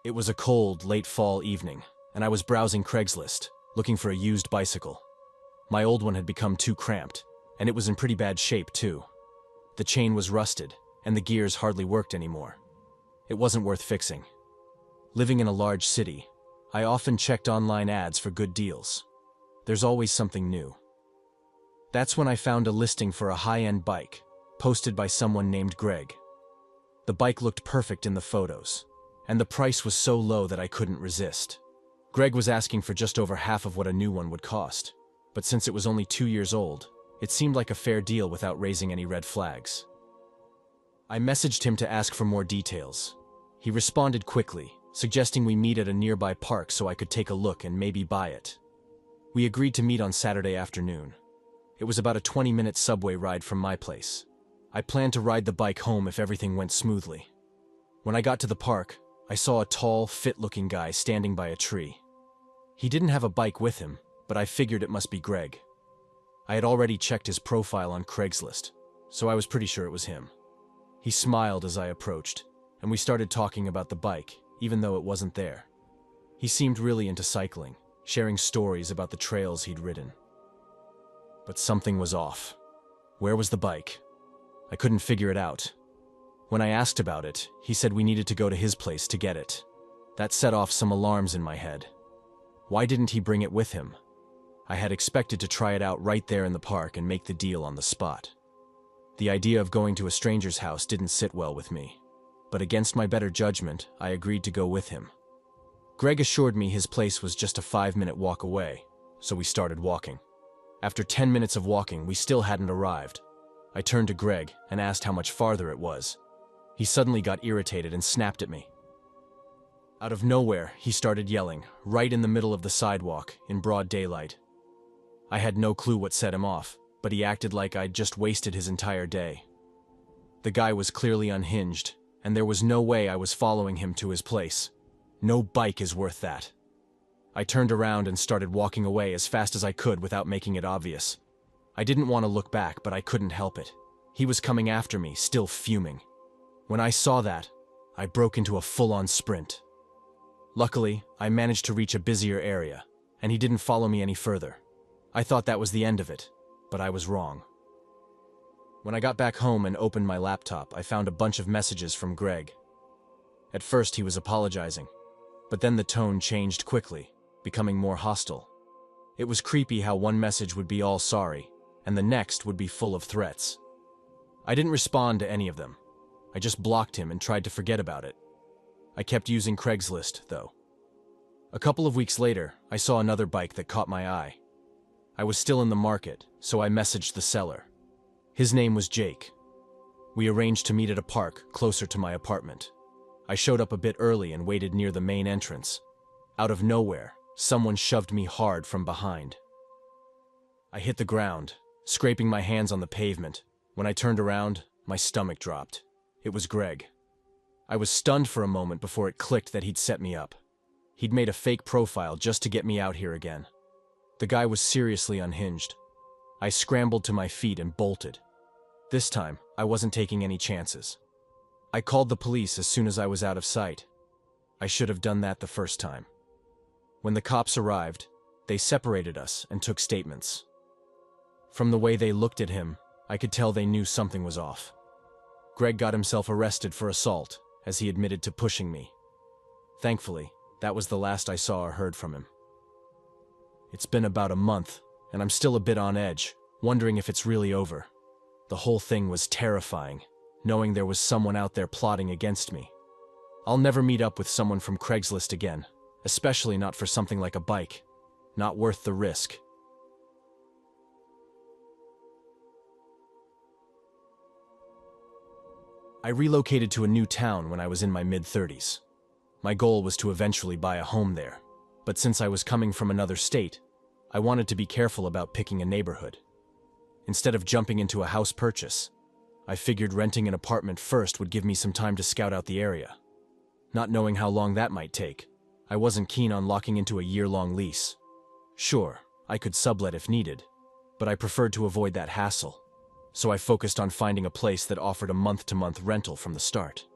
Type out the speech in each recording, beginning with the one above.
It was a cold, late fall evening, and I was browsing Craigslist, looking for a used bicycle. My old one had become too cramped, and it was in pretty bad shape too. The chain was rusted, and the gears hardly worked anymore. It wasn't worth fixing. Living in a large city, I often checked online ads for good deals. There's always something new. That's when I found a listing for a high-end bike, posted by someone named Greg. The bike looked perfect in the photos, and the price was so low that I couldn't resist. Greg was asking for just over half of what a new one would cost, but since it was only 2 years old, it seemed like a fair deal without raising any red flags. I messaged him to ask for more details. He responded quickly, suggesting we meet at a nearby park so I could take a look and maybe buy it. We agreed to meet on Saturday afternoon. It was about a 20-minute subway ride from my place. I planned to ride the bike home if everything went smoothly. When I got to the park, I saw a tall, fit-looking guy standing by a tree. He didn't have a bike with him, but I figured it must be Greg. I had already checked his profile on Craigslist, so I was pretty sure it was him. He smiled as I approached, and we started talking about the bike, even though it wasn't there. He seemed really into cycling, sharing stories about the trails he'd ridden. But something was off. Where was the bike? I couldn't figure it out. When I asked about it, he said we needed to go to his place to get it. That set off some alarms in my head. Why didn't he bring it with him? I had expected to try it out right there in the park and make the deal on the spot. The idea of going to a stranger's house didn't sit well with me, but against my better judgment, I agreed to go with him. Greg assured me his place was just a 5-minute walk away, so we started walking. After 10 minutes of walking, we still hadn't arrived. I turned to Greg and asked how much farther it was. He suddenly got irritated and snapped at me. Out of nowhere, he started yelling, right in the middle of the sidewalk, in broad daylight. I had no clue what set him off, but he acted like I'd just wasted his entire day. The guy was clearly unhinged, and there was no way I was following him to his place. No bike is worth that. I turned around and started walking away as fast as I could without making it obvious. I didn't want to look back, but I couldn't help it. He was coming after me, still fuming. When I saw that, I broke into a full-on sprint. Luckily, I managed to reach a busier area, and he didn't follow me any further. I thought that was the end of it, but I was wrong. When I got back home and opened my laptop, I found a bunch of messages from Greg. At first, he was apologizing, but then the tone changed quickly, becoming more hostile. It was creepy how one message would be all sorry, and the next would be full of threats. I didn't respond to any of them. I just blocked him and tried to forget about it. I kept using Craigslist, though. A couple of weeks later, I saw another bike that caught my eye. I was still in the market, so I messaged the seller. His name was Jake. We arranged to meet at a park closer to my apartment. I showed up a bit early and waited near the main entrance. Out of nowhere, someone shoved me hard from behind. I hit the ground, scraping my hands on the pavement. When I turned around, my stomach dropped. It was Greg. I was stunned for a moment before it clicked that he'd set me up. He'd made a fake profile just to get me out here again. The guy was seriously unhinged. I scrambled to my feet and bolted. This time, I wasn't taking any chances. I called the police as soon as I was out of sight. I should have done that the first time. When the cops arrived, they separated us and took statements. From the way they looked at him, I could tell they knew something was off. Greg got himself arrested for assault, as he admitted to pushing me. Thankfully, that was the last I saw or heard from him. It's been about a month, and I'm still a bit on edge, wondering if it's really over. The whole thing was terrifying, knowing there was someone out there plotting against me. I'll never meet up with someone from Craigslist again, especially not for something like a bike. Not worth the risk. I relocated to a new town when I was in my mid-30s. My goal was to eventually buy a home there, but since I was coming from another state, I wanted to be careful about picking a neighborhood. Instead of jumping into a house purchase, I figured renting an apartment first would give me some time to scout out the area. Not knowing how long that might take, I wasn't keen on locking into a year-long lease. Sure, I could sublet if needed, but I preferred to avoid that hassle, so I focused on finding a place that offered a month-to-month rental from the start.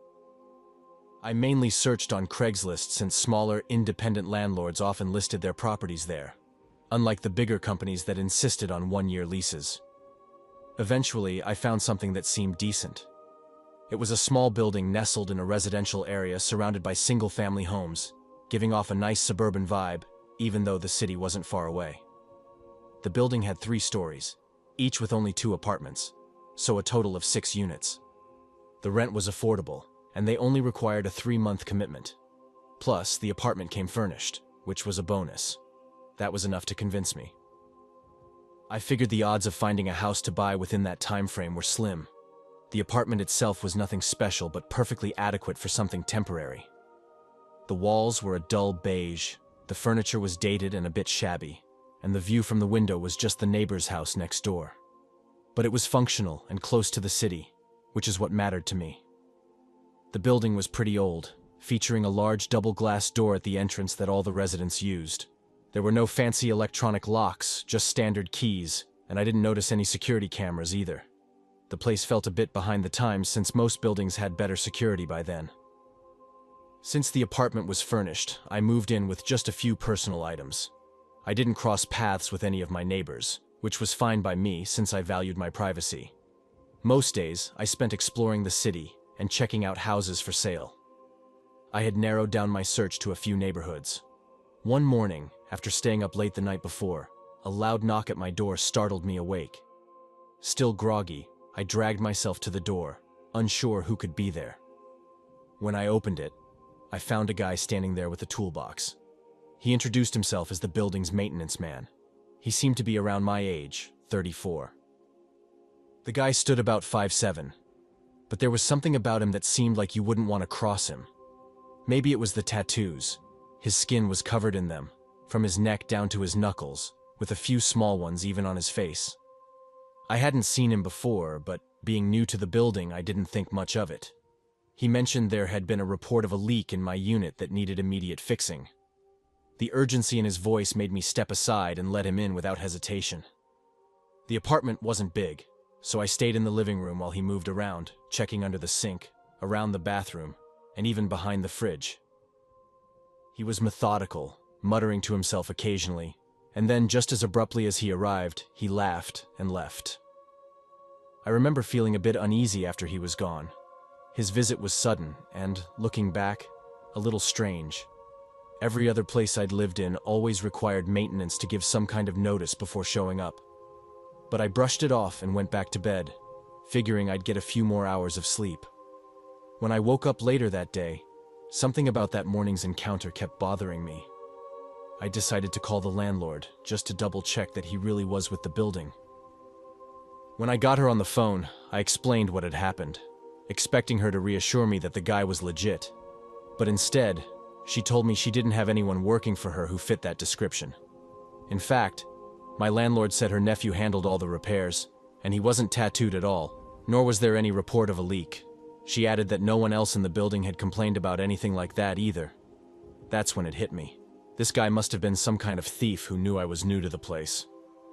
I mainly searched on Craigslist since smaller, independent landlords often listed their properties there, unlike the bigger companies that insisted on one-year leases. Eventually, I found something that seemed decent. It was a small building nestled in a residential area surrounded by single-family homes, giving off a nice suburban vibe, even though the city wasn't far away. The building had 3 stories, each with only 2 apartments, so a total of 6 units. The rent was affordable, and they only required a 3-month commitment. Plus, the apartment came furnished, which was a bonus. That was enough to convince me. I figured the odds of finding a house to buy within that time frame were slim. The apartment itself was nothing special but perfectly adequate for something temporary. The walls were a dull beige, the furniture was dated and a bit shabby, and the view from the window was just the neighbor's house next door. But it was functional and close to the city, which is what mattered to me. The building was pretty old, featuring a large double-glass door at the entrance that all the residents used. There were no fancy electronic locks, just standard keys, and I didn't notice any security cameras either. The place felt a bit behind the times since most buildings had better security by then. Since the apartment was furnished, I moved in with just a few personal items. I didn't cross paths with any of my neighbors, which was fine by me since I valued my privacy. Most days, I spent exploring the city and checking out houses for sale. I had narrowed down my search to a few neighborhoods. One morning, after staying up late the night before, a loud knock at my door startled me awake. Still groggy, I dragged myself to the door, unsure who could be there. When I opened it, I found a guy standing there with a toolbox. He introduced himself as the building's maintenance man. He seemed to be around my age, 34. The guy stood about 5'7", but there was something about him that seemed like you wouldn't want to cross him. Maybe it was the tattoos. His skin was covered in them, from his neck down to his knuckles, with a few small ones even on his face. I hadn't seen him before, but being new to the building, I didn't think much of it. He mentioned there had been a report of a leak in my unit that needed immediate fixing. The urgency in his voice made me step aside and let him in without hesitation. The apartment wasn't big, so I stayed in the living room while he moved around, checking under the sink, around the bathroom, and even behind the fridge. He was methodical, muttering to himself occasionally, and then just as abruptly as he arrived, he laughed and left. I remember feeling a bit uneasy after he was gone. His visit was sudden and, looking back, a little strange. Every other place I'd lived in always required maintenance to give some kind of notice before showing up. But I brushed it off and went back to bed, figuring I'd get a few more hours of sleep. When I woke up later that day, something about that morning's encounter kept bothering me. I decided to call the landlord, just to double-check that he really was with the building. When I got her on the phone, I explained what had happened, expecting her to reassure me that the guy was legit. But instead, she told me she didn't have anyone working for her who fit that description. In fact, my landlord said her nephew handled all the repairs, and he wasn't tattooed at all, nor was there any report of a leak. She added that no one else in the building had complained about anything like that either. That's when it hit me. This guy must have been some kind of thief who knew I was new to the place.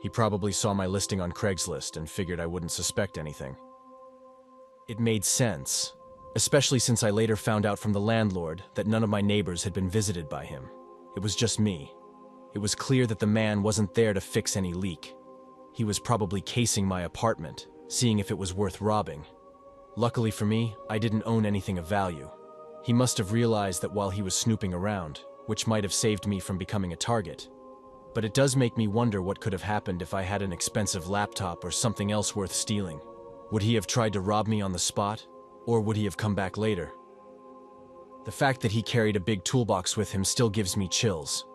He probably saw my listing on Craigslist and figured I wouldn't suspect anything. It made sense, especially since I later found out from the landlord that none of my neighbors had been visited by him. It was just me. It was clear that the man wasn't there to fix any leak. He was probably casing my apartment, seeing if it was worth robbing. Luckily for me, I didn't own anything of value. He must have realized that while he was snooping around, which might have saved me from becoming a target. But it does make me wonder what could have happened if I had an expensive laptop or something else worth stealing. Would he have tried to rob me on the spot, or would he have come back later? The fact that he carried a big toolbox with him still gives me chills.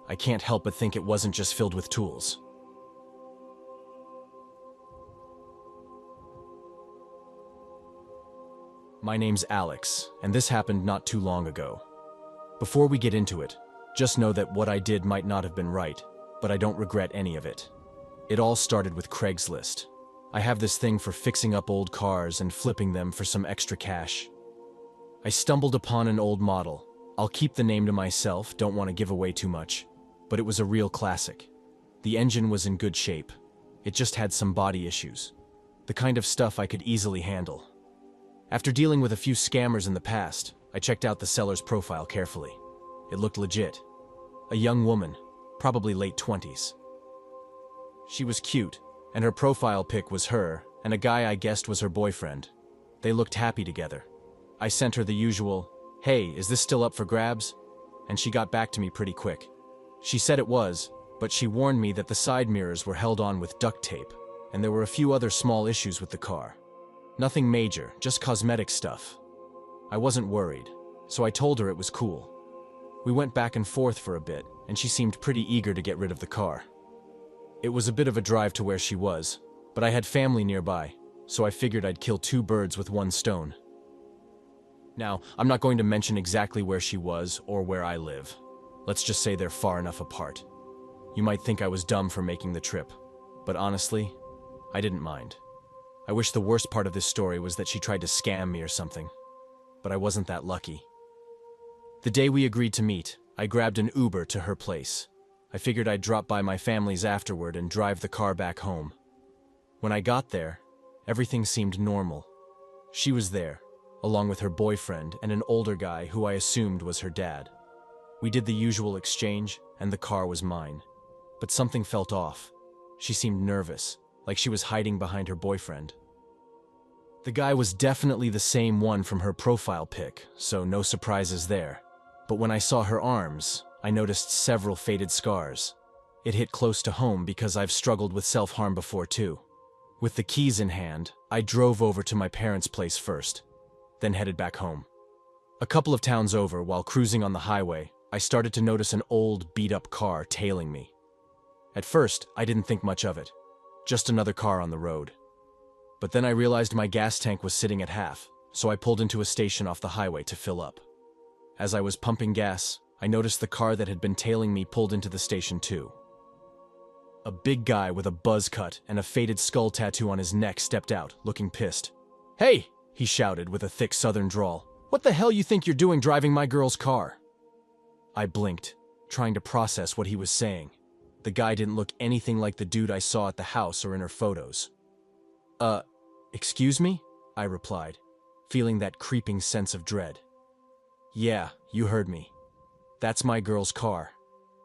I can't help but think it wasn't just filled with tools. My name's Alex, and this happened not too long ago. Before we get into it, just know that what I did might not have been right, but I don't regret any of it. It all started with Craigslist. I have this thing for fixing up old cars and flipping them for some extra cash. I stumbled upon an old model. I'll keep the name to myself, don't want to give away too much, but it was a real classic. The engine was in good shape. It just had some body issues. The kind of stuff I could easily handle. After dealing with a few scammers in the past, I checked out the seller's profile carefully. It looked legit. A young woman, probably late 20s. She was cute, and her profile pic was her and a guy I guessed was her boyfriend. They looked happy together. I sent her the usual, "Hey, is this still up for grabs?" And she got back to me pretty quick. She said it was, but she warned me that the side mirrors were held on with duct tape, and there were a few other small issues with the car. Nothing major, just cosmetic stuff. I wasn't worried, so I told her it was cool. We went back and forth for a bit, and she seemed pretty eager to get rid of the car. It was a bit of a drive to where she was, but I had family nearby, so I figured I'd kill two birds with one stone. Now, I'm not going to mention exactly where she was or where I live. Let's just say they're far enough apart. You might think I was dumb for making the trip, but honestly, I didn't mind. I wish the worst part of this story was that she tried to scam me or something, but I wasn't that lucky. The day we agreed to meet, I grabbed an Uber to her place. I figured I'd drop by my family's afterward and drive the car back home. When I got there, everything seemed normal. She was there, along with her boyfriend and an older guy who I assumed was her dad. We did the usual exchange, and the car was mine. But something felt off. She seemed nervous, like she was hiding behind her boyfriend. The guy was definitely the same one from her profile pic, so no surprises there. But when I saw her arms, I noticed several faded scars. It hit close to home because I've struggled with self-harm before too. With the keys in hand, I drove over to my parents' place first, then headed back home. A couple of towns over, while cruising on the highway, I started to notice an old, beat-up car tailing me. At first, I didn't think much of it. Just another car on the road. But then I realized my gas tank was sitting at half, so I pulled into a station off the highway to fill up. As I was pumping gas, I noticed the car that had been tailing me pulled into the station too. A big guy with a buzz cut and a faded skull tattoo on his neck stepped out, looking pissed. "Hey!" he shouted with a thick southern drawl. "What the hell you think you're doing driving my girl's car?" I blinked, trying to process what he was saying. The guy didn't look anything like the dude I saw at the house or in her photos. Excuse me?" I replied, feeling that creeping sense of dread. "Yeah, you heard me. That's my girl's car.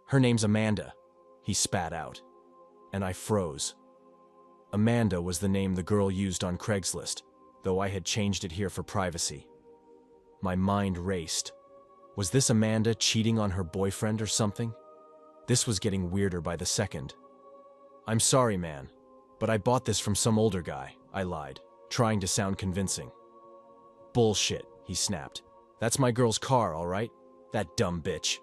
Her name's Amanda," he spat out. And I froze. Amanda was the name the girl used on Craigslist, though I had changed it here for privacy. My mind raced. Was this Amanda cheating on her boyfriend or something? This was getting weirder by the second. "I'm sorry, man, but I bought this from some older guy," I lied, trying to sound convincing. "Bullshit," he snapped. "That's my girl's car, all right? That dumb bitch."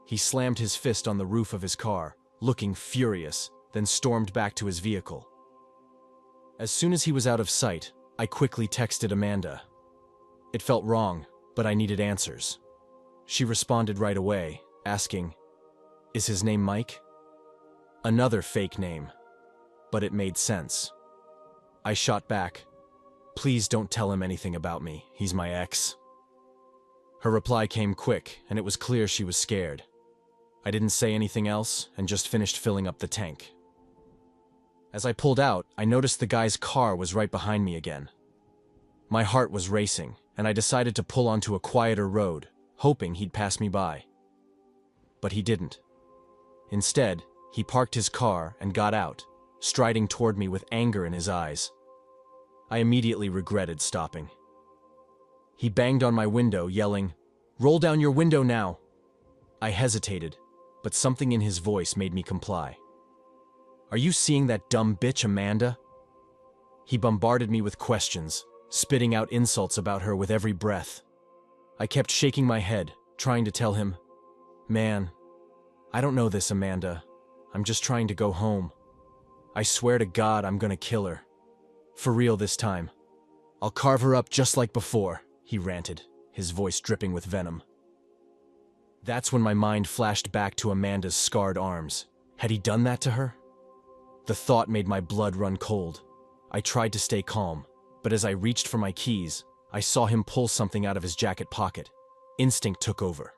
He slammed his fist on the roof of his car, looking furious, then stormed back to his vehicle. As soon as he was out of sight, I quickly texted Amanda. It felt wrong, but I needed answers. She responded right away, asking, "Is his name Mike?" Another fake name, but it made sense. I shot back, "Please don't tell him anything about me, he's my ex." Her reply came quick, and it was clear she was scared. I didn't say anything else and just finished filling up the tank. As I pulled out, I noticed the guy's car was right behind me again. My heart was racing, and I decided to pull onto a quieter road, hoping he'd pass me by. But he didn't. Instead, he parked his car and got out, striding toward me with anger in his eyes. I immediately regretted stopping. He banged on my window, yelling, "Roll down your window now!" I hesitated, but something in his voice made me comply. "Are you seeing that dumb bitch, Amanda?" He bombarded me with questions, spitting out insults about her with every breath. I kept shaking my head, trying to tell him, "Man, I don't know this Amanda. I'm just trying to go home. I swear to God I'm gonna kill her. For real this time. I'll carve her up just like before," he ranted, his voice dripping with venom. That's when my mind flashed back to Amanda's scarred arms. Had he done that to her? The thought made my blood run cold. I tried to stay calm, but as I reached for my keys, I saw him pull something out of his jacket pocket. Instinct took over.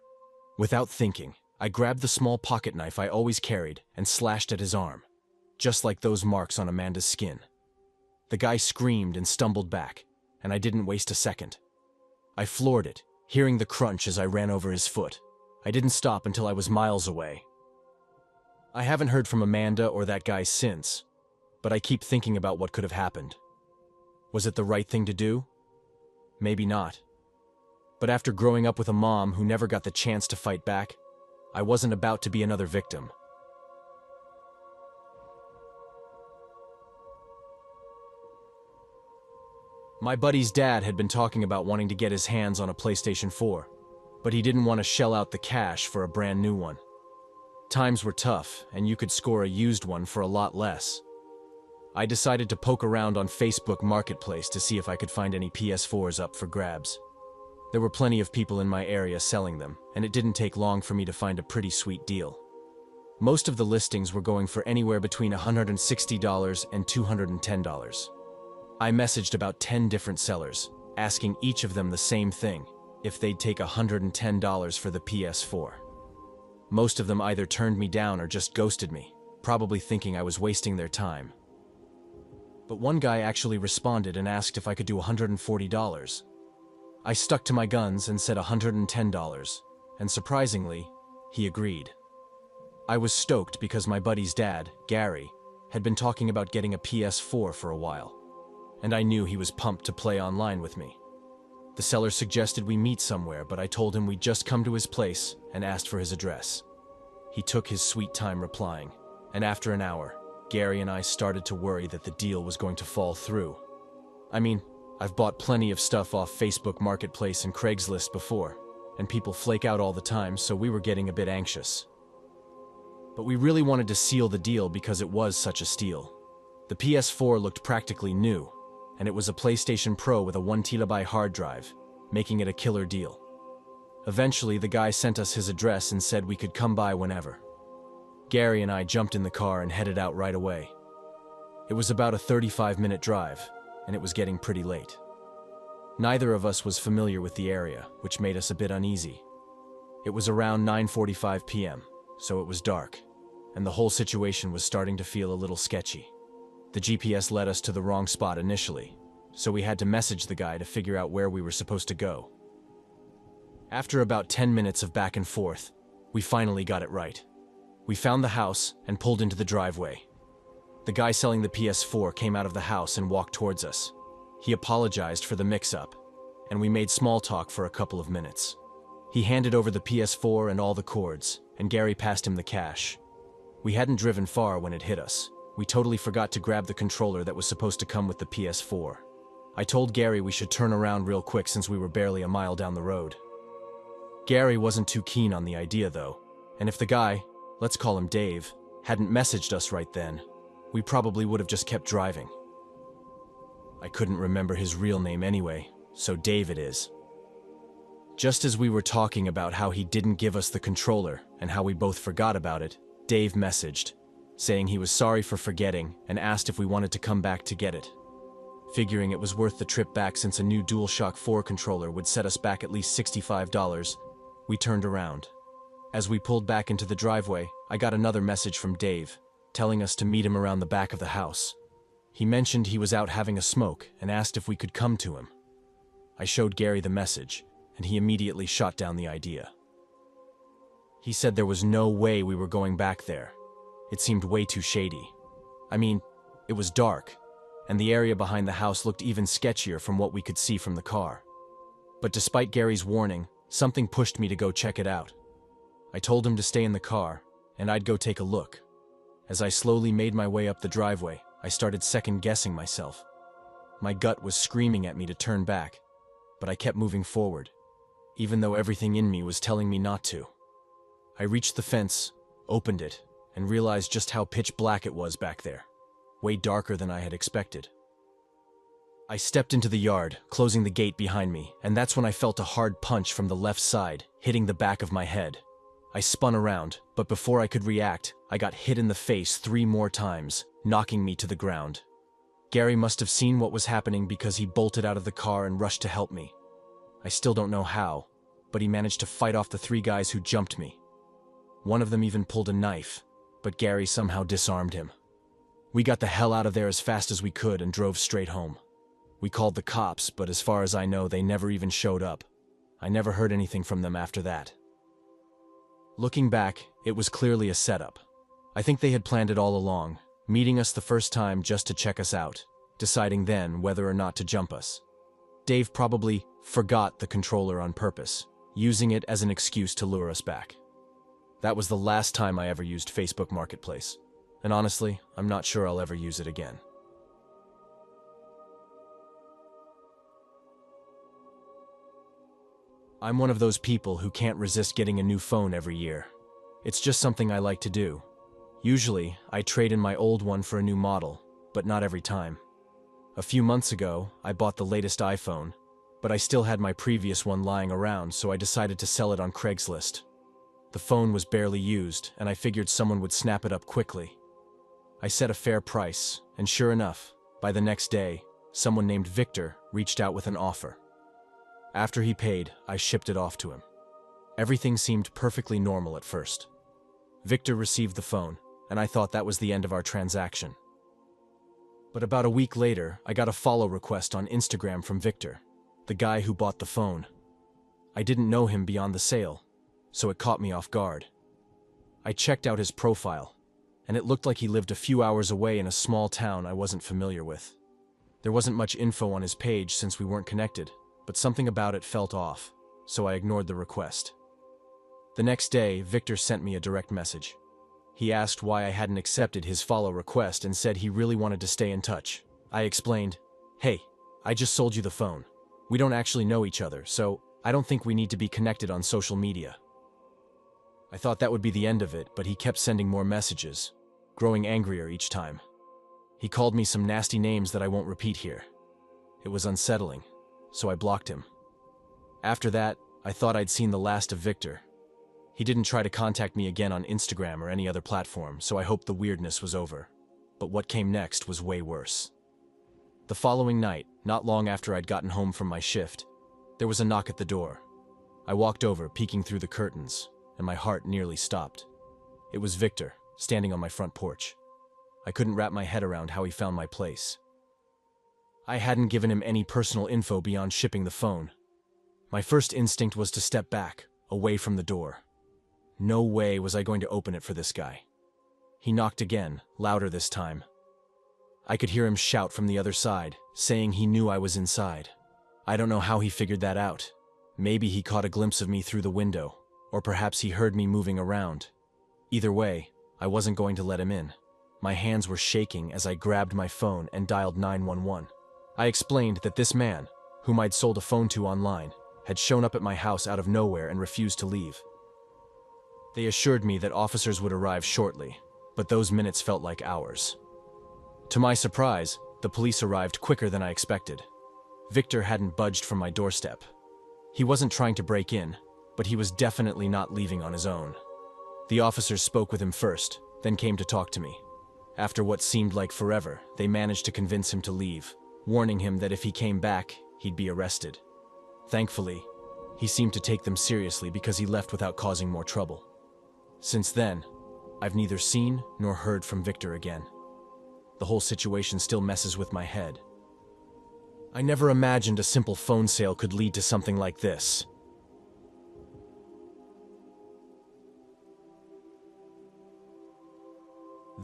Without thinking, I grabbed the small pocket knife I always carried and slashed at his arm, just like those marks on Amanda's skin. The guy screamed and stumbled back, and I didn't waste a second. I floored it, hearing the crunch as I ran over his foot. I didn't stop until I was miles away. I haven't heard from Amanda or that guy since, but I keep thinking about what could have happened. Was it the right thing to do? Maybe not. But after growing up with a mom who never got the chance to fight back, I wasn't about to be another victim. My buddy's dad had been talking about wanting to get his hands on a PlayStation 4, but he didn't want to shell out the cash for a brand new one. Times were tough, and you could score a used one for a lot less. I decided to poke around on Facebook Marketplace to see if I could find any PS4s up for grabs. There were plenty of people in my area selling them, and it didn't take long for me to find a pretty sweet deal. Most of the listings were going for anywhere between $160 and $210. I messaged about 10 different sellers, asking each of them the same thing, if they'd take $110 for the PS4. Most of them either turned me down or just ghosted me, probably thinking I was wasting their time. But one guy actually responded and asked if I could do $140. I stuck to my guns and said $110, and surprisingly, he agreed. I was stoked because my buddy's dad, Gary, had been talking about getting a PS4 for a while, and I knew he was pumped to play online with me. The seller suggested we meet somewhere, but I told him we'd just come to his place and asked for his address. He took his sweet time replying, and after an hour, Gary and I started to worry that the deal was going to fall through. I mean, I've bought plenty of stuff off Facebook Marketplace and Craigslist before, and people flake out all the time, so we were getting a bit anxious. But we really wanted to seal the deal because it was such a steal. The PS4 looked practically new, and it was a PlayStation Pro with a 1TB hard drive, making it a killer deal. Eventually, the guy sent us his address and said we could come by whenever. Gary and I jumped in the car and headed out right away. It was about a 35-minute drive, and it was getting pretty late. Neither of us was familiar with the area, which made us a bit uneasy. It was around 9:45 p.m., so it was dark, and the whole situation was starting to feel a little sketchy. The GPS led us to the wrong spot initially, so we had to message the guy to figure out where we were supposed to go. After about 10 minutes of back and forth, we finally got it right. We found the house and pulled into the driveway. The guy selling the PS4 came out of the house and walked towards us. He apologized for the mix-up, and we made small talk for a couple of minutes. He handed over the PS4 and all the cords, and Gary passed him the cash. We hadn't driven far when it hit us. We totally forgot to grab the controller that was supposed to come with the PS4. I told Gary we should turn around real quick since we were barely a mile down the road. Gary wasn't too keen on the idea though, and if the guy, let's call him Dave, hadn't messaged us right then, we probably would have just kept driving. I couldn't remember his real name anyway, so Dave it is. Just as we were talking about how he didn't give us the controller and how we both forgot about it, Dave messaged, saying he was sorry for forgetting and asked if we wanted to come back to get it. Figuring it was worth the trip back since a new DualShock 4 controller would set us back at least $65, we turned around. As we pulled back into the driveway, I got another message from Dave, telling us to meet him around the back of the house. He mentioned he was out having a smoke and asked if we could come to him. I showed Gary the message, and he immediately shot down the idea. He said there was no way we were going back there. It seemed way too shady. I mean, it was dark, and the area behind the house looked even sketchier from what we could see from the car. But despite Gary's warning, something pushed me to go check it out. I told him to stay in the car, and I'd go take a look. As I slowly made my way up the driveway, I started second-guessing myself. My gut was screaming at me to turn back, but I kept moving forward, even though everything in me was telling me not to. I reached the fence, opened it, and realized just how pitch black it was back there, way darker than I had expected. I stepped into the yard, closing the gate behind me, and that's when I felt a hard punch from the left side, hitting the back of my head. I spun around, but before I could react, I got hit in the face 3 more times, knocking me to the ground. Gary must have seen what was happening because he bolted out of the car and rushed to help me. I still don't know how, but he managed to fight off the 3 guys who jumped me. One of them even pulled a knife, but Gary somehow disarmed him. We got the hell out of there as fast as we could and drove straight home. We called the cops, but as far as I know, they never even showed up. I never heard anything from them after that. Looking back, it was clearly a setup. I think they had planned it all along, meeting us the first time just to check us out, deciding then whether or not to jump us. Dave probably forgot the controller on purpose, using it as an excuse to lure us back. That was the last time I ever used Facebook Marketplace, and honestly, I'm not sure I'll ever use it again. I'm one of those people who can't resist getting a new phone every year. It's just something I like to do. Usually, I trade in my old one for a new model, but not every time. A few months ago, I bought the latest iPhone, but I still had my previous one lying around, so I decided to sell it on Craigslist. The phone was barely used, and I figured someone would snap it up quickly. I set a fair price, and sure enough, by the next day, someone named Victor reached out with an offer. After he paid, I shipped it off to him. Everything seemed perfectly normal at first. Victor received the phone, and I thought that was the end of our transaction. But about a week later, I got a follow request on Instagram from Victor, the guy who bought the phone. I didn't know him beyond the sale, so it caught me off guard. I checked out his profile, and it looked like he lived a few hours away in a small town I wasn't familiar with. There wasn't much info on his page since we weren't connected, but something about it felt off, so I ignored the request. The next day, Victor sent me a direct message. He asked why I hadn't accepted his follow request and said he really wanted to stay in touch. I explained, "Hey, I just sold you the phone. We don't actually know each other, so I don't think we need to be connected on social media." I thought that would be the end of it, but he kept sending more messages, growing angrier each time. He called me some nasty names that I won't repeat here. It was unsettling, so I blocked him. After that, I thought I'd seen the last of Victor. He didn't try to contact me again on Instagram or any other platform, so I hoped the weirdness was over. But what came next was way worse. The following night, not long after I'd gotten home from my shift, there was a knock at the door. I walked over, peeking through the curtains, and my heart nearly stopped. It was Victor, standing on my front porch. I couldn't wrap my head around how he found my place. I hadn't given him any personal info beyond shipping the phone. My first instinct was to step back, away from the door. No way was I going to open it for this guy. He knocked again, louder this time. I could hear him shout from the other side, saying he knew I was inside. I don't know how he figured that out. Maybe he caught a glimpse of me through the window, or perhaps he heard me moving around. Either way, I wasn't going to let him in. My hands were shaking as I grabbed my phone and dialed 911. I explained that this man, whom I'd sold a phone to online, had shown up at my house out of nowhere and refused to leave. They assured me that officers would arrive shortly, but those minutes felt like hours. To my surprise, the police arrived quicker than I expected. Victor hadn't budged from my doorstep. He wasn't trying to break in, but he was definitely not leaving on his own. The officers spoke with him first, then came to talk to me. After what seemed like forever, they managed to convince him to leave, warning him that if he came back, he'd be arrested. Thankfully, he seemed to take them seriously because he left without causing more trouble. Since then, I've neither seen nor heard from Victor again. The whole situation still messes with my head. I never imagined a simple phone sale could lead to something like this.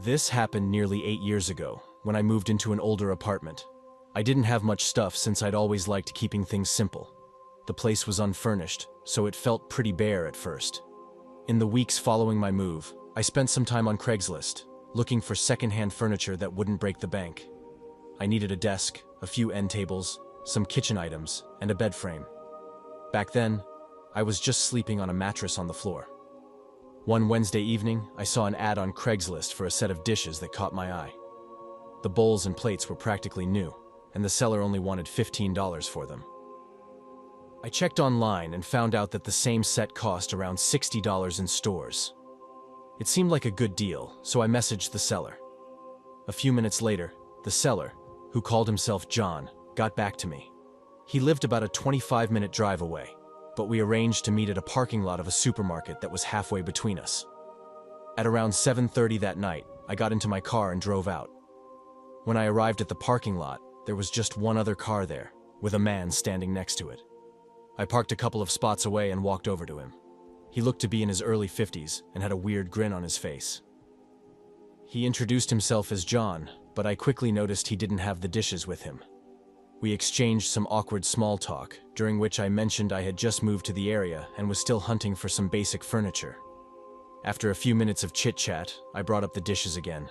This happened nearly 8 years ago, when I moved into an older apartment. I didn't have much stuff since I'd always liked keeping things simple. The place was unfurnished, so it felt pretty bare at first. In the weeks following my move, I spent some time on Craigslist, looking for secondhand furniture that wouldn't break the bank. I needed a desk, a few end tables, some kitchen items, and a bed frame. Back then, I was just sleeping on a mattress on the floor. One Wednesday evening, I saw an ad on Craigslist for a set of dishes that caught my eye. The bowls and plates were practically new, and the seller only wanted $15 for them. I checked online and found out that the same set cost around $60 in stores. It seemed like a good deal, so I messaged the seller. A few minutes later, the seller, who called himself John, got back to me. He lived about a 25-minute drive away, but we arranged to meet at a parking lot of a supermarket that was halfway between us. At around 7:30 that night, I got into my car and drove out. When I arrived at the parking lot, there was just one other car there, with a man standing next to it. I parked a couple of spots away and walked over to him. He looked to be in his early 50s and had a weird grin on his face. He introduced himself as John, but I quickly noticed he didn't have the dishes with him. We exchanged some awkward small talk, during which I mentioned I had just moved to the area and was still hunting for some basic furniture. After a few minutes of chit-chat, I brought up the dishes again.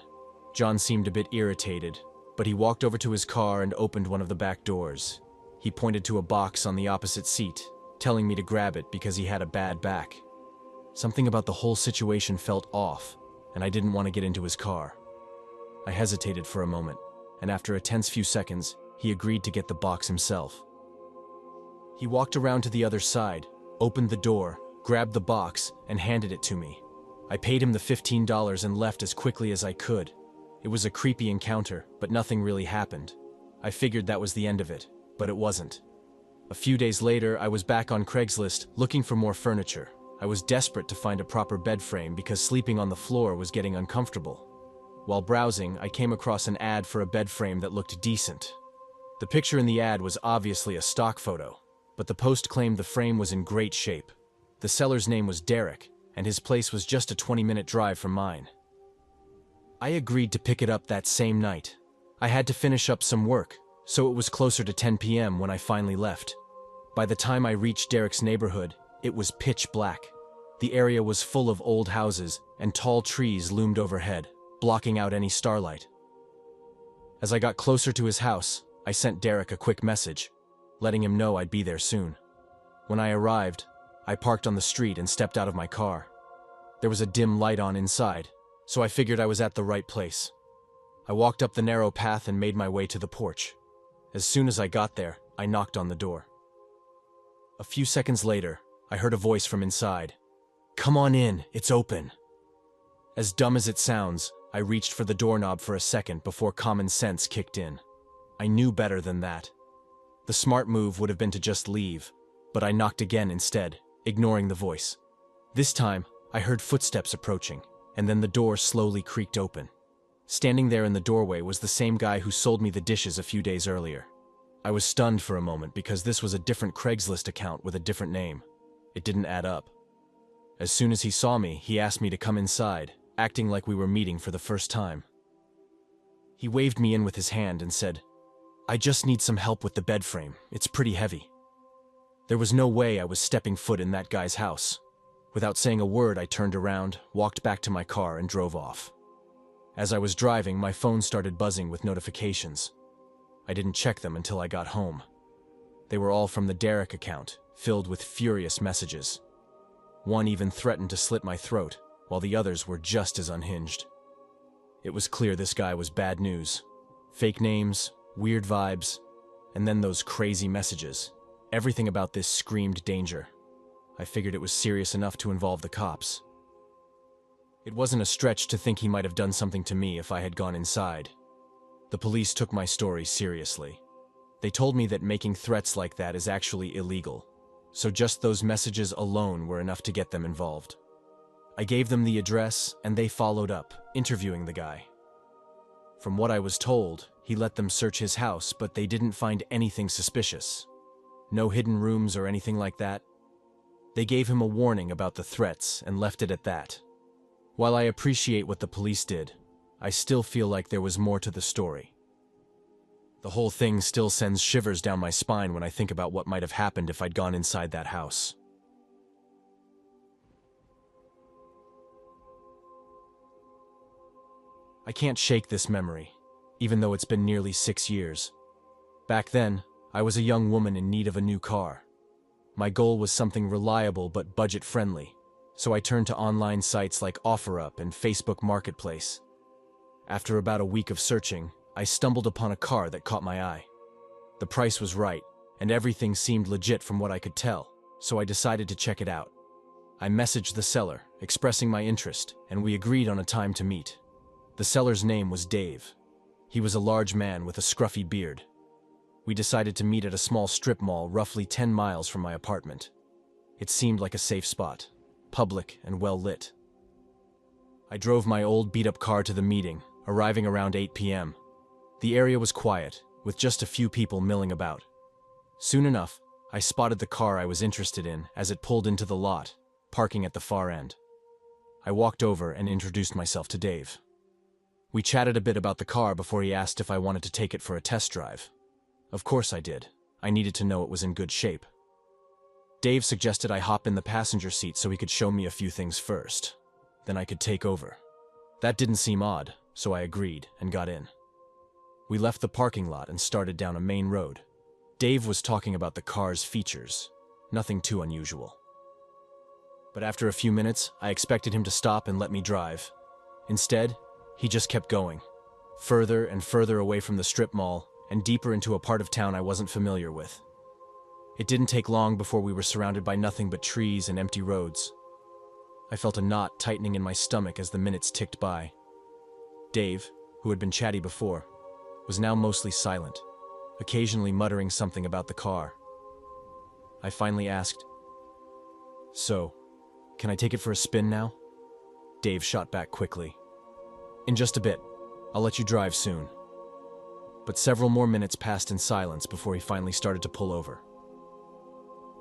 John seemed a bit irritated, but he walked over to his car and opened one of the back doors. He pointed to a box on the opposite seat, telling me to grab it because he had a bad back. Something about the whole situation felt off, and I didn't want to get into his car. I hesitated for a moment, and after a tense few seconds, he agreed to get the box himself. He walked around to the other side, opened the door, grabbed the box, and handed it to me. I paid him the $15 and left as quickly as I could. It was a creepy encounter, but nothing really happened. I figured that was the end of it, but it wasn't. A few days later, I was back on Craigslist looking for more furniture. I was desperate to find a proper bed frame because sleeping on the floor was getting uncomfortable. While browsing, I came across an ad for a bed frame that looked decent. The picture in the ad was obviously a stock photo, but the post claimed the frame was in great shape. The seller's name was Derek, and his place was just a 20-minute drive from mine. I agreed to pick it up that same night. I had to finish up some work, so it was closer to 10 p.m. when I finally left. By the time I reached Derek's neighborhood, it was pitch black. The area was full of old houses, and tall trees loomed overhead, blocking out any starlight. As I got closer to his house, I sent Derek a quick message, letting him know I'd be there soon. When I arrived, I parked on the street and stepped out of my car. There was a dim light on inside, so I figured I was at the right place. I walked up the narrow path and made my way to the porch. As soon as I got there, I knocked on the door. A few seconds later, I heard a voice from inside. "Come on in, it's open." As dumb as it sounds, I reached for the doorknob for a second before common sense kicked in. I knew better than that. The smart move would have been to just leave, but I knocked again instead, ignoring the voice. This time, I heard footsteps approaching, and then the door slowly creaked open. Standing there in the doorway was the same guy who sold me the dishes a few days earlier. I was stunned for a moment because this was a different Craigslist account with a different name. It didn't add up. As soon as he saw me, he asked me to come inside, acting like we were meeting for the first time. He waved me in with his hand and said, "I just need some help with the bed frame. It's pretty heavy." There was no way I was stepping foot in that guy's house. Without saying a word, I turned around, walked back to my car, and drove off. As I was driving, my phone started buzzing with notifications. I didn't check them until I got home. They were all from the Derek account, filled with furious messages. One even threatened to slit my throat, while the others were just as unhinged. It was clear this guy was bad news. Fake names, weird vibes, and then those crazy messages. Everything about this screamed danger. I figured it was serious enough to involve the cops. It wasn't a stretch to think he might have done something to me if I had gone inside. The police took my story seriously. They told me that making threats like that is actually illegal, so just those messages alone were enough to get them involved. I gave them the address, and they followed up, interviewing the guy. From what I was told, he let them search his house, but they didn't find anything suspicious. No hidden rooms or anything like that. They gave him a warning about the threats and left it at that. While I appreciate what the police did, I still feel like there was more to the story. The whole thing still sends shivers down my spine when I think about what might have happened if I'd gone inside that house. I can't shake this memory, even though it's been nearly 6 years. Back then, I was a young woman in need of a new car. My goal was something reliable but budget-friendly, so I turned to online sites like OfferUp and Facebook Marketplace. After about a week of searching, I stumbled upon a car that caught my eye. The price was right, and everything seemed legit from what I could tell, so I decided to check it out. I messaged the seller, expressing my interest, and we agreed on a time to meet. The seller's name was Dave. He was a large man with a scruffy beard. We decided to meet at a small strip mall roughly 10 miles from my apartment. It seemed like a safe spot, public and well lit. I drove my old beat-up car to the meeting, arriving around 8 p.m. The area was quiet, with just a few people milling about. Soon enough, I spotted the car I was interested in as it pulled into the lot, parking at the far end. I walked over and introduced myself to Dave. We chatted a bit about the car before he asked if I wanted to take it for a test drive. Of course I did. I needed to know it was in good shape. Dave suggested I hop in the passenger seat so he could show me a few things first. Then I could take over. That didn't seem odd, so I agreed and got in. We left the parking lot and started down a main road. Dave was talking about the car's features, nothing too unusual. But after a few minutes, I expected him to stop and let me drive. Instead, he just kept going, further and further away from the strip mall and deeper into a part of town I wasn't familiar with. It didn't take long before we were surrounded by nothing but trees and empty roads. I felt a knot tightening in my stomach as the minutes ticked by. Dave, who had been chatty before, was now mostly silent, occasionally muttering something about the car. I finally asked, "So, can I take it for a spin now?" Dave shot back quickly, "In just a bit. I'll let you drive soon." But several more minutes passed in silence before he finally started to pull over.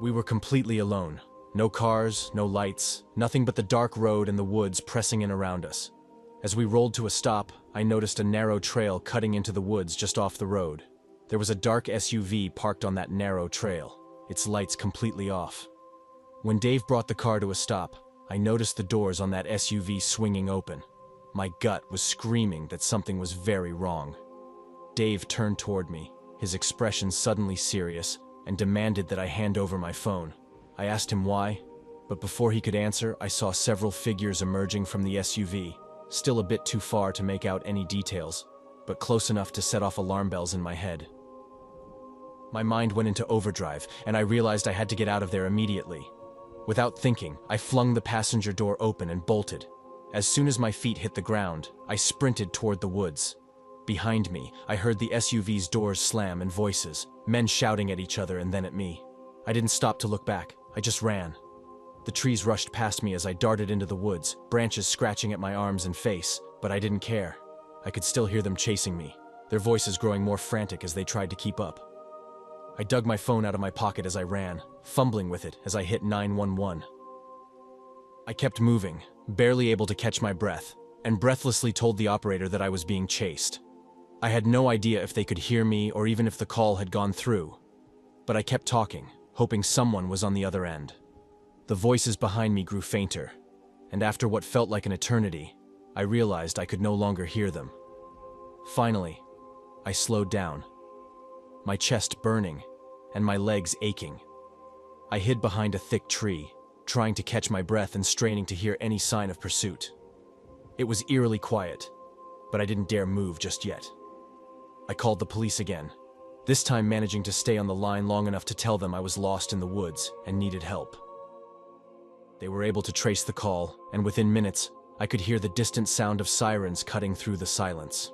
We were completely alone. No cars, no lights, nothing but the dark road and the woods pressing in around us. As we rolled to a stop, I noticed a narrow trail cutting into the woods just off the road. There was a dark SUV parked on that narrow trail, its lights completely off. When Dave brought the car to a stop, I noticed the doors on that SUV swinging open. My gut was screaming that something was very wrong. Dave turned toward me, his expression suddenly serious, and demanded that I hand over my phone. I asked him why, but before he could answer, I saw several figures emerging from the SUV, still a bit too far to make out any details, but close enough to set off alarm bells in my head. My mind went into overdrive, and I realized I had to get out of there immediately. Without thinking, I flung the passenger door open and bolted. As soon as my feet hit the ground, I sprinted toward the woods. Behind me, I heard the SUV's doors slam and voices, men shouting at each other and then at me. I didn't stop to look back, I just ran. The trees rushed past me as I darted into the woods, branches scratching at my arms and face, but I didn't care. I could still hear them chasing me, their voices growing more frantic as they tried to keep up. I dug my phone out of my pocket as I ran, fumbling with it as I hit 911. I kept moving, barely able to catch my breath, and breathlessly told the operator that I was being chased. I had no idea if they could hear me or even if the call had gone through, but I kept talking, hoping someone was on the other end. The voices behind me grew fainter, and after what felt like an eternity, I realized I could no longer hear them. Finally, I slowed down, my chest burning and my legs aching. I hid behind a thick tree, trying to catch my breath and straining to hear any sign of pursuit. It was eerily quiet, but I didn't dare move just yet. I called the police again, this time managing to stay on the line long enough to tell them I was lost in the woods and needed help. They were able to trace the call, and within minutes, I could hear the distant sound of sirens cutting through the silence.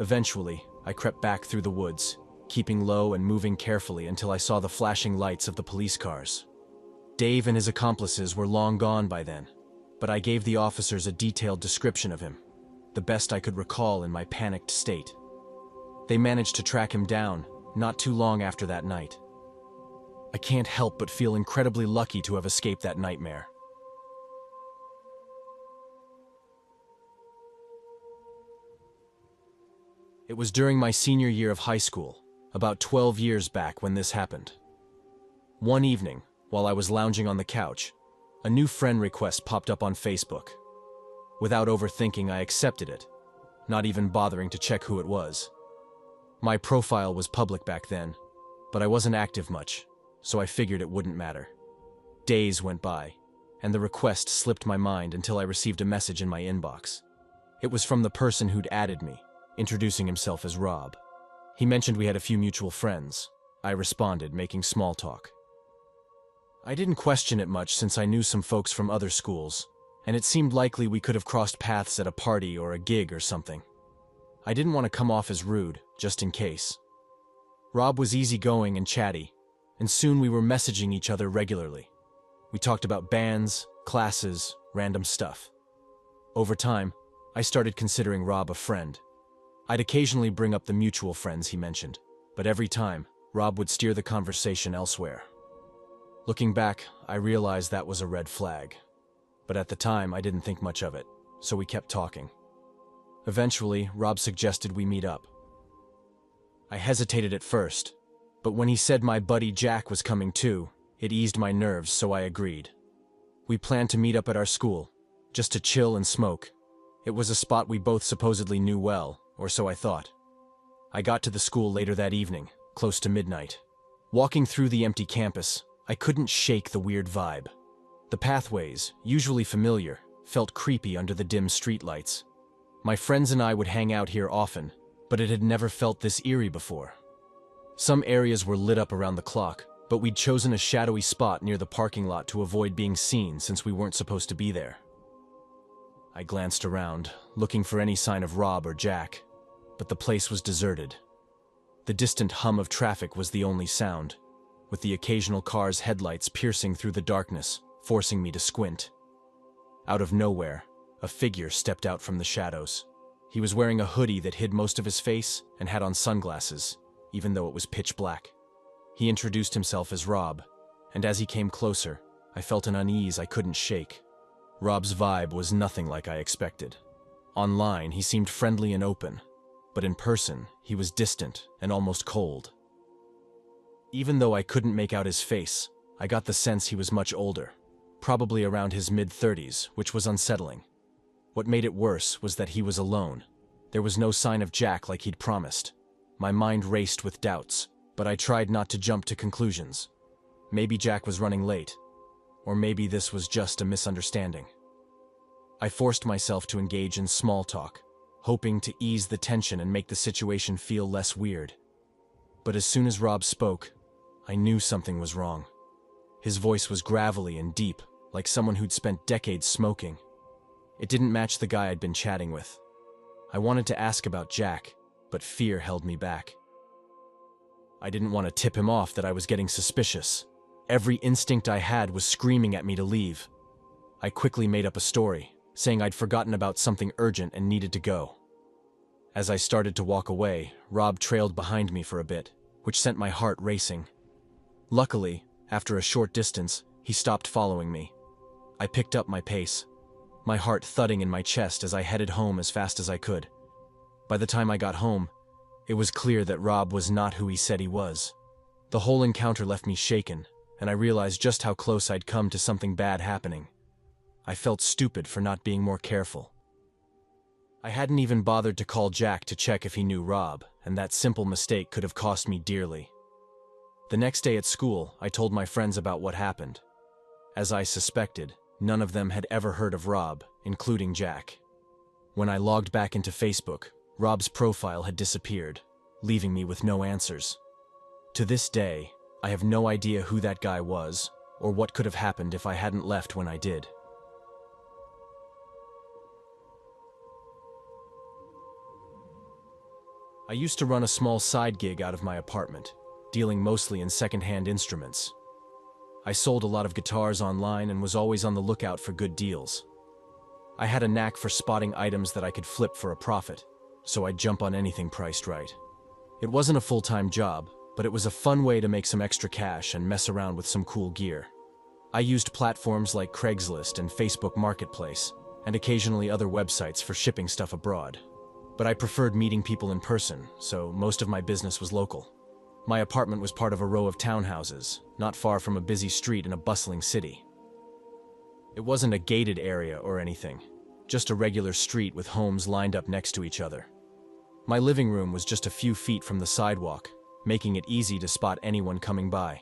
Eventually, I crept back through the woods, keeping low and moving carefully until I saw the flashing lights of the police cars. Dave and his accomplices were long gone by then, but I gave the officers a detailed description of him, the best I could recall in my panicked state. They managed to track him down, not too long after that night. I can't help but feel incredibly lucky to have escaped that nightmare. It was during my senior year of high school, about 12 years back when this happened. One evening, while I was lounging on the couch, a new friend request popped up on Facebook. Without overthinking, I accepted it, not even bothering to check who it was. My profile was public back then, but I wasn't active much, so I figured it wouldn't matter. Days went by, and the request slipped my mind until I received a message in my inbox. It was from the person who'd added me, introducing himself as Rob. He mentioned we had a few mutual friends. I responded, making small talk. I didn't question it much since I knew some folks from other schools, and it seemed likely we could have crossed paths at a party or a gig or something. I didn't want to come off as rude, just in case. Rob was easygoing and chatty, and soon we were messaging each other regularly. We talked about bands, classes, random stuff. Over time, I started considering Rob a friend. I'd occasionally bring up the mutual friends he mentioned, but every time, Rob would steer the conversation elsewhere. Looking back, I realized that was a red flag. But at the time, I didn't think much of it, so we kept talking. Eventually, Rob suggested we meet up. I hesitated at first, but when he said my buddy Jack was coming too, it eased my nerves, so I agreed. We planned to meet up at our school, just to chill and smoke. It was a spot we both supposedly knew well, or so I thought. I got to the school later that evening, close to midnight. Walking through the empty campus, I couldn't shake the weird vibe. The pathways, usually familiar, felt creepy under the dim streetlights. My friends and I would hang out here often, but it had never felt this eerie before. Some areas were lit up around the clock, but we'd chosen a shadowy spot near the parking lot to avoid being seen since we weren't supposed to be there. I glanced around, looking for any sign of Rob or Jack, but the place was deserted. The distant hum of traffic was the only sound, with the occasional car's headlights piercing through the darkness, forcing me to squint. Out of nowhere, a figure stepped out from the shadows. He was wearing a hoodie that hid most of his face and had on sunglasses, even though it was pitch black. He introduced himself as Rob, and as he came closer, I felt an unease I couldn't shake. Rob's vibe was nothing like I expected. Online, he seemed friendly and open, but in person, he was distant and almost cold. Even though I couldn't make out his face, I got the sense he was much older, probably around his mid-30s, which was unsettling. What made it worse was that he was alone. There was no sign of Jack like he'd promised. My mind raced with doubts, but I tried not to jump to conclusions. Maybe Jack was running late, or maybe this was just a misunderstanding. I forced myself to engage in small talk, hoping to ease the tension and make the situation feel less weird. But as soon as Rob spoke, I knew something was wrong. His voice was gravelly and deep, like someone who'd spent decades smoking. It didn't match the guy I'd been chatting with. I wanted to ask about Jack, but fear held me back. I didn't want to tip him off that I was getting suspicious. Every instinct I had was screaming at me to leave. I quickly made up a story, saying I'd forgotten about something urgent and needed to go. As I started to walk away, Rob trailed behind me for a bit, which sent my heart racing. Luckily, after a short distance, he stopped following me. I picked up my pace, my heart thudding in my chest as I headed home as fast as I could. By the time I got home, it was clear that Rob was not who he said he was. The whole encounter left me shaken, and I realized just how close I'd come to something bad happening. I felt stupid for not being more careful. I hadn't even bothered to call Jack to check if he knew Rob, and that simple mistake could have cost me dearly. The next day at school, I told my friends about what happened. As I suspected, none of them had ever heard of Rob, including Jack. When I logged back into Facebook, Rob's profile had disappeared, leaving me with no answers. To this day, I have no idea who that guy was, or what could have happened if I hadn't left when I did. I used to run a small side gig out of my apartment, dealing mostly in second-hand instruments. I sold a lot of guitars online and was always on the lookout for good deals. I had a knack for spotting items that I could flip for a profit, so I'd jump on anything priced right. It wasn't a full-time job, but it was a fun way to make some extra cash and mess around with some cool gear. I used platforms like Craigslist and Facebook Marketplace, and occasionally other websites for shipping stuff abroad. But I preferred meeting people in person, so most of my business was local. My apartment was part of a row of townhouses, not far from a busy street in a bustling city. It wasn't a gated area or anything, just a regular street with homes lined up next to each other. My living room was just a few feet from the sidewalk, making it easy to spot anyone coming by.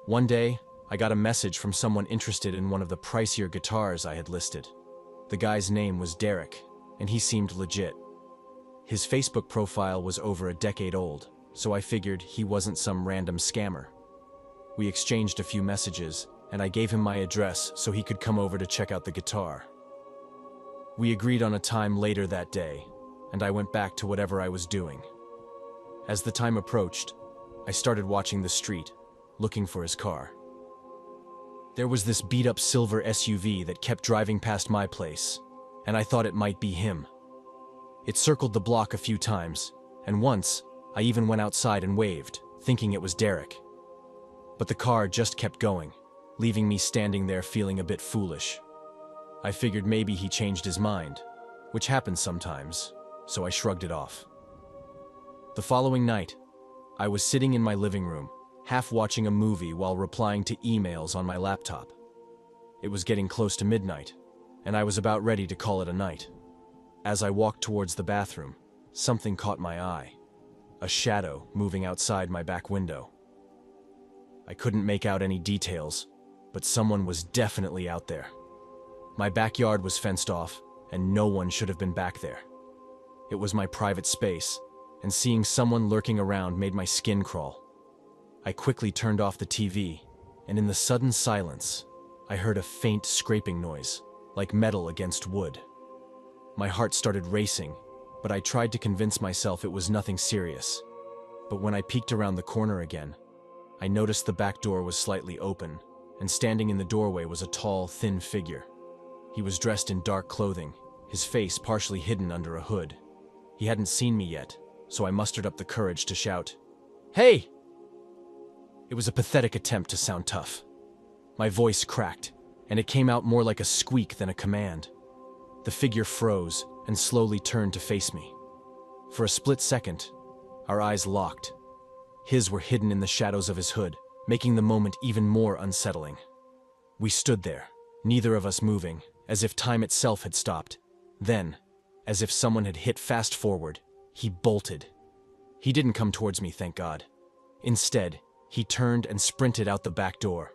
One day, I got a message from someone interested in one of the pricier guitars I had listed. The guy's name was Derek, and he seemed legit. His Facebook profile was over a decade old, so I figured he wasn't some random scammer. We exchanged a few messages, and I gave him my address so he could come over to check out the guitar. We agreed on a time later that day, and I went back to whatever I was doing. As the time approached, I started watching the street, looking for his car. There was this beat-up silver SUV that kept driving past my place, and I thought it might be him. It circled the block a few times, and once, I even went outside and waved, thinking it was Derek. But the car just kept going, leaving me standing there feeling a bit foolish. I figured maybe he changed his mind, which happens sometimes, so I shrugged it off. The following night, I was sitting in my living room, half watching a movie while replying to emails on my laptop. It was getting close to midnight, and I was about ready to call it a night. As I walked towards the bathroom, something caught my eye. A shadow moving outside my back window. I couldn't make out any details, but someone was definitely out there. My backyard was fenced off, and no one should have been back there. It was my private space, and seeing someone lurking around made my skin crawl. I quickly turned off the TV, and in the sudden silence, I heard a faint scraping noise, like metal against wood. My heart started racing, but I tried to convince myself it was nothing serious. But when I peeked around the corner again, I noticed the back door was slightly open, and standing in the doorway was a tall, thin figure. He was dressed in dark clothing, his face partially hidden under a hood. He hadn't seen me yet, so I mustered up the courage to shout, "Hey!" It was a pathetic attempt to sound tough. My voice cracked, and it came out more like a squeak than a command. The figure froze and slowly turned to face me. For a split second, our eyes locked. His were hidden in the shadows of his hood, making the moment even more unsettling. We stood there, neither of us moving, as if time itself had stopped. Then, as if someone had hit fast forward, he bolted. He didn't come towards me, thank God. Instead, he turned and sprinted out the back door.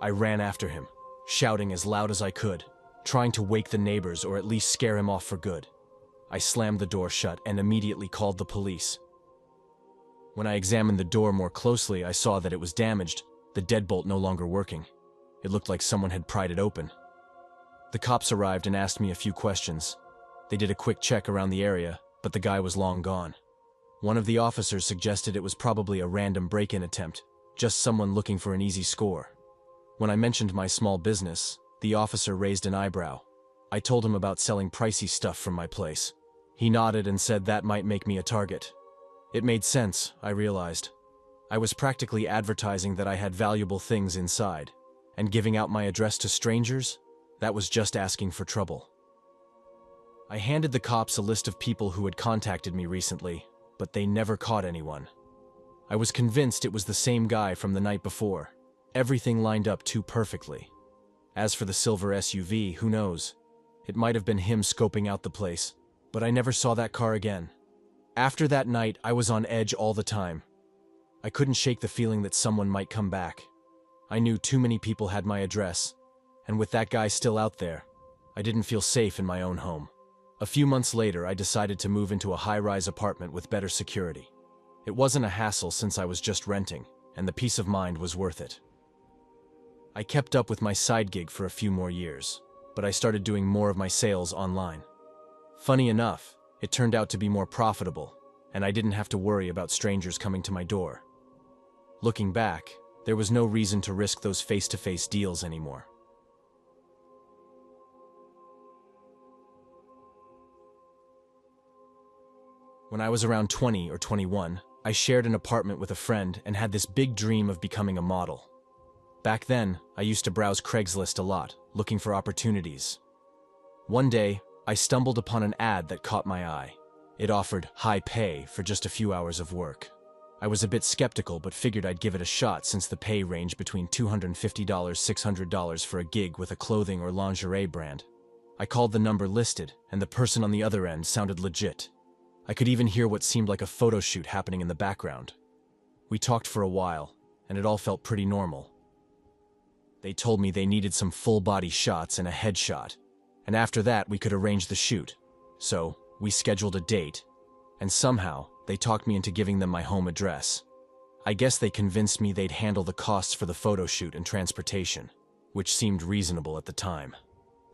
I ran after him, shouting as loud as I could, trying to wake the neighbors or at least scare him off for good. I slammed the door shut and immediately called the police. When I examined the door more closely, I saw that it was damaged, the deadbolt no longer working. It looked like someone had pried it open. The cops arrived and asked me a few questions. They did a quick check around the area, but the guy was long gone. One of the officers suggested it was probably a random break-in attempt, just someone looking for an easy score. When I mentioned my small business, the officer raised an eyebrow. I told him about selling pricey stuff from my place. He nodded and said that might make me a target. It made sense, I realized. I was practically advertising that I had valuable things inside, and giving out my address to strangers, that was just asking for trouble. I handed the cops a list of people who had contacted me recently, but they never caught anyone. I was convinced it was the same guy from the night before. Everything lined up too perfectly. As for the silver SUV, who knows? It might have been him scoping out the place, but I never saw that car again. After that night, I was on edge all the time. I couldn't shake the feeling that someone might come back. I knew too many people had my address, and with that guy still out there, I didn't feel safe in my own home. A few months later, I decided to move into a high-rise apartment with better security. It wasn't a hassle since I was just renting, and the peace of mind was worth it. I kept up with my side gig for a few more years, but I started doing more of my sales online. Funny enough, it turned out to be more profitable, and I didn't have to worry about strangers coming to my door. Looking back, there was no reason to risk those face-to-face deals anymore. When I was around 20 or 21, I shared an apartment with a friend and had this big dream of becoming a model. Back then, I used to browse Craigslist a lot, looking for opportunities. One day, I stumbled upon an ad that caught my eye. It offered high pay for just a few hours of work. I was a bit skeptical but figured I'd give it a shot since the pay ranged between $250 to $600 for a gig with a clothing or lingerie brand. I called the number listed, and the person on the other end sounded legit. I could even hear what seemed like a photo shoot happening in the background. We talked for a while, and it all felt pretty normal. They told me they needed some full-body shots and a headshot, and after that we could arrange the shoot. So, we scheduled a date, and somehow they talked me into giving them my home address. I guess they convinced me they'd handle the costs for the photo shoot and transportation, which seemed reasonable at the time.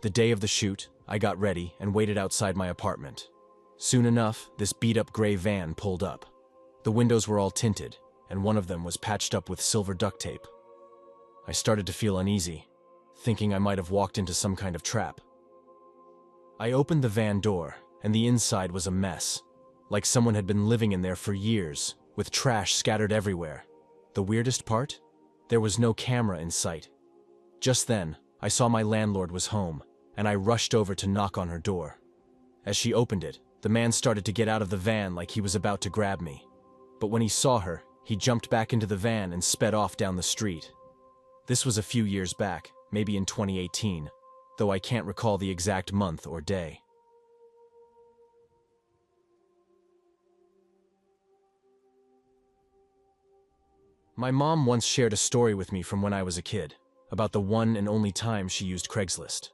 The day of the shoot, I got ready and waited outside my apartment. Soon enough, this beat-up gray van pulled up. The windows were all tinted, and one of them was patched up with silver duct tape. I started to feel uneasy, thinking I might have walked into some kind of trap. I opened the van door, and the inside was a mess, like someone had been living in there for years, with trash scattered everywhere. The weirdest part? There was no camera in sight. Just then, I saw my landlord was home, and I rushed over to knock on her door. As she opened it, the man started to get out of the van like he was about to grab me. But when he saw her, he jumped back into the van and sped off down the street. This was a few years back, maybe in 2018, though I can't recall the exact month or day. My mom once shared a story with me from when I was a kid, about the one and only time she used Craigslist.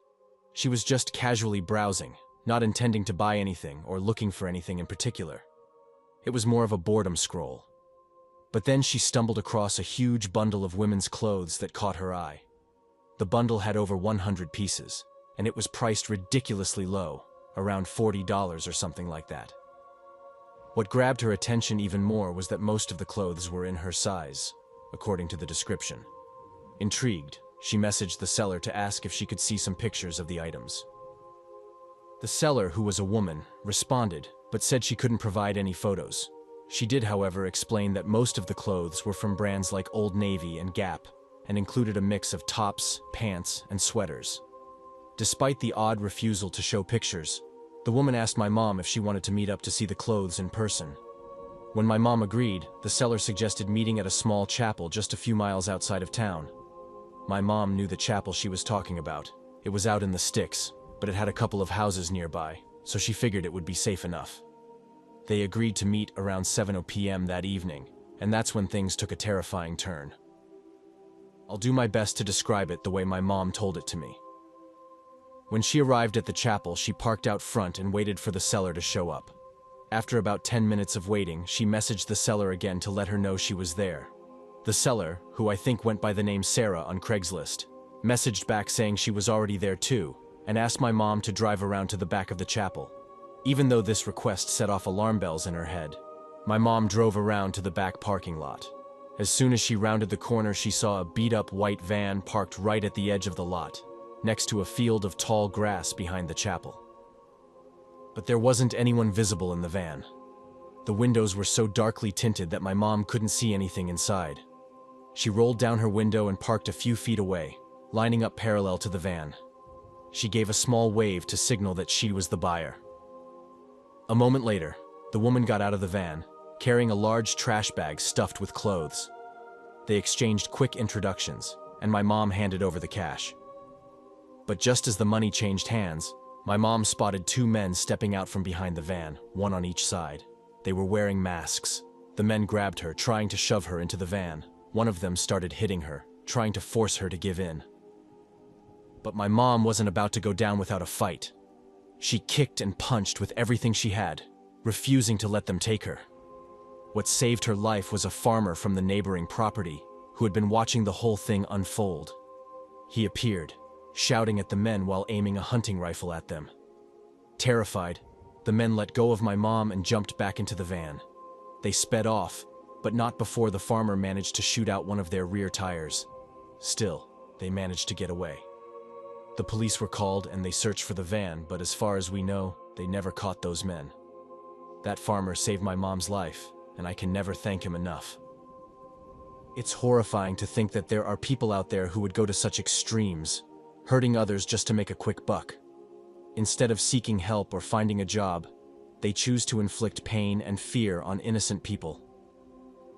She was just casually browsing, not intending to buy anything or looking for anything in particular. It was more of a boredom scroll. But then she stumbled across a huge bundle of women's clothes that caught her eye. The bundle had over 100 pieces, and it was priced ridiculously low, around $40 or something like that. What grabbed her attention even more was that most of the clothes were in her size, according to the description. Intrigued, she messaged the seller to ask if she could see some pictures of the items. The seller, who was a woman, responded, but said she couldn't provide any photos. She did, however, explain that most of the clothes were from brands like Old Navy and Gap, and included a mix of tops, pants, and sweaters. Despite the odd refusal to show pictures, the woman asked my mom if she wanted to meet up to see the clothes in person. When my mom agreed, the seller suggested meeting at a small chapel just a few miles outside of town. My mom knew the chapel she was talking about. It was out in the sticks, but it had a couple of houses nearby, so she figured it would be safe enough. They agreed to meet around 7 p.m. that evening, and that's when things took a terrifying turn. I'll do my best to describe it the way my mom told it to me. When she arrived at the chapel, she parked out front and waited for the seller to show up. After about 10 minutes of waiting, she messaged the seller again to let her know she was there. The seller, who I think went by the name Sarah on Craigslist, messaged back saying she was already there too, and asked my mom to drive around to the back of the chapel. Even though this request set off alarm bells in her head, my mom drove around to the back parking lot. As soon as she rounded the corner, she saw a beat-up white van parked right at the edge of the lot, next to a field of tall grass behind the chapel. But there wasn't anyone visible in the van. The windows were so darkly tinted that my mom couldn't see anything inside. She rolled down her window and parked a few feet away, lining up parallel to the van. She gave a small wave to signal that she was the buyer. A moment later, the woman got out of the van, carrying a large trash bag stuffed with clothes. They exchanged quick introductions, and my mom handed over the cash. But just as the money changed hands, my mom spotted two men stepping out from behind the van, one on each side. They were wearing masks. The men grabbed her, trying to shove her into the van. One of them started hitting her, trying to force her to give in. But my mom wasn't about to go down without a fight. She kicked and punched with everything she had, refusing to let them take her. What saved her life was a farmer from the neighboring property who had been watching the whole thing unfold. He appeared, shouting at the men while aiming a hunting rifle at them. Terrified, the men let go of my mom and jumped back into the van. They sped off, but not before the farmer managed to shoot out one of their rear tires. Still, they managed to get away. The police were called and they searched for the van, but as far as we know, they never caught those men. That farmer saved my mom's life, and I can never thank him enough. It's horrifying to think that there are people out there who would go to such extremes, hurting others just to make a quick buck. Instead of seeking help or finding a job, they choose to inflict pain and fear on innocent people.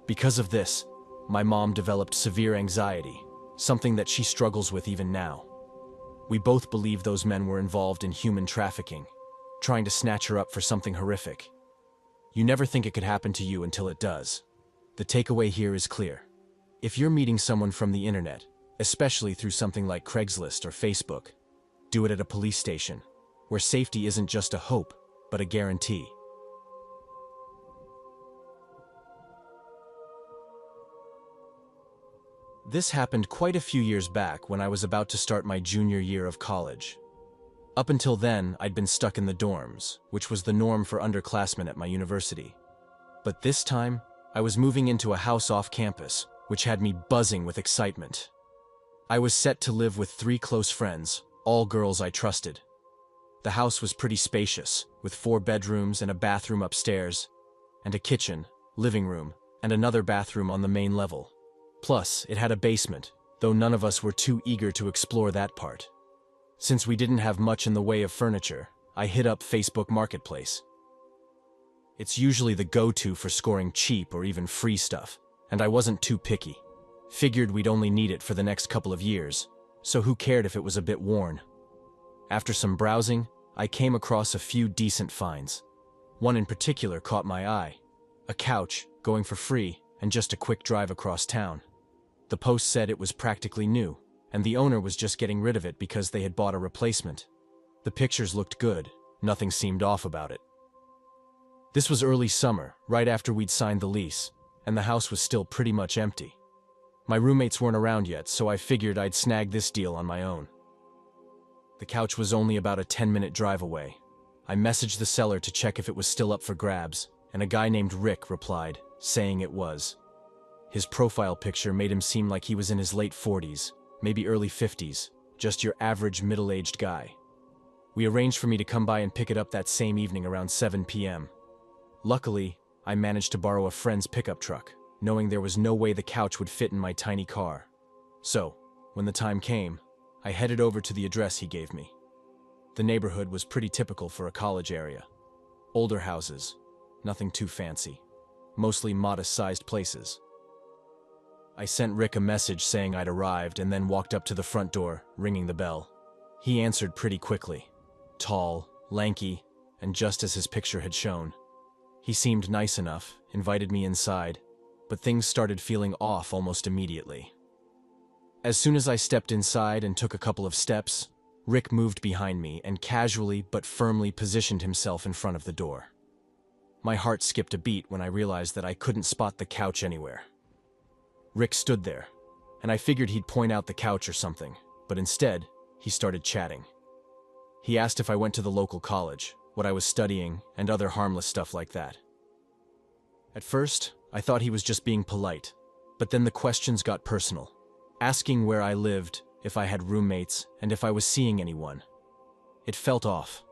Because of this, my mom developed severe anxiety, something that she struggles with even now. We both believe those men were involved in human trafficking, trying to snatch her up for something horrific. You never think it could happen to you until it does. The takeaway here is clear. If you're meeting someone from the internet, especially through something like Craigslist or Facebook, do it at a police station, where safety isn't just a hope, but a guarantee. This happened quite a few years back when I was about to start my junior year of college. Up until then, I'd been stuck in the dorms, which was the norm for underclassmen at my university. But this time, I was moving into a house off campus, which had me buzzing with excitement. I was set to live with 3 close friends, all girls I trusted. The house was pretty spacious, with 4 bedrooms and a bathroom upstairs, and a kitchen, living room, and another bathroom on the main level. Plus, it had a basement, though none of us were too eager to explore that part. Since we didn't have much in the way of furniture, I hit up Facebook Marketplace. It's usually the go-to for scoring cheap or even free stuff, and I wasn't too picky. Figured we'd only need it for the next couple of years, so who cared if it was a bit worn? After some browsing, I came across a few decent finds. One in particular caught my eye. A couch, going for free, and just a quick drive across town. The post said it was practically new, and the owner was just getting rid of it because they had bought a replacement. The pictures looked good, nothing seemed off about it. This was early summer, right after we'd signed the lease, and the house was still pretty much empty. My roommates weren't around yet, so I figured I'd snag this deal on my own. The couch was only about a 10-minute drive away. I messaged the seller to check if it was still up for grabs, and a guy named Rick replied, saying it was. His profile picture made him seem like he was in his late 40s, maybe early 50s, just your average middle-aged guy. We arranged for me to come by and pick it up that same evening around 7 p.m. Luckily, I managed to borrow a friend's pickup truck, knowing there was no way the couch would fit in my tiny car. So, when the time came, I headed over to the address he gave me. The neighborhood was pretty typical for a college area. Older houses, nothing too fancy, mostly modest-sized places. I sent Rick a message saying I'd arrived and then walked up to the front door, ringing the bell. He answered pretty quickly. Tall, lanky, and just as his picture had shown. He seemed nice enough, invited me inside, but things started feeling off almost immediately. As soon as I stepped inside and took a couple of steps, Rick moved behind me and casually but firmly positioned himself in front of the door. My heart skipped a beat when I realized that I couldn't spot the couch anywhere. Rick stood there, and I figured he'd point out the couch or something, but instead, he started chatting. He asked if I went to the local college, what I was studying, and other harmless stuff like that. At first, I thought he was just being polite, but then the questions got personal, asking where I lived, if I had roommates, and if I was seeing anyone. It felt off.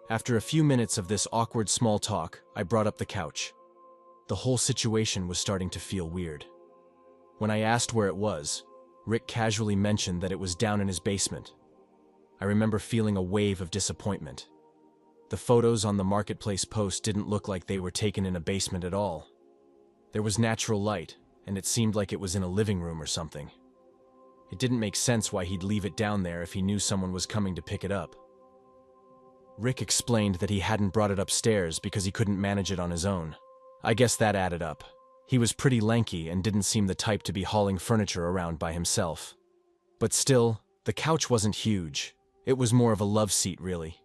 After a few minutes of this awkward small talk, I brought up the couch. The whole situation was starting to feel weird. When I asked where it was, Rick casually mentioned that it was down in his basement. I remember feeling a wave of disappointment. The photos on the Marketplace post didn't look like they were taken in a basement at all. There was natural light, and it seemed like it was in a living room or something. It didn't make sense why he'd leave it down there if he knew someone was coming to pick it up. Rick explained that he hadn't brought it upstairs because he couldn't manage it on his own. I guess that added up. He was pretty lanky and didn't seem the type to be hauling furniture around by himself. But still, the couch wasn't huge. It was more of a love seat, really.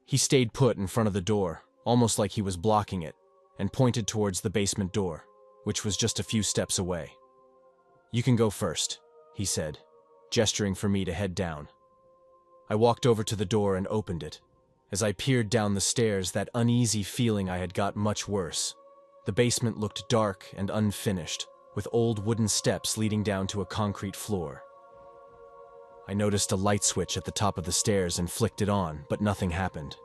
He stayed put in front of the door, almost like he was blocking it, and pointed towards the basement door, which was just a few steps away. "You can go first," he said, gesturing for me to head down. I walked over to the door and opened it. As I peered down the stairs, that uneasy feeling I had got much worse. The basement looked dark and unfinished, with old wooden steps leading down to a concrete floor. I noticed a light switch at the top of the stairs and flicked it on, but nothing happened.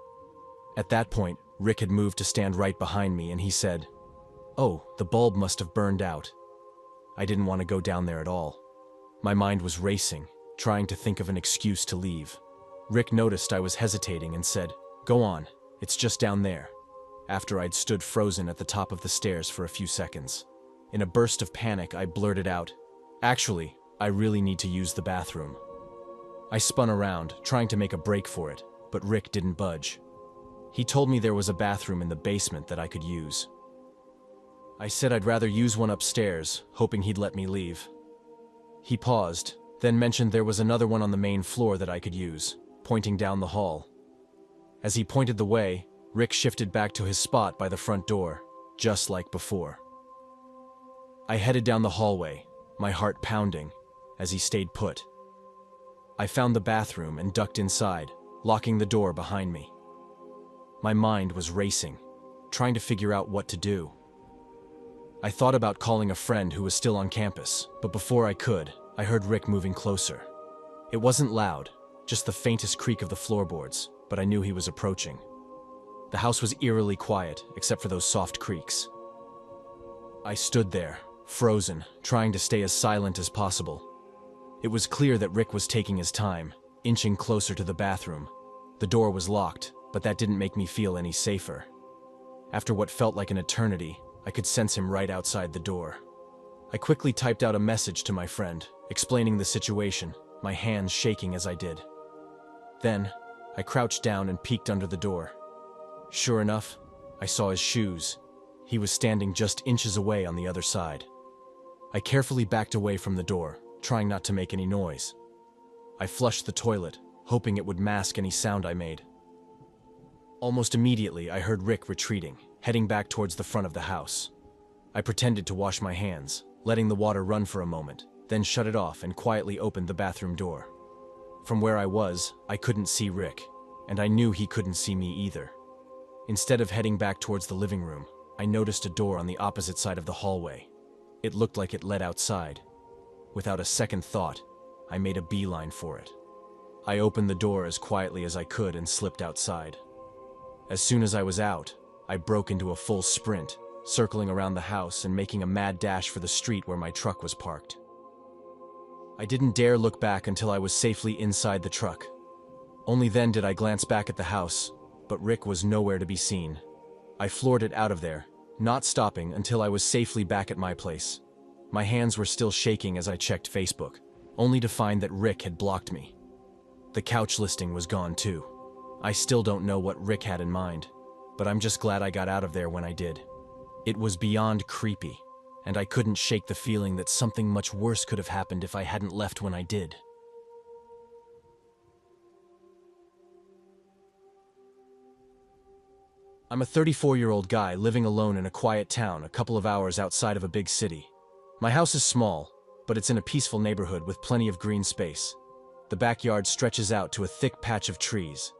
At that point, Rick had moved to stand right behind me and he said, "Oh, the bulb must have burned out." I didn't want to go down there at all. My mind was racing, trying to think of an excuse to leave. Rick noticed I was hesitating and said, "Go on, it's just down there," after I'd stood frozen at the top of the stairs for a few seconds. In a burst of panic, I blurted out, "Actually, I really need to use the bathroom." I spun around, trying to make a break for it, but Rick didn't budge. He told me there was a bathroom in the basement that I could use. I said I'd rather use one upstairs, hoping he'd let me leave. He paused, then mentioned there was another one on the main floor that I could use, pointing down the hall. As he pointed the way, Rick shifted back to his spot by the front door, just like before. I headed down the hallway, my heart pounding, as he stayed put. I found the bathroom and ducked inside, locking the door behind me. My mind was racing, trying to figure out what to do. I thought about calling a friend who was still on campus, but before I could, I heard Rick moving closer. It wasn't loud, just the faintest creak of the floorboards, but I knew he was approaching. The house was eerily quiet, except for those soft creaks. I stood there, frozen, trying to stay as silent as possible. It was clear that Rick was taking his time, inching closer to the bathroom. The door was locked, but that didn't make me feel any safer. After what felt like an eternity, I could sense him right outside the door. I quickly typed out a message to my friend, explaining the situation, my hands shaking as I did. Then, I crouched down and peeked under the door. Sure enough, I saw his shoes. He was standing just inches away on the other side. I carefully backed away from the door, trying not to make any noise. I flushed the toilet, hoping it would mask any sound I made. Almost immediately, I heard Rick retreating, heading back towards the front of the house. I pretended to wash my hands, letting the water run for a moment, then shut it off and quietly opened the bathroom door. From where I was, I couldn't see Rick, and I knew he couldn't see me either. Instead of heading back towards the living room, I noticed a door on the opposite side of the hallway. It looked like it led outside. Without a second thought, I made a beeline for it. I opened the door as quietly as I could and slipped outside. As soon as I was out, I broke into a full sprint, circling around the house and making a mad dash for the street where my truck was parked. I didn't dare look back until I was safely inside the truck. Only then did I glance back at the house, but Rick was nowhere to be seen. I floored it out of there, not stopping until I was safely back at my place. My hands were still shaking as I checked Facebook, only to find that Rick had blocked me. The couch listing was gone too. I still don't know what Rick had in mind, but I'm just glad I got out of there when I did. It was beyond creepy, and I couldn't shake the feeling that something much worse could have happened if I hadn't left when I did. I'm a 34-year-old guy living alone in a quiet town a couple of hours outside of a big city. My house is small, but it's in a peaceful neighborhood with plenty of green space. The backyard stretches out to a thick patch of trees.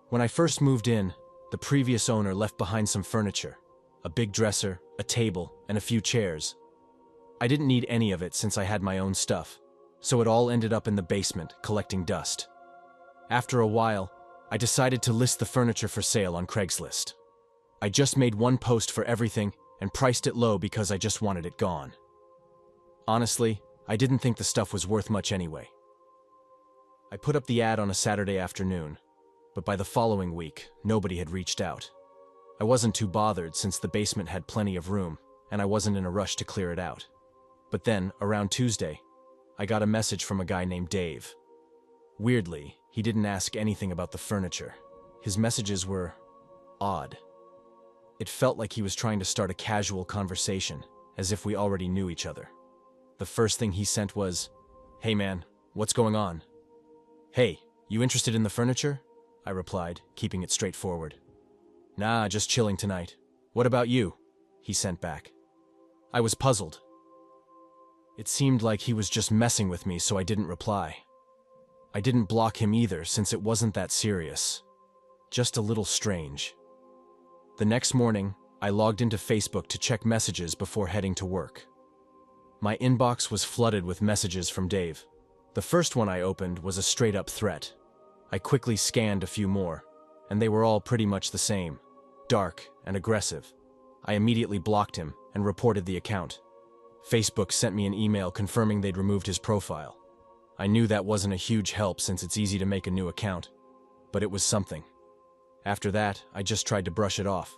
When I first moved in, the previous owner left behind some furniture, a big dresser, a table, and a few chairs. I didn't need any of it since I had my own stuff, so it all ended up in the basement, collecting dust. After a while, I decided to list the furniture for sale on Craigslist. I just made one post for everything and priced it low because I just wanted it gone. Honestly, I didn't think the stuff was worth much anyway. I put up the ad on a Saturday afternoon, but by the following week, nobody had reached out. I wasn't too bothered since the basement had plenty of room, and I wasn't in a rush to clear it out. But then, around Tuesday, I got a message from a guy named Dave. Weirdly, he didn't ask anything about the furniture. His messages were odd. It felt like he was trying to start a casual conversation, as if we already knew each other. The first thing he sent was, "Hey man, what's going on?" "Hey, you interested in the furniture?" I replied, keeping it straightforward. "Nah, just chilling tonight. What about you?" he sent back. I was puzzled. It seemed like he was just messing with me, so I didn't reply. I didn't block him either, since it wasn't that serious. Just a little strange. The next morning, I logged into Facebook to check messages before heading to work. My inbox was flooded with messages from Dave. The first one I opened was a straight-up threat. I quickly scanned a few more, and they were all pretty much the same, dark and aggressive. I immediately blocked him and reported the account. Facebook sent me an email confirming they'd removed his profile. I knew that wasn't a huge help since it's easy to make a new account, but it was something. After that, I just tried to brush it off.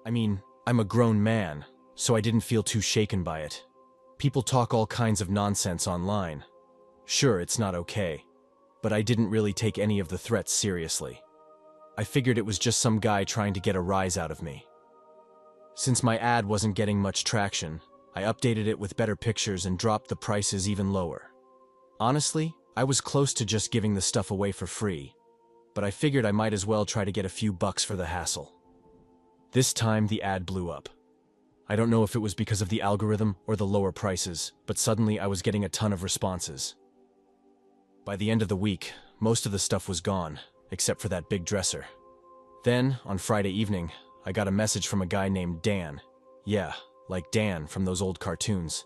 I mean, I'm a grown man, so I didn't feel too shaken by it. People talk all kinds of nonsense online. Sure, it's not okay, but I didn't really take any of the threats seriously. I figured it was just some guy trying to get a rise out of me. Since my ad wasn't getting much traction, I updated it with better pictures and dropped the prices even lower. Honestly, I was close to just giving the stuff away for free, but I figured I might as well try to get a few bucks for the hassle. This time the ad blew up. I don't know if it was because of the algorithm or the lower prices, but suddenly I was getting a ton of responses. By the end of the week, most of the stuff was gone, except for that big dresser. Then, on Friday evening, I got a message from a guy named Dan. Yeah, like Dan from those old cartoons.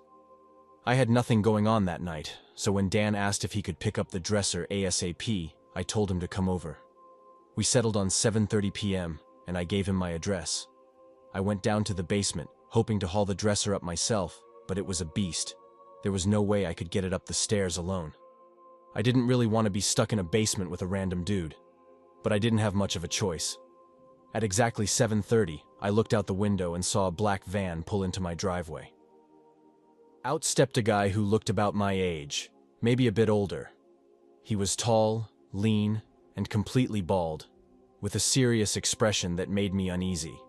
I had nothing going on that night, so when Dan asked if he could pick up the dresser ASAP, I told him to come over. We settled on 7:30 p.m., and I gave him my address. I went down to the basement, hoping to haul the dresser up myself, but it was a beast. There was no way I could get it up the stairs alone. I didn't really want to be stuck in a basement with a random dude, but I didn't have much of a choice. At exactly 7:30, I looked out the window and saw a black van pull into my driveway. Out stepped a guy who looked about my age, maybe a bit older. He was tall, lean, and completely bald, with a serious expression that made me uneasy.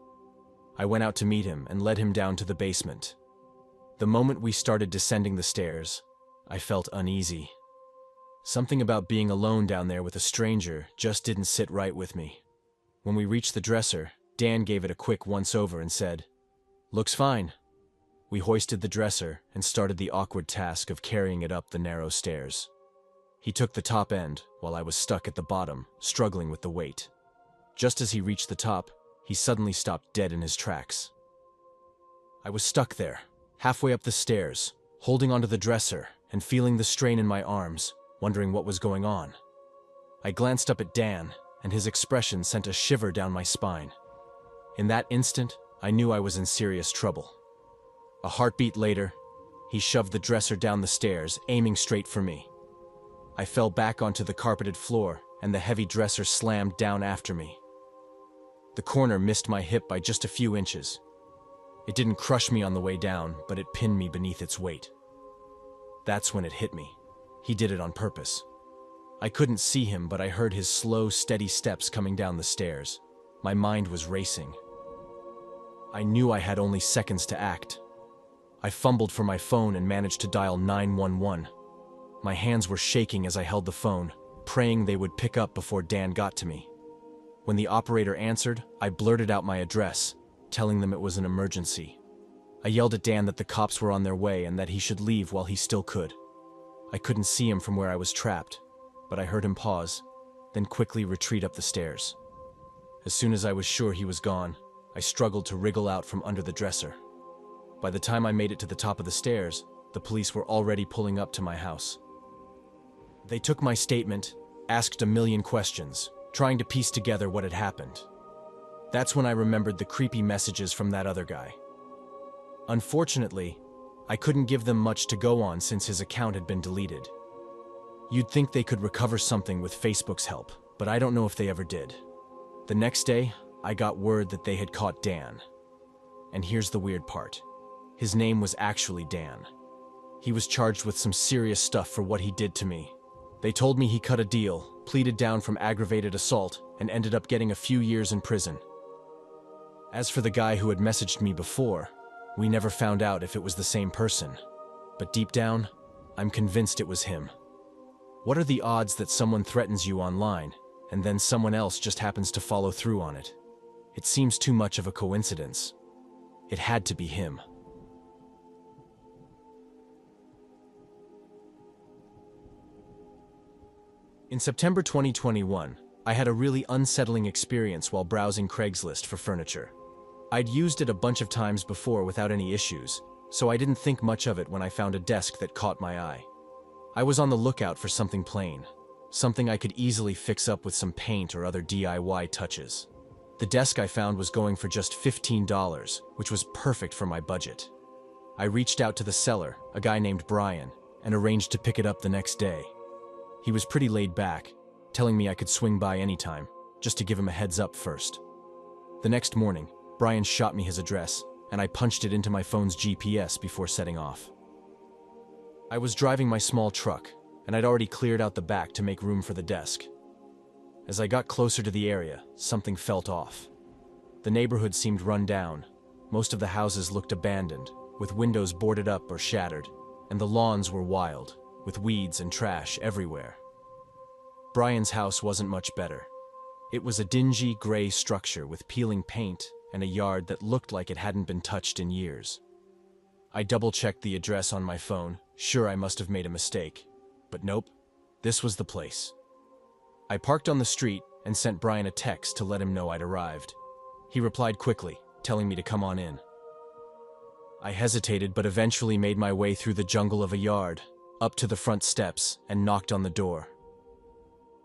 I went out to meet him and led him down to the basement. The moment we started descending the stairs, I felt uneasy. Something about being alone down there with a stranger just didn't sit right with me. When we reached the dresser, Dan gave it a quick once-over and said, "Looks fine." We hoisted the dresser and started the awkward task of carrying it up the narrow stairs. He took the top end, while I was stuck at the bottom, struggling with the weight. Just as he reached the top, he suddenly stopped dead in his tracks. I was stuck there, halfway up the stairs, holding onto the dresser and feeling the strain in my arms, wondering what was going on. I glanced up at Dan, and his expression sent a shiver down my spine. In that instant, I knew I was in serious trouble. A heartbeat later, he shoved the dresser down the stairs, aiming straight for me. I fell back onto the carpeted floor, and the heavy dresser slammed down after me. The corner missed my hip by just a few inches. It didn't crush me on the way down, but it pinned me beneath its weight. That's when it hit me. He did it on purpose. I couldn't see him, but I heard his slow, steady steps coming down the stairs. My mind was racing. I knew I had only seconds to act. I fumbled for my phone and managed to dial 911. My hands were shaking as I held the phone, praying they would pick up before Dan got to me. When the operator answered, I blurted out my address, telling them it was an emergency. I yelled at Dan that the cops were on their way and that he should leave while he still could. I couldn't see him from where I was trapped, but I heard him pause, then quickly retreat up the stairs. As soon as I was sure he was gone, I struggled to wriggle out from under the dresser. By the time I made it to the top of the stairs, the police were already pulling up to my house. They took my statement, asked a million questions, trying to piece together what had happened. That's when I remembered the creepy messages from that other guy. Unfortunately, I couldn't give them much to go on since his account had been deleted. You'd think they could recover something with Facebook's help, but I don't know if they ever did. The next day, I got word that they had caught Dan. And here's the weird part. His name was actually Dan. He was charged with some serious stuff for what he did to me. They told me he cut a deal, pleaded down from aggravated assault, and ended up getting a few years in prison. As for the guy who had messaged me before, we never found out if it was the same person. But deep down, I'm convinced it was him. What are the odds that someone threatens you online, and then someone else just happens to follow through on it? It seems too much of a coincidence. It had to be him. In September 2021, I had a really unsettling experience while browsing Craigslist for furniture. I'd used it a bunch of times before without any issues, so I didn't think much of it when I found a desk that caught my eye. I was on the lookout for something plain, something I could easily fix up with some paint or other DIY touches. The desk I found was going for just $15, which was perfect for my budget. I reached out to the seller, a guy named Brian, and arranged to pick it up the next day. He was pretty laid back, telling me I could swing by anytime, just to give him a heads up first. The next morning, Brian shot me his address, and I punched it into my phone's GPS before setting off. I was driving my small truck, and I'd already cleared out the back to make room for the desk. As I got closer to the area, something felt off. The neighborhood seemed run down. Most of the houses looked abandoned, with windows boarded up or shattered, and the lawns were wild, with weeds and trash everywhere. Brian's house wasn't much better. It was a dingy, gray structure with peeling paint and a yard that looked like it hadn't been touched in years. I double-checked the address on my phone, sure I must have made a mistake. But nope, this was the place. I parked on the street and sent Brian a text to let him know I'd arrived. He replied quickly, telling me to come on in. I hesitated but eventually made my way through the jungle of a yard, up to the front steps, and knocked on the door.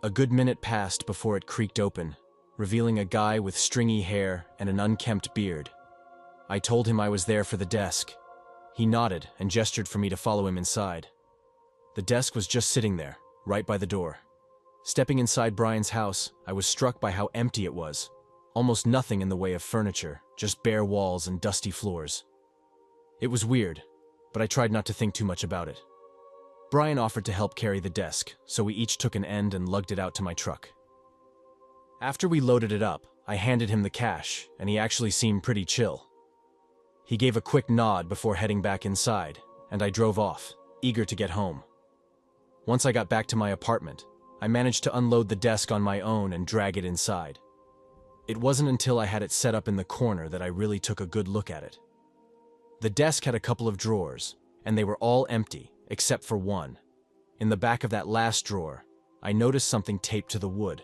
A good minute passed before it creaked open, revealing a guy with stringy hair and an unkempt beard. I told him I was there for the desk. He nodded and gestured for me to follow him inside. The desk was just sitting there, right by the door. Stepping inside Brian's house, I was struck by how empty it was. Almost nothing in the way of furniture, just bare walls and dusty floors. It was weird, but I tried not to think too much about it. Brian offered to help carry the desk, so we each took an end and lugged it out to my truck. After we loaded it up, I handed him the cash, and he actually seemed pretty chill. He gave a quick nod before heading back inside, and I drove off, eager to get home. Once I got back to my apartment, I managed to unload the desk on my own and drag it inside. It wasn't until I had it set up in the corner that I really took a good look at it. The desk had a couple of drawers, and they were all empty, except for one. In the back of that last drawer, I noticed something taped to the wood.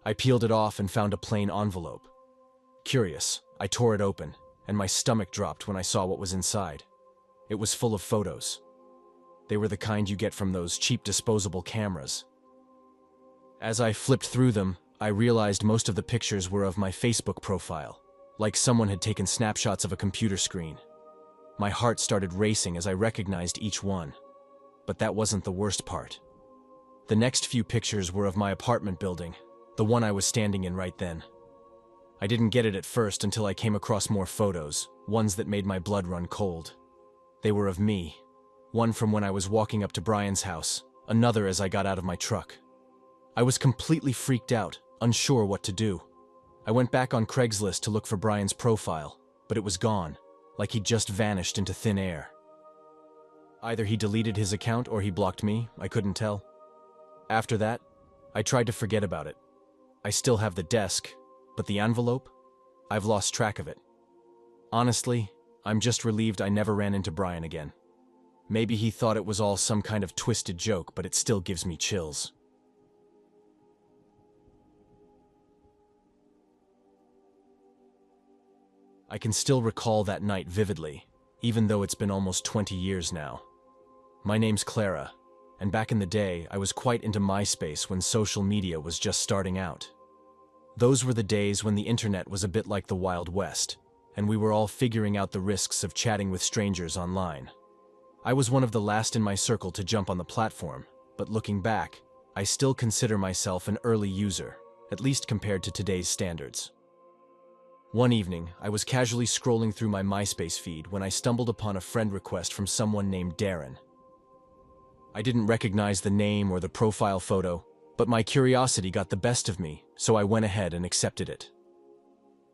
I peeled it off and found a plain envelope. Curious, I tore it open, and my stomach dropped when I saw what was inside. It was full of photos. They were the kind you get from those cheap disposable cameras. As I flipped through them, I realized most of the pictures were of my Facebook profile, like someone had taken snapshots of a computer screen. My heart started racing as I recognized each one. But that wasn't the worst part. The next few pictures were of my apartment building, the one I was standing in right then. I didn't get it at first until I came across more photos, ones that made my blood run cold. They were of me, one from when I was walking up to Brian's house, another as I got out of my truck. I was completely freaked out, unsure what to do. I went back on Craigslist to look for Brian's profile, but it was gone, like he'd just vanished into thin air. Either he deleted his account or he blocked me, I couldn't tell. After that, I tried to forget about it. I still have the desk, but the envelope? I've lost track of it. Honestly, I'm just relieved I never ran into Brian again. Maybe he thought it was all some kind of twisted joke, but it still gives me chills. I can still recall that night vividly, even though it's been almost 20 years now. My name's Clara, and back in the day, I was quite into MySpace when social media was just starting out. Those were the days when the internet was a bit like the Wild West, and we were all figuring out the risks of chatting with strangers online. I was one of the last in my circle to jump on the platform, but looking back, I still consider myself an early user, at least compared to today's standards. One evening, I was casually scrolling through my MySpace feed when I stumbled upon a friend request from someone named Darren. I didn't recognize the name or the profile photo, but my curiosity got the best of me, so I went ahead and accepted it.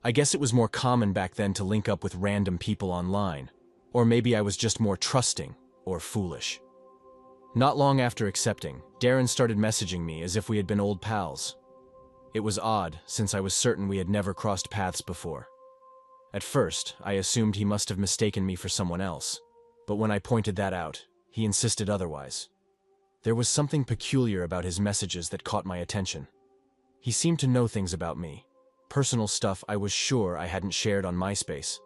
I guess it was more common back then to link up with random people online, or maybe I was just more trusting or foolish. Not long after accepting, Darren started messaging me as if we had been old pals. It was odd, since I was certain we had never crossed paths before. At first, I assumed he must have mistaken me for someone else, but when I pointed that out, he insisted otherwise. There was something peculiar about his messages that caught my attention. He seemed to know things about me, personal stuff I was sure I hadn't shared on MySpace.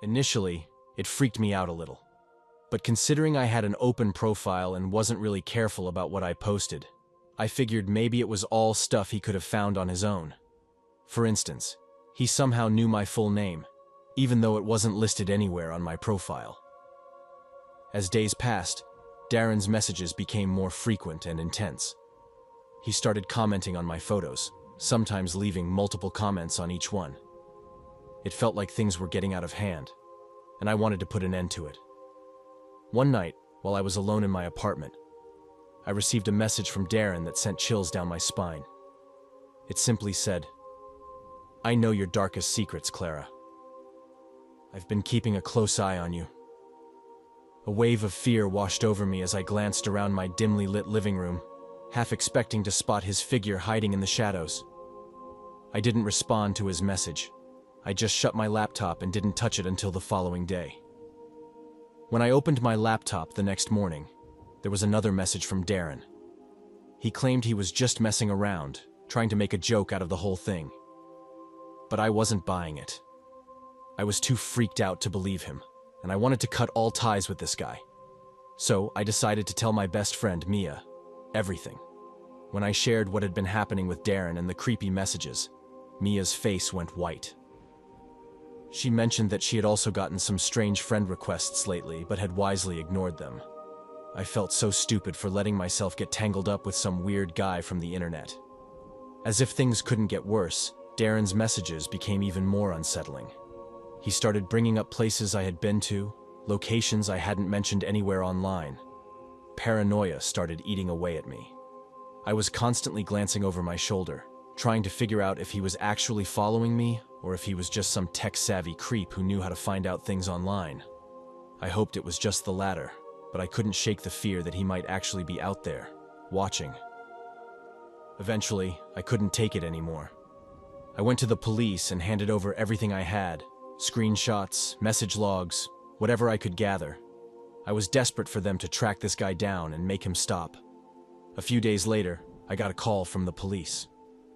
Initially, it freaked me out a little, but considering I had an open profile and wasn't really careful about what I posted, I figured maybe it was all stuff he could have found on his own. For instance, he somehow knew my full name, even though it wasn't listed anywhere on my profile. As days passed, Darren's messages became more frequent and intense. He started commenting on my photos, sometimes leaving multiple comments on each one. It felt like things were getting out of hand, and I wanted to put an end to it. One night, while I was alone in my apartment, I received a message from Darren that sent chills down my spine. It simply said, "I know your darkest secrets, Clara. I've been keeping a close eye on you." A wave of fear washed over me as I glanced around my dimly lit living room, half expecting to spot his figure hiding in the shadows. I didn't respond to his message. I just shut my laptop and didn't touch it until the following day. When I opened my laptop the next morning, there was another message from Darren. He claimed he was just messing around, trying to make a joke out of the whole thing. But I wasn't buying it. I was too freaked out to believe him, and I wanted to cut all ties with this guy. So I decided to tell my best friend, Mia, everything. When I shared what had been happening with Darren and the creepy messages, Mia's face went white. She mentioned that she had also gotten some strange friend requests lately, but had wisely ignored them. I felt so stupid for letting myself get tangled up with some weird guy from the internet. As if things couldn't get worse, Darren's messages became even more unsettling. He started bringing up places I had been to, locations I hadn't mentioned anywhere online. Paranoia started eating away at me. I was constantly glancing over my shoulder, trying to figure out if he was actually following me or if he was just some tech-savvy creep who knew how to find out things online. I hoped it was just the latter, but I couldn't shake the fear that he might actually be out there, watching. Eventually, I couldn't take it anymore. I went to the police and handed over everything I had, screenshots, message logs, whatever I could gather. I was desperate for them to track this guy down and make him stop. A few days later, I got a call from the police.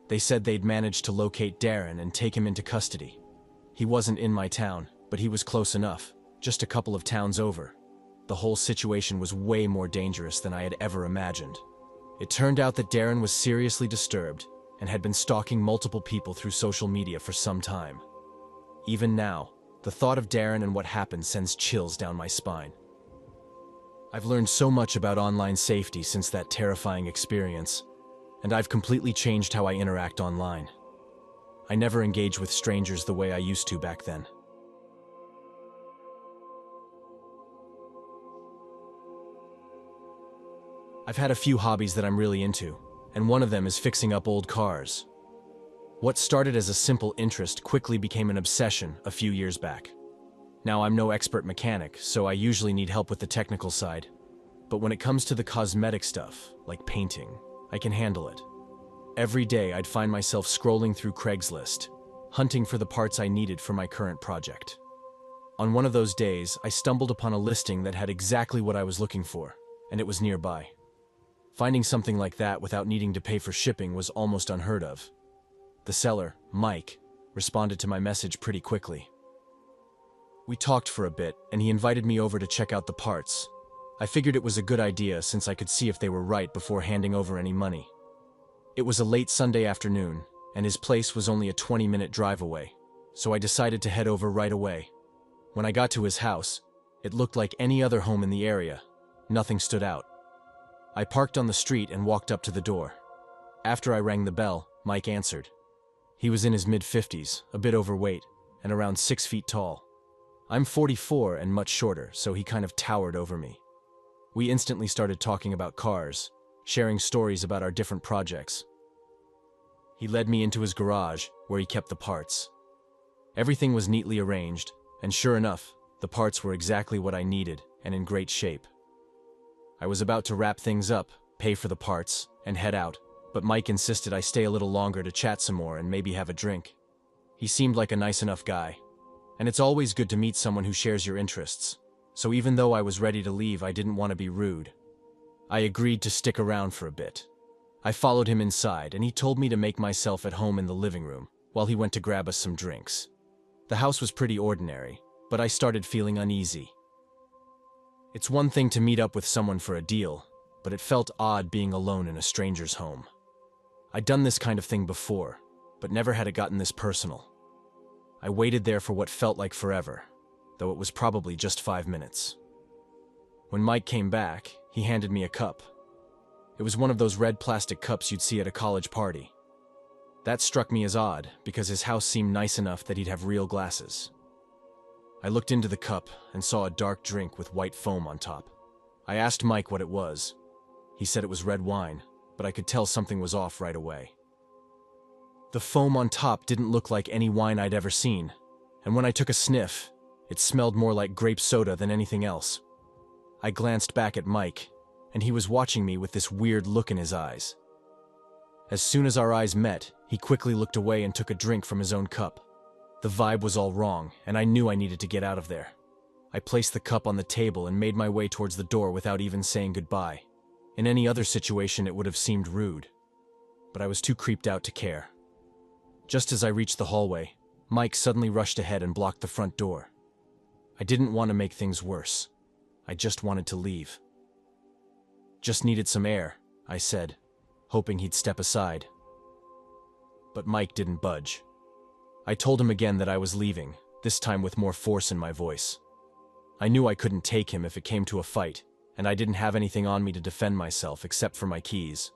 They said they'd managed to locate Darren and take him into custody. He wasn't in my town, but he was close enough, just a couple of towns over. The whole situation was way more dangerous than I had ever imagined. It turned out that Darren was seriously disturbed and had been stalking multiple people through social media for some time. Even now, the thought of Darren and what happened sends chills down my spine. I've learned so much about online safety since that terrifying experience, and I've completely changed how I interact online. I never engage with strangers the way I used to back then. I've had a few hobbies that I'm really into, and one of them is fixing up old cars. What started as a simple interest quickly became an obsession a few years back. Now, I'm no expert mechanic, so I usually need help with the technical side. But when it comes to the cosmetic stuff, like painting, I can handle it. Every day, I'd find myself scrolling through Craigslist, hunting for the parts I needed for my current project. On one of those days, I stumbled upon a listing that had exactly what I was looking for, and it was nearby. Finding something like that without needing to pay for shipping was almost unheard of. The seller, Mike, responded to my message pretty quickly. We talked for a bit, and he invited me over to check out the parts. I figured it was a good idea since I could see if they were right before handing over any money. It was a late Sunday afternoon, and his place was only a 20-minute drive away, so I decided to head over right away. When I got to his house, it looked like any other home in the area. Nothing stood out. I parked on the street and walked up to the door. After I rang the bell, Mike answered. He was in his mid-50s, a bit overweight, and around 6 feet tall. I'm 44 and much shorter, so he kind of towered over me. We instantly started talking about cars, sharing stories about our different projects. He led me into his garage, where he kept the parts. Everything was neatly arranged, and sure enough, the parts were exactly what I needed and in great shape. I was about to wrap things up, pay for the parts, and head out, but Mike insisted I stay a little longer to chat some more and maybe have a drink. He seemed like a nice enough guy, and it's always good to meet someone who shares your interests, so even though I was ready to leave, I didn't want to be rude. I agreed to stick around for a bit. I followed him inside, and he told me to make myself at home in the living room, while he went to grab us some drinks. The house was pretty ordinary, but I started feeling uneasy. It's one thing to meet up with someone for a deal, but it felt odd being alone in a stranger's home. I'd done this kind of thing before, but never had it gotten this personal. I waited there for what felt like forever, though it was probably just 5 minutes. When Mike came back, he handed me a cup. It was one of those red plastic cups you'd see at a college party. That struck me as odd, because his house seemed nice enough that he'd have real glasses. I looked into the cup and saw a dark drink with white foam on top. I asked Mike what it was. He said it was red wine, but I could tell something was off right away. The foam on top didn't look like any wine I'd ever seen, and when I took a sniff, it smelled more like grape soda than anything else. I glanced back at Mike, and he was watching me with this weird look in his eyes. As soon as our eyes met, he quickly looked away and took a drink from his own cup. The vibe was all wrong, and I knew I needed to get out of there. I placed the cup on the table and made my way towards the door without even saying goodbye. In any other situation, it would have seemed rude, but I was too creeped out to care. Just as I reached the hallway, Mike suddenly rushed ahead and blocked the front door. I didn't want to make things worse. I just wanted to leave. Just needed some air, I said, hoping he'd step aside. But Mike didn't budge. I told him again that I was leaving, this time with more force in my voice. I knew I couldn't take him if it came to a fight, and I didn't have anything on me to defend myself except for my keys.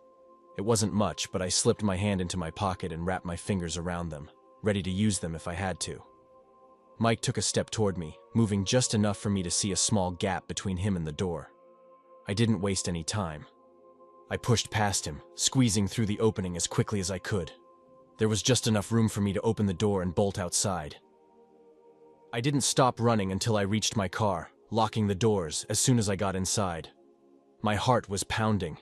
It wasn't much, but I slipped my hand into my pocket and wrapped my fingers around them, ready to use them if I had to. Mike took a step toward me, moving just enough for me to see a small gap between him and the door. I didn't waste any time. I pushed past him, squeezing through the opening as quickly as I could. There was just enough room for me to open the door and bolt outside. I didn't stop running until I reached my car, locking the doors as soon as I got inside. My heart was pounding,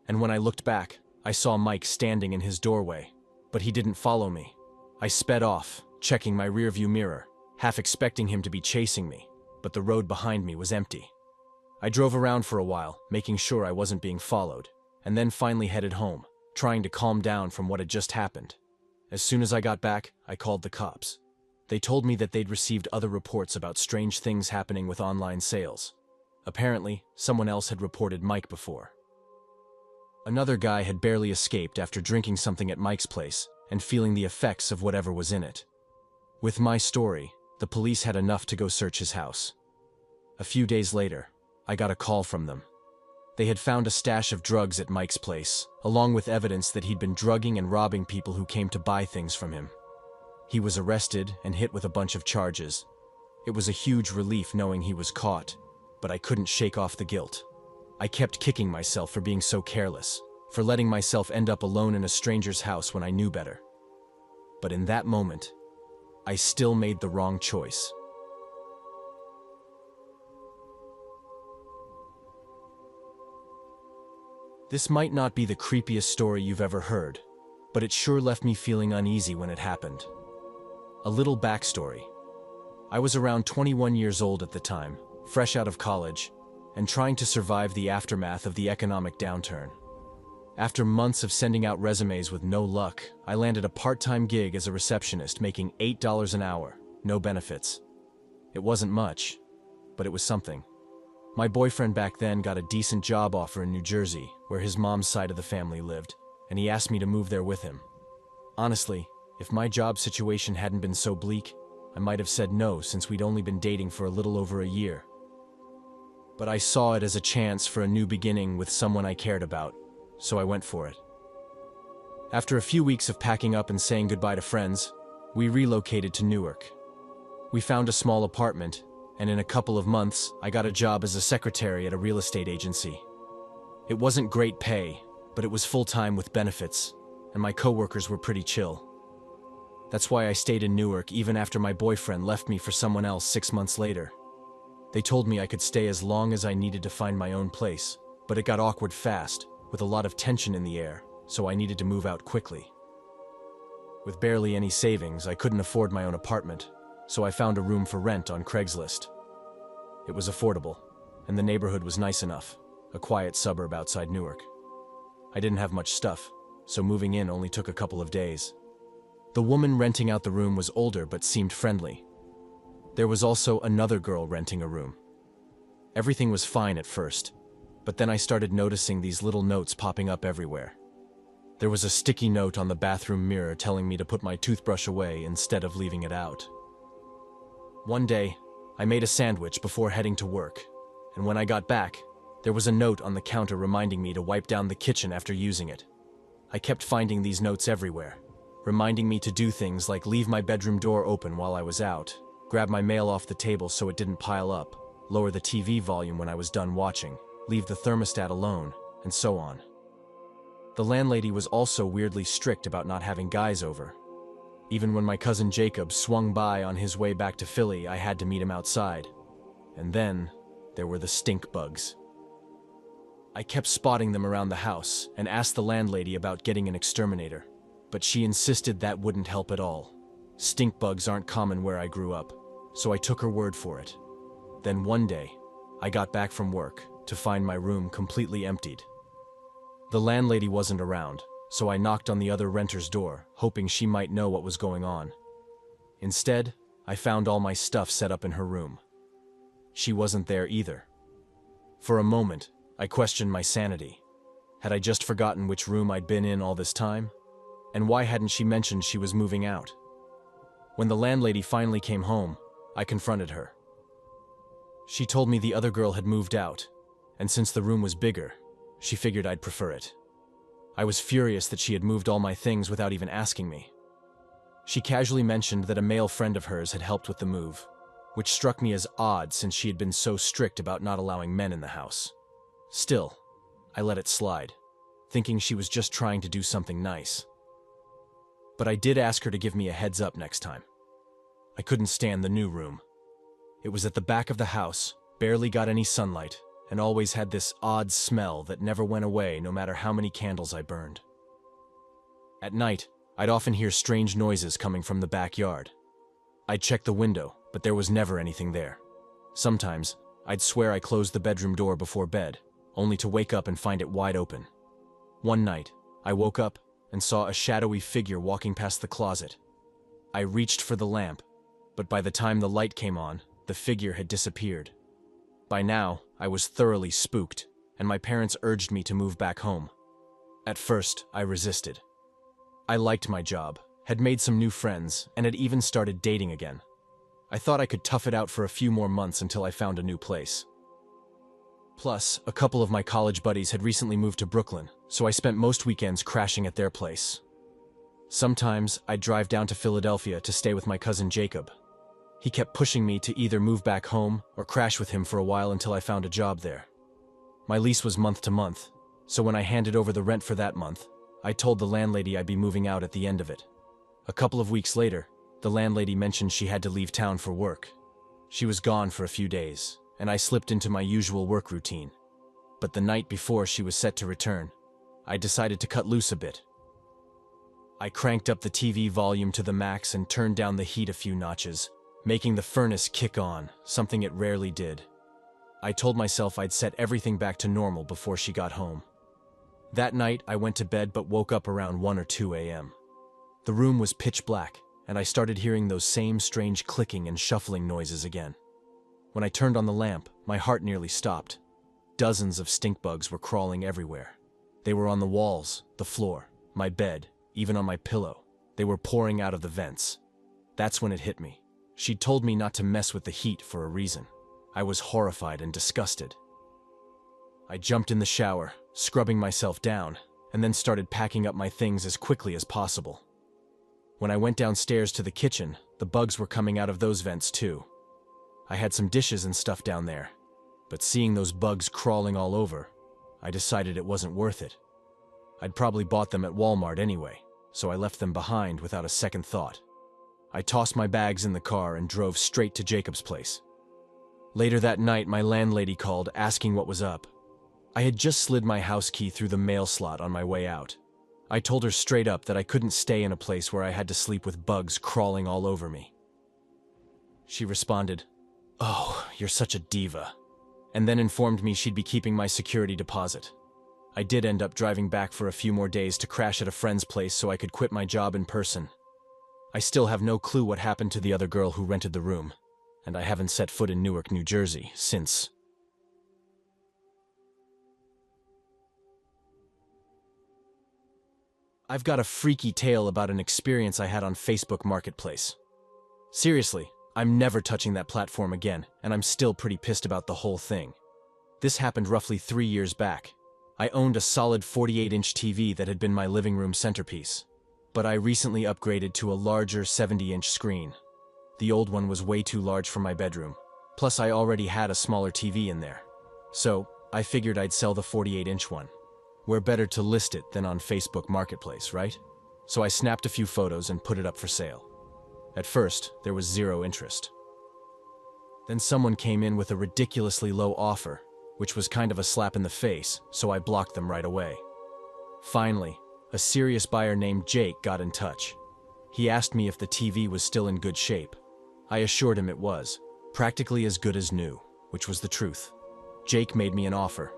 and when I looked back, I saw Mike standing in his doorway, but he didn't follow me. I sped off, checking my rearview mirror, half expecting him to be chasing me, but the road behind me was empty. I drove around for a while, making sure I wasn't being followed, and then finally headed home, trying to calm down from what had just happened. As soon as I got back, I called the cops. They told me that they'd received other reports about strange things happening with online sales. Apparently, someone else had reported Mike before. Another guy had barely escaped after drinking something at Mike's place and feeling the effects of whatever was in it. With my story, the police had enough to go search his house. A few days later, I got a call from them. They had found a stash of drugs at Mike's place, along with evidence that he'd been drugging and robbing people who came to buy things from him. He was arrested and hit with a bunch of charges. It was a huge relief knowing he was caught, but I couldn't shake off the guilt. I kept kicking myself for being so careless, for letting myself end up alone in a stranger's house when I knew better. But in that moment, I still made the wrong choice. This might not be the creepiest story you've ever heard, but it sure left me feeling uneasy when it happened. A little backstory. I was around 21 years old at the time, fresh out of college, and trying to survive the aftermath of the economic downturn. After months of sending out resumes with no luck, I landed a part-time gig as a receptionist making $8 an hour, no benefits. It wasn't much, but it was something. My boyfriend back then got a decent job offer in New Jersey, where his mom's side of the family lived, and he asked me to move there with him. Honestly, if my job situation hadn't been so bleak, I might have said no since we'd only been dating for a little over a year. But I saw it as a chance for a new beginning with someone I cared about, so I went for it. After a few weeks of packing up and saying goodbye to friends, we relocated to Newark. We found a small apartment, and in a couple of months, I got a job as a secretary at a real estate agency. It wasn't great pay, but it was full-time with benefits, and my coworkers were pretty chill. That's why I stayed in Newark even after my boyfriend left me for someone else 6 months later. They told me I could stay as long as I needed to find my own place, but it got awkward fast, with a lot of tension in the air, so I needed to move out quickly. With barely any savings, I couldn't afford my own apartment, so I found a room for rent on Craigslist. It was affordable, and the neighborhood was nice enough, a quiet suburb outside Newark. I didn't have much stuff, so moving in only took a couple of days. The woman renting out the room was older but seemed friendly. There was also another girl renting a room. Everything was fine at first, but then I started noticing these little notes popping up everywhere. There was a sticky note on the bathroom mirror telling me to put my toothbrush away instead of leaving it out. One day, I made a sandwich before heading to work, and when I got back, there was a note on the counter reminding me to wipe down the kitchen after using it. I kept finding these notes everywhere, reminding me to do things like leave my bedroom door open while I was out, grab my mail off the table so it didn't pile up, lower the TV volume when I was done watching, leave the thermostat alone, and so on. The landlady was also weirdly strict about not having guys over. Even when my cousin Jacob swung by on his way back to Philly, I had to meet him outside. And then, there were the stink bugs. I kept spotting them around the house and asked the landlady about getting an exterminator, but she insisted that wouldn't help at all. Stink bugs aren't common where I grew up, so I took her word for it. Then one day, I got back from work to find my room completely emptied. The landlady wasn't around, so I knocked on the other renter's door, hoping she might know what was going on. Instead, I found all my stuff set up in her room. She wasn't there either. For a moment, I questioned my sanity. Had I just forgotten which room I'd been in all this time? And why hadn't she mentioned she was moving out? When the landlady finally came home, I confronted her. She told me the other girl had moved out, and since the room was bigger, she figured I'd prefer it. I was furious that she had moved all my things without even asking me. She casually mentioned that a male friend of hers had helped with the move, which struck me as odd since she had been so strict about not allowing men in the house. Still, I let it slide, thinking she was just trying to do something nice. But I did ask her to give me a heads up next time. I couldn't stand the new room. It was at the back of the house, barely got any sunlight, and always had this odd smell that never went away no matter how many candles I burned. At night, I'd often hear strange noises coming from the backyard. I'd check the window, but there was never anything there. Sometimes, I'd swear I closed the bedroom door before bed, only to wake up and find it wide open. One night, I woke up and saw a shadowy figure walking past the closet. I reached for the lamp, but by the time the light came on, the figure had disappeared. By now, I was thoroughly spooked, and my parents urged me to move back home. At first, I resisted. I liked my job, had made some new friends, and had even started dating again. I thought I could tough it out for a few more months until I found a new place. Plus, a couple of my college buddies had recently moved to Brooklyn, so I spent most weekends crashing at their place. Sometimes, I'd drive down to Philadelphia to stay with my cousin Jacob. He kept pushing me to either move back home or crash with him for a while until I found a job there. My lease was month to month, so when I handed over the rent for that month, I told the landlady I'd be moving out at the end of it. A couple of weeks later, the landlady mentioned she had to leave town for work. She was gone for a few days, and I slipped into my usual work routine. But the night before she was set to return, I decided to cut loose a bit. I cranked up the TV volume to the max and turned down the heat a few notches, making the furnace kick on, something it rarely did. I told myself I'd set everything back to normal before she got home. That night, I went to bed but woke up around 1 or 2 a.m. The room was pitch black, and I started hearing those same strange clicking and shuffling noises again. When I turned on the lamp, my heart nearly stopped. Dozens of stink bugs were crawling everywhere. They were on the walls, the floor, my bed, even on my pillow. They were pouring out of the vents. That's when it hit me. She'd told me not to mess with the heat for a reason. I was horrified and disgusted. I jumped in the shower, scrubbing myself down, and then started packing up my things as quickly as possible. When I went downstairs to the kitchen, the bugs were coming out of those vents too. I had some dishes and stuff down there, but seeing those bugs crawling all over, I decided it wasn't worth it. I'd probably bought them at Walmart anyway, so I left them behind without a second thought. I tossed my bags in the car and drove straight to Jacob's place. Later that night, my landlady called asking what was up. I had just slid my house key through the mail slot on my way out. I told her straight up that I couldn't stay in a place where I had to sleep with bugs crawling all over me. She responded, "Oh, you're such a diva," and then informed me she'd be keeping my security deposit. I did end up driving back for a few more days to crash at a friend's place so I could quit my job in person. I still have no clue what happened to the other girl who rented the room, and I haven't set foot in Newark, New Jersey since. I've got a freaky tale about an experience I had on Facebook Marketplace. Seriously, I'm never touching that platform again, and I'm still pretty pissed about the whole thing. This happened roughly 3 years back. I owned a solid 48-inch TV that had been my living room centerpiece, but I recently upgraded to a larger 70-inch screen. The old one was way too large for my bedroom, plus I already had a smaller TV in there. So, I figured I'd sell the 48-inch one. Where better to list it than on Facebook Marketplace, right? So I snapped a few photos and put it up for sale. At first, there was zero interest. Then someone came in with a ridiculously low offer, which was kind of a slap in the face, so I blocked them right away. Finally, a serious buyer named Jake got in touch. He asked me if the TV was still in good shape. I assured him it was, practically as good as new, which was the truth. Jake made me an offer.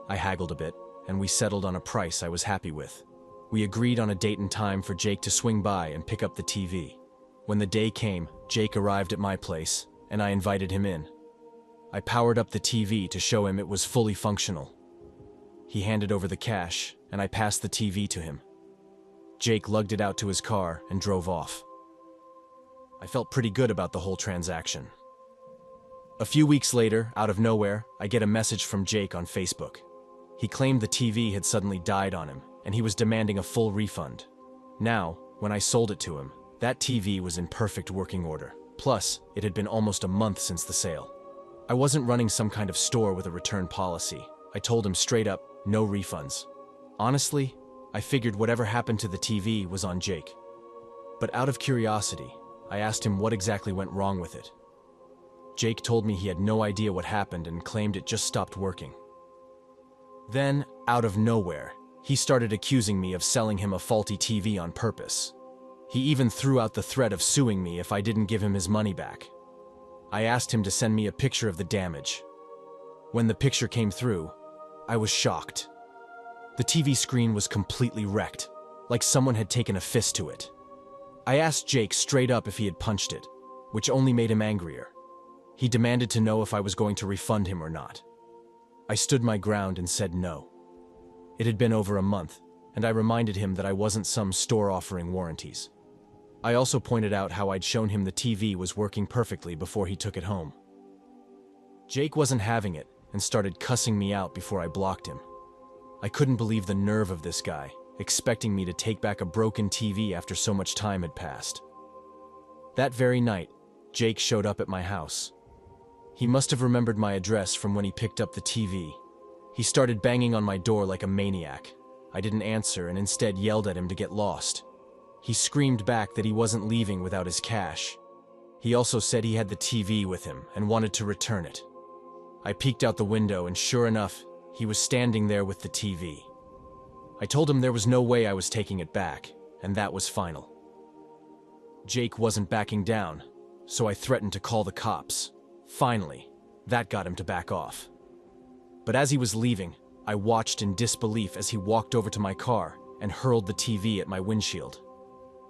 I haggled a bit, and we settled on a price I was happy with. We agreed on a date and time for Jake to swing by and pick up the TV. When the day came, Jake arrived at my place, and I invited him in. I powered up the TV to show him it was fully functional. He handed over the cash, and I passed the TV to him. Jake lugged it out to his car and drove off. I felt pretty good about the whole transaction. A few weeks later, out of nowhere, I get a message from Jake on Facebook. He claimed the TV had suddenly died on him, and he was demanding a full refund. Now, when I sold it to him, that TV was in perfect working order. Plus, it had been almost a month since the sale. I wasn't running some kind of store with a return policy. I told him straight up, no refunds. Honestly, I figured whatever happened to the TV was on Jake. But out of curiosity, I asked him what exactly went wrong with it. Jake told me he had no idea what happened and claimed it just stopped working. Then, out of nowhere, he started accusing me of selling him a faulty TV on purpose. He even threw out the threat of suing me if I didn't give him his money back. I asked him to send me a picture of the damage. When the picture came through, I was shocked. The TV screen was completely wrecked, like someone had taken a fist to it. I asked Jake straight up if he had punched it, which only made him angrier. He demanded to know if I was going to refund him or not. I stood my ground and said no. It had been over a month, and I reminded him that I wasn't some store offering warranties. I also pointed out how I'd shown him the TV was working perfectly before he took it home. Jake wasn't having it and started cussing me out before I blocked him. I couldn't believe the nerve of this guy, expecting me to take back a broken TV after so much time had passed. That very night, Jake showed up at my house. He must have remembered my address from when he picked up the TV. He started banging on my door like a maniac. I didn't answer and instead yelled at him to get lost. He screamed back that he wasn't leaving without his cash. He also said he had the TV with him and wanted to return it. I peeked out the window and sure enough, he was standing there with the TV. I told him there was no way I was taking it back, and that was final. Jake wasn't backing down, so I threatened to call the cops. Finally, that got him to back off. But as he was leaving, I watched in disbelief as he walked over to my car and hurled the TV at my windshield.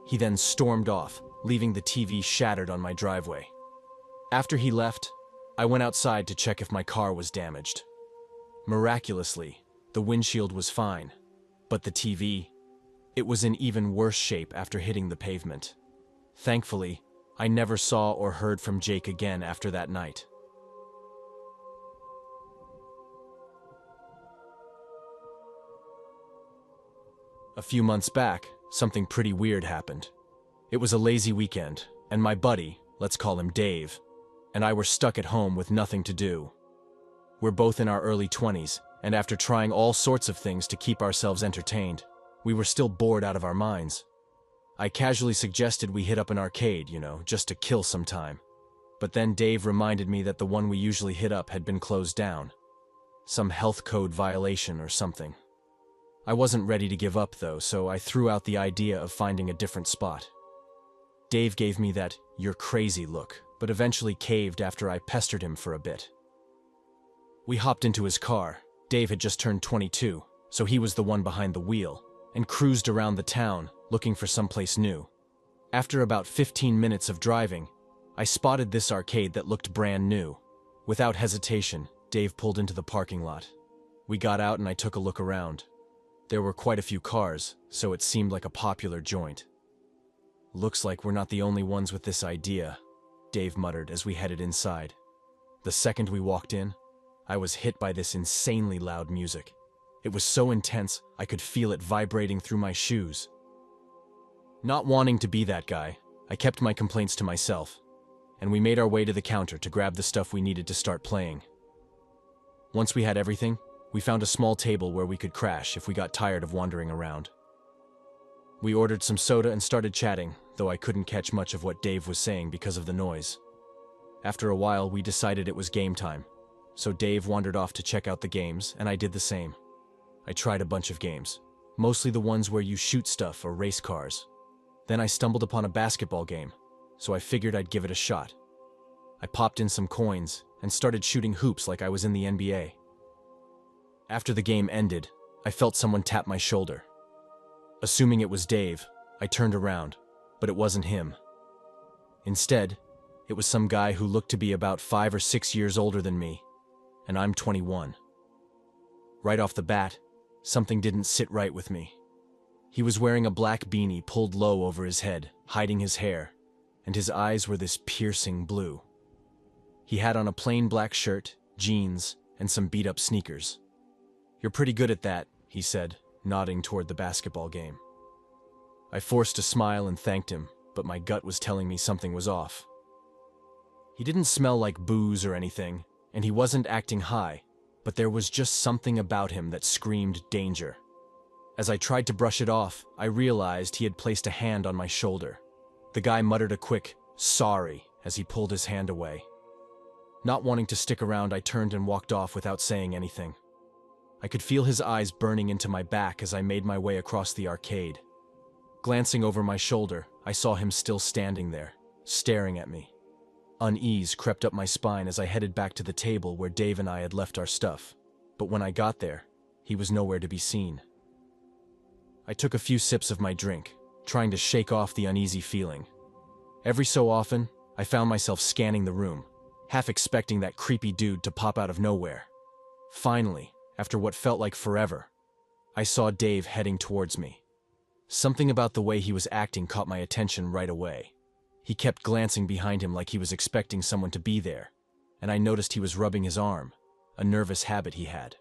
He then stormed off, leaving the TV shattered on my driveway. After he left, I went outside to check if my car was damaged. Miraculously, the windshield was fine, but the TV, it was in even worse shape after hitting the pavement. Thankfully, I never saw or heard from Jake again after that night. A few months back, something pretty weird happened. It was a lazy weekend, and my buddy, let's call him Dave, and I were stuck at home with nothing to do. We're both in our early 20s, and after trying all sorts of things to keep ourselves entertained, we were still bored out of our minds. I casually suggested we hit up an arcade, just to kill some time. But then Dave reminded me that the one we usually hit up had been closed down. Some health code violation or something. I wasn't ready to give up though, so I threw out the idea of finding a different spot. Dave gave me that "you're crazy" look, but eventually caved after I pestered him for a bit. We hopped into his car. Dave had just turned 22, so he was the one behind the wheel, and cruised around the town, looking for someplace new. After about 15 minutes of driving, I spotted this arcade that looked brand new. Without hesitation, Dave pulled into the parking lot. We got out and I took a look around. There were quite a few cars, so it seemed like a popular joint. "Looks like we're not the only ones with this idea," Dave muttered as we headed inside. The second we walked in, I was hit by this insanely loud music. It was so intense, I could feel it vibrating through my shoes. Not wanting to be that guy, I kept my complaints to myself, and we made our way to the counter to grab the stuff we needed to start playing. Once we had everything, we found a small table where we could crash if we got tired of wandering around. We ordered some soda and started chatting, though I couldn't catch much of what Dave was saying because of the noise. After a while, we decided it was game time, so Dave wandered off to check out the games, and I did the same. I tried a bunch of games, mostly the ones where you shoot stuff or race cars. Then I stumbled upon a basketball game, so I figured I'd give it a shot. I popped in some coins and started shooting hoops like I was in the NBA. After the game ended, I felt someone tap my shoulder. Assuming it was Dave, I turned around, but it wasn't him. Instead, it was some guy who looked to be about 5 or 6 years older than me, and I'm 21. Right off the bat, something didn't sit right with me. He was wearing a black beanie pulled low over his head, hiding his hair, and his eyes were this piercing blue. He had on a plain black shirt, jeans, and some beat-up sneakers. "You're pretty good at that," he said, nodding toward the basketball game. I forced a smile and thanked him, but my gut was telling me something was off. He didn't smell like booze or anything, and he wasn't acting high, but there was just something about him that screamed danger. As I tried to brush it off, I realized he had placed a hand on my shoulder. The guy muttered a quick, "Sorry," as he pulled his hand away. Not wanting to stick around, I turned and walked off without saying anything. I could feel his eyes burning into my back as I made my way across the arcade. Glancing over my shoulder, I saw him still standing there, staring at me. Unease crept up my spine as I headed back to the table where Dave and I had left our stuff, but when I got there, he was nowhere to be seen. I took a few sips of my drink, trying to shake off the uneasy feeling. Every so often, I found myself scanning the room, half expecting that creepy dude to pop out of nowhere. Finally, after what felt like forever, I saw Dave heading towards me. Something about the way he was acting caught my attention right away. He kept glancing behind him like he was expecting someone to be there, and I noticed he was rubbing his arm, a nervous habit he had.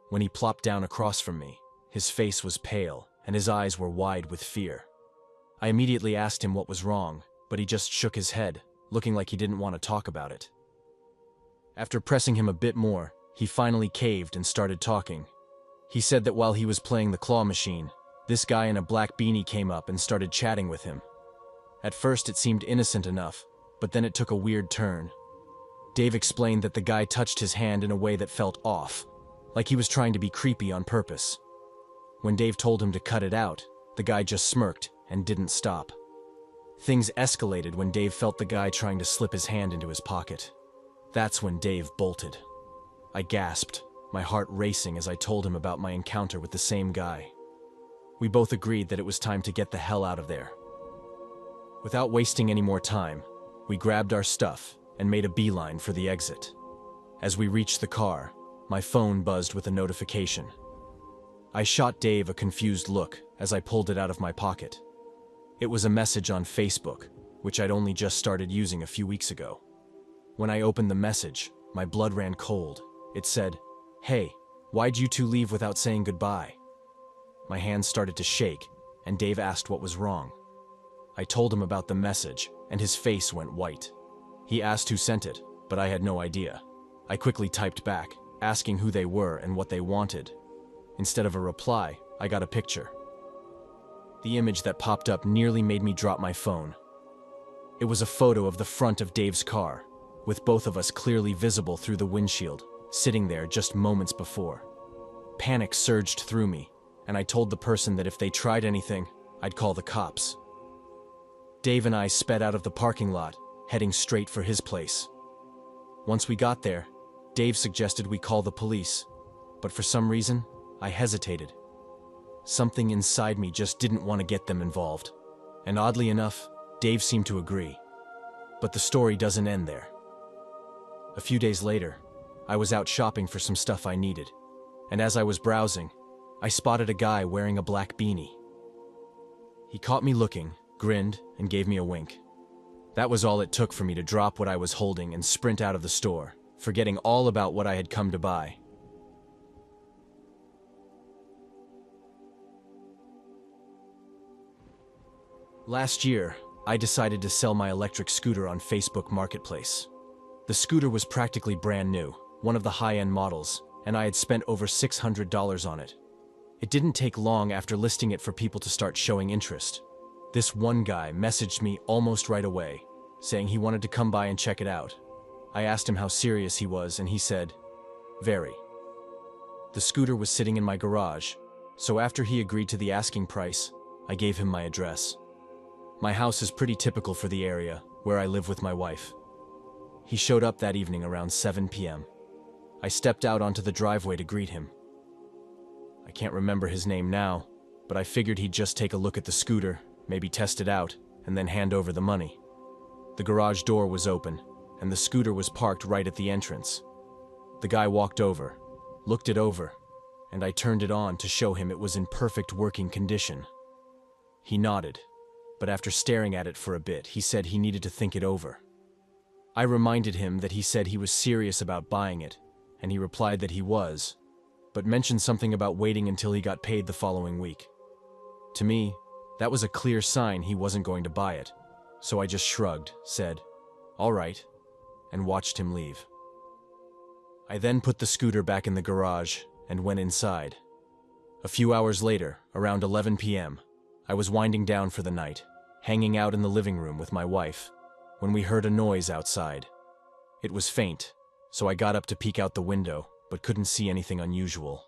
When he plopped down across from me, his face was pale, and his eyes were wide with fear. I immediately asked him what was wrong, but he just shook his head, looking like he didn't want to talk about it. After pressing him a bit more, he finally caved and started talking. He said that while he was playing the claw machine, this guy in a black beanie came up and started chatting with him. At first it seemed innocent enough, but then it took a weird turn. Dave explained that the guy touched his hand in a way that felt off, like he was trying to be creepy on purpose. When Dave told him to cut it out, the guy just smirked and didn't stop. Things escalated when Dave felt the guy trying to slip his hand into his pocket. That's when Dave bolted. I gasped, my heart racing as I told him about my encounter with the same guy. We both agreed that it was time to get the hell out of there. Without wasting any more time, we grabbed our stuff and made a beeline for the exit. As we reached the car, my phone buzzed with a notification. I shot Dave a confused look as I pulled it out of my pocket. It was a message on Facebook, which I'd only just started using a few weeks ago. When I opened the message, my blood ran cold. It said, "Hey, why'd you two leave without saying goodbye?" My hands started to shake, and Dave asked what was wrong. I told him about the message, and his face went white. He asked who sent it, but I had no idea. I quickly typed back, asking who they were and what they wanted. Instead of a reply, I got a picture. The image that popped up nearly made me drop my phone. It was a photo of the front of Dave's car, with both of us clearly visible through the windshield, sitting there just moments before. Panic surged through me, and I told the person that if they tried anything, I'd call the cops. Dave and I sped out of the parking lot, heading straight for his place. Once we got there, Dave suggested we call the police, but for some reason, I hesitated. Something inside me just didn't want to get them involved, and oddly enough, Dave seemed to agree. But the story doesn't end there. A few days later, I was out shopping for some stuff I needed, and as I was browsing, I spotted a guy wearing a black beanie. He caught me looking, grinned, and gave me a wink. That was all it took for me to drop what I was holding and sprint out of the store, forgetting all about what I had come to buy. Last year, I decided to sell my electric scooter on Facebook Marketplace. The scooter was practically brand new, one of the high-end models, and I had spent over $600 on it. It didn't take long after listing it for people to start showing interest. This one guy messaged me almost right away, saying he wanted to come by and check it out. I asked him how serious he was, and he said, "Very." The scooter was sitting in my garage, so after he agreed to the asking price, I gave him my address. My house is pretty typical for the area, where I live with my wife. He showed up that evening around 7 p.m. I stepped out onto the driveway to greet him. I can't remember his name now, but I figured he'd just take a look at the scooter, maybe test it out, and then hand over the money. The garage door was open, and the scooter was parked right at the entrance. The guy walked over, looked it over, and I turned it on to show him it was in perfect working condition. He nodded, but after staring at it for a bit, he said he needed to think it over. I reminded him that he said he was serious about buying it, and he replied that he was, but mentioned something about waiting until he got paid the following week. To me, that was a clear sign he wasn't going to buy it, so I just shrugged, said, "All right," and watched him leave. I then put the scooter back in the garage and went inside. A few hours later, around 11 p.m., I was winding down for the night, hanging out in the living room with my wife, when we heard a noise outside. It was faint, so I got up to peek out the window, but couldn't see anything unusual.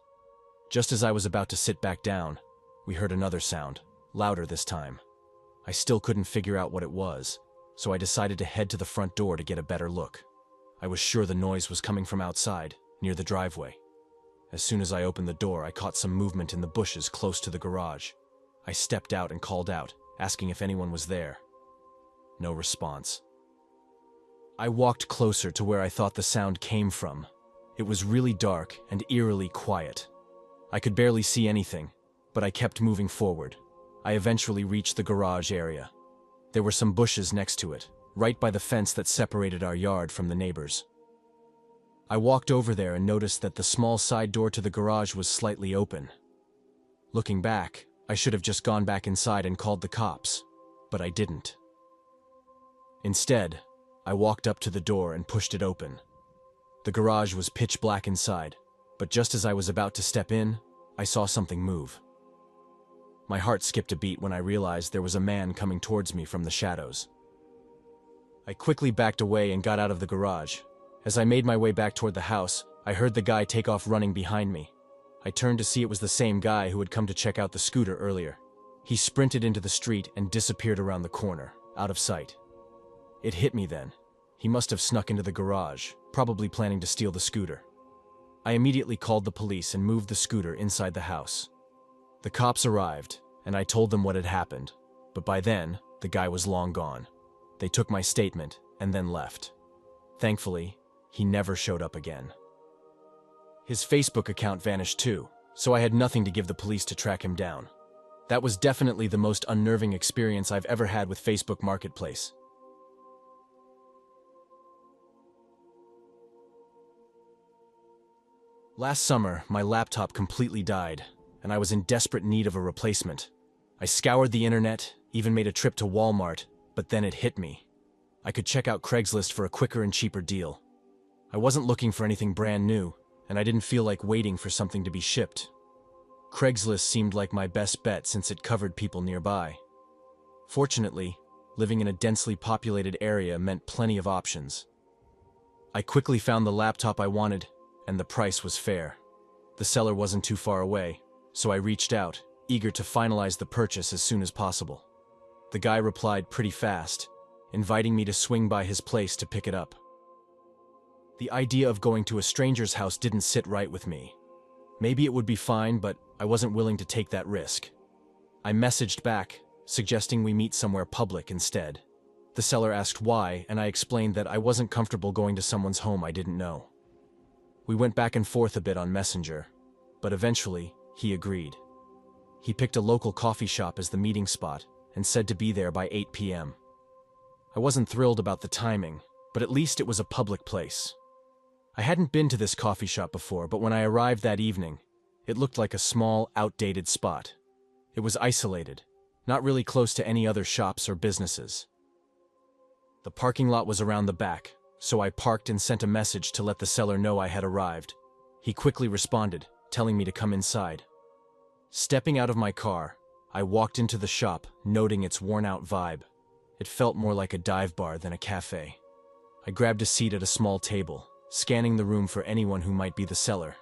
Just as I was about to sit back down, we heard another sound, louder this time. I still couldn't figure out what it was, so I decided to head to the front door to get a better look. I was sure the noise was coming from outside, near the driveway. As soon as I opened the door, I caught some movement in the bushes close to the garage. I stepped out and called out, asking if anyone was there. No response. I walked closer to where I thought the sound came from. It was really dark and eerily quiet. I could barely see anything, but I kept moving forward. I eventually reached the garage area. There were some bushes next to it, right by the fence that separated our yard from the neighbors. I walked over there and noticed that the small side door to the garage was slightly open. Looking back, I should have just gone back inside and called the cops, but I didn't. Instead, I walked up to the door and pushed it open. The garage was pitch black inside, but just as I was about to step in, I saw something move. My heart skipped a beat when I realized there was a man coming towards me from the shadows. I quickly backed away and got out of the garage. As I made my way back toward the house, I heard the guy take off running behind me. I turned to see it was the same guy who had come to check out the scooter earlier. He sprinted into the street and disappeared around the corner, out of sight. It hit me then. He must have snuck into the garage, probably planning to steal the scooter. I immediately called the police and moved the scooter inside the house. The cops arrived, and I told them what had happened, but by then, the guy was long gone. They took my statement and then left. Thankfully, he never showed up again. His Facebook account vanished too, so I had nothing to give the police to track him down. That was definitely the most unnerving experience I've ever had with Facebook Marketplace. Last summer, my laptop completely died, and I was in desperate need of a replacement. I scoured the internet, even made a trip to Walmart, but then it hit me. I could check out Craigslist for a quicker and cheaper deal. I wasn't looking for anything brand new, and I didn't feel like waiting for something to be shipped. Craigslist seemed like my best bet since it covered people nearby. Fortunately, living in a densely populated area meant plenty of options. I quickly found the laptop I wanted, and the price was fair. The seller wasn't too far away, so I reached out, eager to finalize the purchase as soon as possible. The guy replied pretty fast, inviting me to swing by his place to pick it up. The idea of going to a stranger's house didn't sit right with me. Maybe it would be fine, but I wasn't willing to take that risk. I messaged back, suggesting we meet somewhere public instead. The seller asked why, and I explained that I wasn't comfortable going to someone's home I didn't know. We went back and forth a bit on Messenger, but eventually, he agreed. He picked a local coffee shop as the meeting spot and said to be there by 8 p.m. I wasn't thrilled about the timing, but at least it was a public place. I hadn't been to this coffee shop before, but when I arrived that evening, it looked like a small, outdated spot. It was isolated, not really close to any other shops or businesses. The parking lot was around the back, so I parked and sent a message to let the seller know I had arrived. He quickly responded, telling me to come inside. Stepping out of my car, I walked into the shop, noting its worn-out vibe. It felt more like a dive bar than a cafe. I grabbed a seat at a small table, scanning the room for anyone who might be the seller.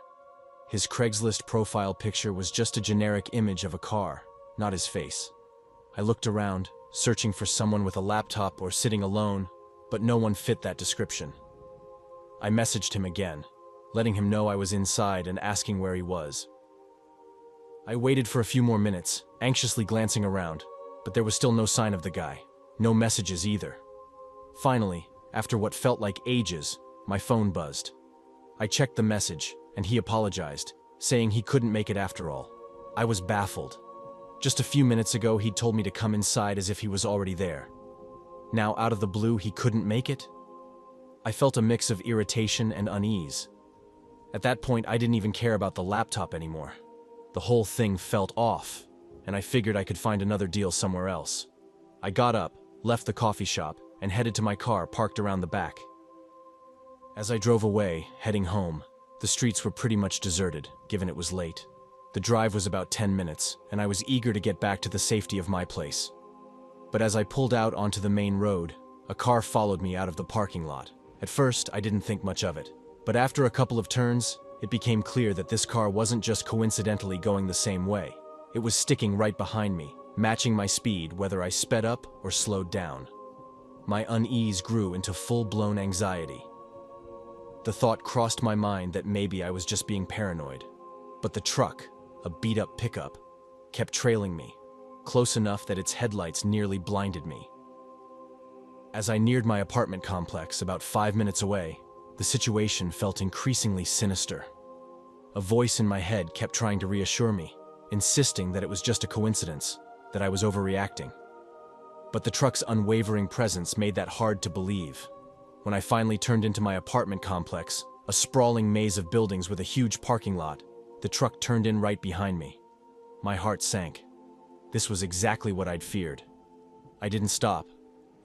His Craigslist profile picture was just a generic image of a car, not his face. I looked around, searching for someone with a laptop or sitting alone, but no one fit that description. I messaged him again, letting him know I was inside and asking where he was. I waited for a few more minutes, anxiously glancing around, but there was still no sign of the guy, no messages either. Finally, after what felt like ages, my phone buzzed. I checked the message, and he apologized, saying he couldn't make it after all. I was baffled. Just a few minutes ago, he'd told me to come inside as if he was already there. Now, out of the blue, he couldn't make it? I felt a mix of irritation and unease. At that point, I didn't even care about the laptop anymore. The whole thing felt off, and I figured I could find another deal somewhere else. I got up, left the coffee shop, and headed to my car parked around the back. As I drove away, heading home, the streets were pretty much deserted, given it was late. The drive was about 10 minutes, and I was eager to get back to the safety of my place. But as I pulled out onto the main road, a car followed me out of the parking lot. At first, I didn't think much of it, but after a couple of turns, it became clear that this car wasn't just coincidentally going the same way. It was sticking right behind me, matching my speed whether I sped up or slowed down. My unease grew into full-blown anxiety. The thought crossed my mind that maybe I was just being paranoid. But the truck, a beat-up pickup, kept trailing me, close enough that its headlights nearly blinded me. As I neared my apartment complex about 5 minutes away, the situation felt increasingly sinister. A voice in my head kept trying to reassure me, insisting that it was just a coincidence, that I was overreacting. But the truck's unwavering presence made that hard to believe. When I finally turned into my apartment complex, a sprawling maze of buildings with a huge parking lot, the truck turned in right behind me. My heart sank. This was exactly what I'd feared. I didn't stop.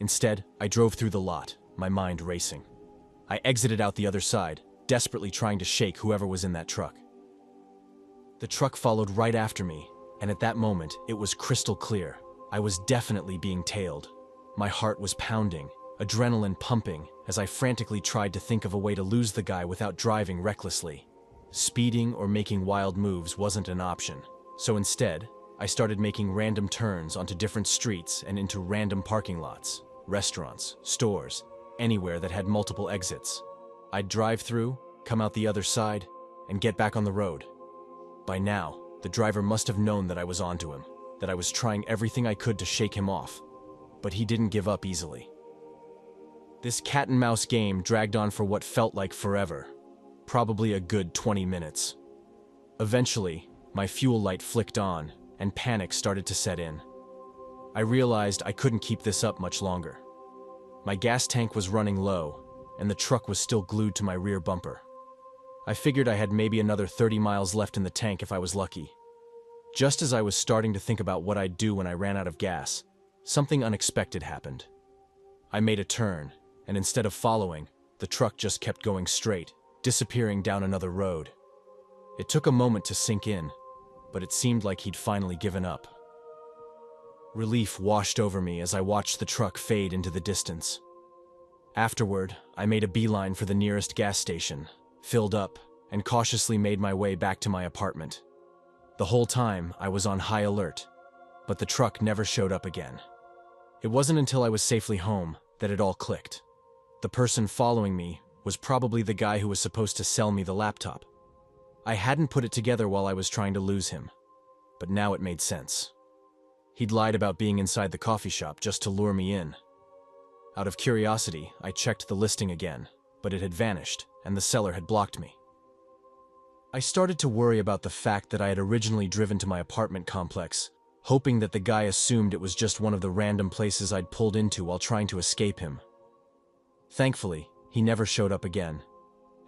Instead, I drove through the lot, my mind racing. I exited out the other side, desperately trying to shake whoever was in that truck. The truck followed right after me, and at that moment, it was crystal clear. I was definitely being tailed. My heart was pounding, adrenaline pumping, as I frantically tried to think of a way to lose the guy without driving recklessly. Speeding or making wild moves wasn't an option, so instead, I started making random turns onto different streets and into random parking lots, restaurants, stores, anywhere that had multiple exits. I'd drive through, come out the other side, and get back on the road. By now, the driver must have known that I was onto him, that I was trying everything I could to shake him off, but he didn't give up easily. This cat-and-mouse game dragged on for what felt like forever, probably a good 20 minutes. Eventually, my fuel light flicked on, and panic started to set in. I realized I couldn't keep this up much longer. My gas tank was running low, and the truck was still glued to my rear bumper. I figured I had maybe another 30 miles left in the tank if I was lucky. Just as I was starting to think about what I'd do when I ran out of gas, something unexpected happened. I made a turn, and instead of following, the truck just kept going straight, disappearing down another road. It took a moment to sink in, but it seemed like he'd finally given up. Relief washed over me as I watched the truck fade into the distance. Afterward, I made a beeline for the nearest gas station, filled up, and cautiously made my way back to my apartment. The whole time, I was on high alert, but the truck never showed up again. It wasn't until I was safely home that it all clicked. The person following me was probably the guy who was supposed to sell me the laptop. I hadn't put it together while I was trying to lose him, but now it made sense. He'd lied about being inside the coffee shop just to lure me in. Out of curiosity, I checked the listing again, but it had vanished, and the seller had blocked me. I started to worry about the fact that I had originally driven to my apartment complex, hoping that the guy assumed it was just one of the random places I'd pulled into while trying to escape him. Thankfully, he never showed up again,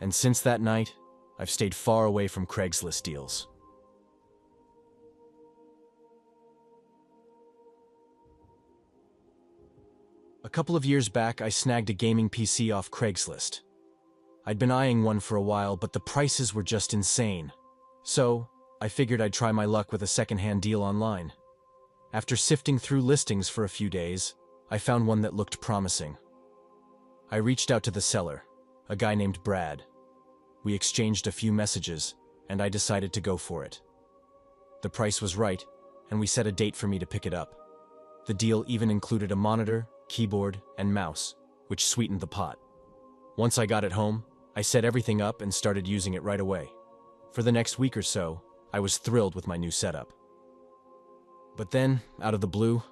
and since that night, I've stayed far away from Craigslist deals. A couple of years back, I snagged a gaming PC off Craigslist. I'd been eyeing one for a while, but the prices were just insane. So, I figured I'd try my luck with a second-hand deal online. After sifting through listings for a few days, I found one that looked promising. I reached out to the seller, a guy named Brad. We exchanged a few messages, and I decided to go for it. The price was right, and we set a date for me to pick it up. The deal even included a monitor, keyboard, and mouse, which sweetened the pot. Once I got it home, I set everything up and started using it right away. For the next week or so, I was thrilled with my new setup. But then, out of the blue,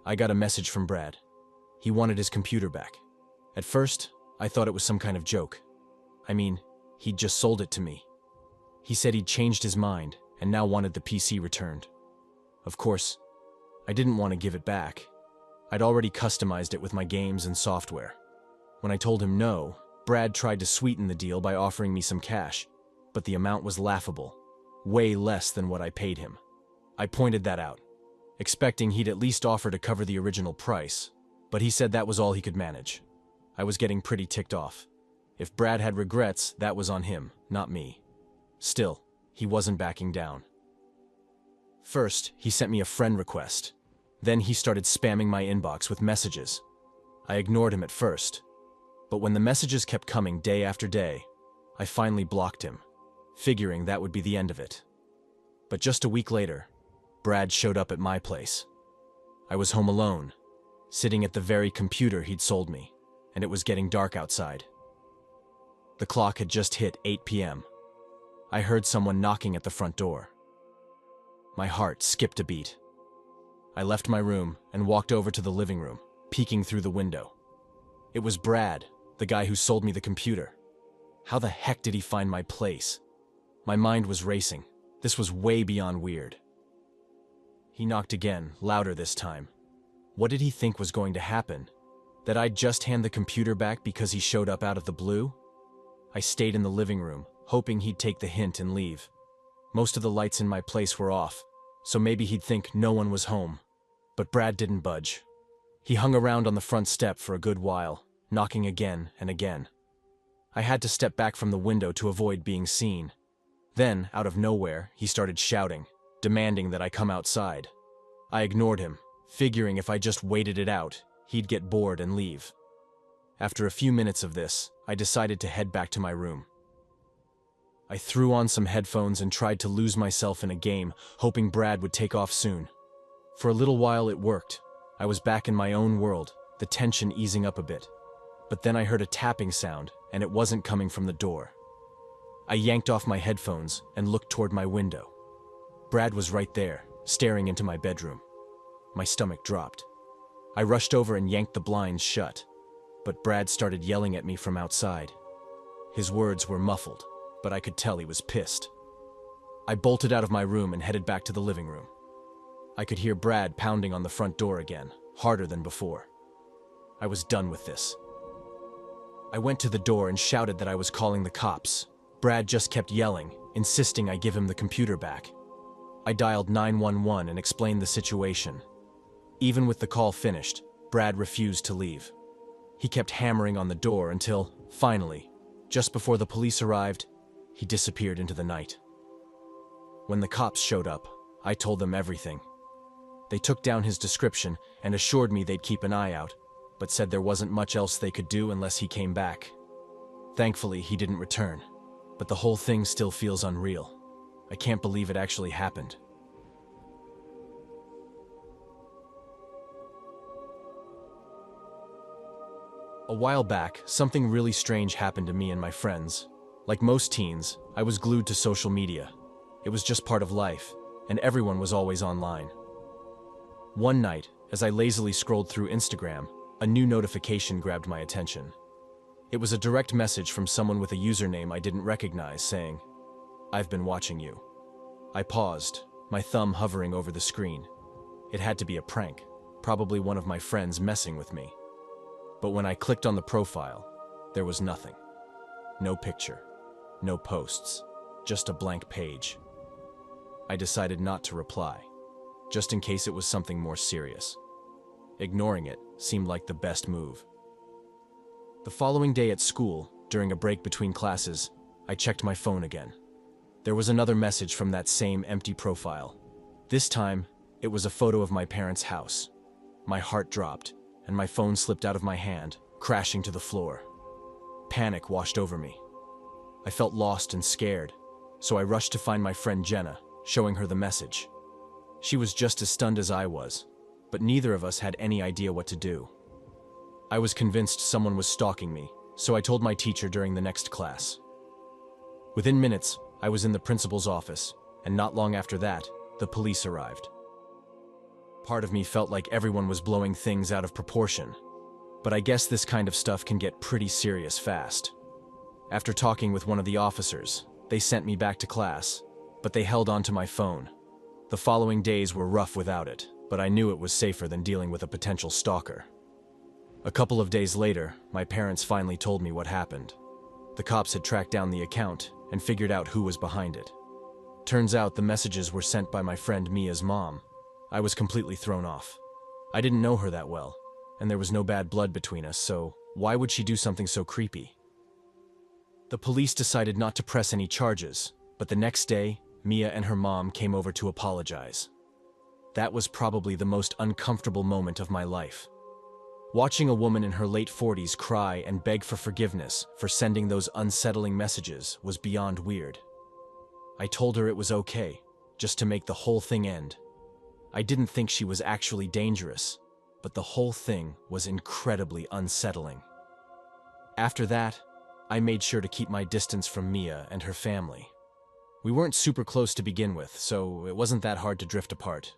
I got a message from Brad. He wanted his computer back. At first, I thought it was some kind of joke. I mean, he'd just sold it to me. He said he'd changed his mind and now wanted the PC returned. Of course, I didn't want to give it back. I'd already customized it with my games and software. When I told him no, Brad tried to sweeten the deal by offering me some cash, but the amount was laughable, way less than what I paid him. I pointed that out, expecting he'd at least offer to cover the original price, but he said that was all he could manage. I was getting pretty ticked off. If Brad had regrets, that was on him, not me. Still, he wasn't backing down. First, he sent me a friend request. Then he started spamming my inbox with messages. I ignored him at first, but when the messages kept coming day after day, I finally blocked him, figuring that would be the end of it. But just a week later, Brad showed up at my place. I was home alone, sitting at the very computer he'd sold me, and it was getting dark outside. The clock had just hit 8 p.m. I heard someone knocking at the front door. My heart skipped a beat. I left my room and walked over to the living room, peeking through the window. It was Brad, the guy who sold me the computer. How the heck did he find my place? My mind was racing. This was way beyond weird. He knocked again, louder this time. What did he think was going to happen? That I'd just hand the computer back because he showed up out of the blue? I stayed in the living room, hoping he'd take the hint and leave. Most of the lights in my place were off, so maybe he'd think no one was home. But Brad didn't budge. He hung around on the front step for a good while, knocking again and again. I had to step back from the window to avoid being seen. Then, out of nowhere, he started shouting, demanding that I come outside. I ignored him, figuring if I just waited it out, he'd get bored and leave. After a few minutes of this, I decided to head back to my room. I threw on some headphones and tried to lose myself in a game, hoping Brad would take off soon. For a little while it worked. I was back in my own world, the tension easing up a bit. But then I heard a tapping sound, and it wasn't coming from the door. I yanked off my headphones and looked toward my window. Brad was right there, staring into my bedroom. My stomach dropped. I rushed over and yanked the blinds shut, but Brad started yelling at me from outside. His words were muffled, but I could tell he was pissed. I bolted out of my room and headed back to the living room. I could hear Brad pounding on the front door again, harder than before. I was done with this. I went to the door and shouted that I was calling the cops. Brad just kept yelling, insisting I give him the computer back. I dialed 911 and explained the situation. Even with the call finished, Brad refused to leave. He kept hammering on the door until, finally, just before the police arrived, he disappeared into the night. When the cops showed up, I told them everything. They took down his description and assured me they'd keep an eye out, but said there wasn't much else they could do unless he came back. Thankfully, he didn't return, but the whole thing still feels unreal. I can't believe it actually happened. A while back, something really strange happened to me and my friends. Like most teens, I was glued to social media. It was just part of life, and everyone was always online. One night, as I lazily scrolled through Instagram, a new notification grabbed my attention. It was a direct message from someone with a username I didn't recognize saying, "I've been watching you." I paused, my thumb hovering over the screen. It had to be a prank, probably one of my friends messing with me. But when I clicked on the profile, there was nothing. No picture, no posts, just a blank page. I decided not to reply, just in case it was something more serious. Ignoring it seemed like the best move. The following day at school, during a break between classes, I checked my phone again. There was another message from that same empty profile. This time, it was a photo of my parents' house. My heart dropped, and my phone slipped out of my hand, crashing to the floor. Panic washed over me. I felt lost and scared, so I rushed to find my friend Jenna, showing her the message. She was just as stunned as I was, but neither of us had any idea what to do. I was convinced someone was stalking me, so I told my teacher during the next class. Within minutes, I was in the principal's office, and not long after that, the police arrived. Part of me felt like everyone was blowing things out of proportion, but I guess this kind of stuff can get pretty serious fast. After talking with one of the officers, they sent me back to class, but they held onto my phone. The following days were rough without it, but I knew it was safer than dealing with a potential stalker. A couple of days later, my parents finally told me what happened. The cops had tracked down the account and figured out who was behind it. Turns out the messages were sent by my friend Mia's mom. I was completely thrown off. I didn't know her that well, and there was no bad blood between us, so why would she do something so creepy? The police decided not to press any charges, but the next day, Mia and her mom came over to apologize. That was probably the most uncomfortable moment of my life. Watching a woman in her late 40s cry and beg for forgiveness for sending those unsettling messages was beyond weird. I told her it was okay, just to make the whole thing end. I didn't think she was actually dangerous, but the whole thing was incredibly unsettling. After that, I made sure to keep my distance from Mia and her family. We weren't super close to begin with, so it wasn't that hard to drift apart.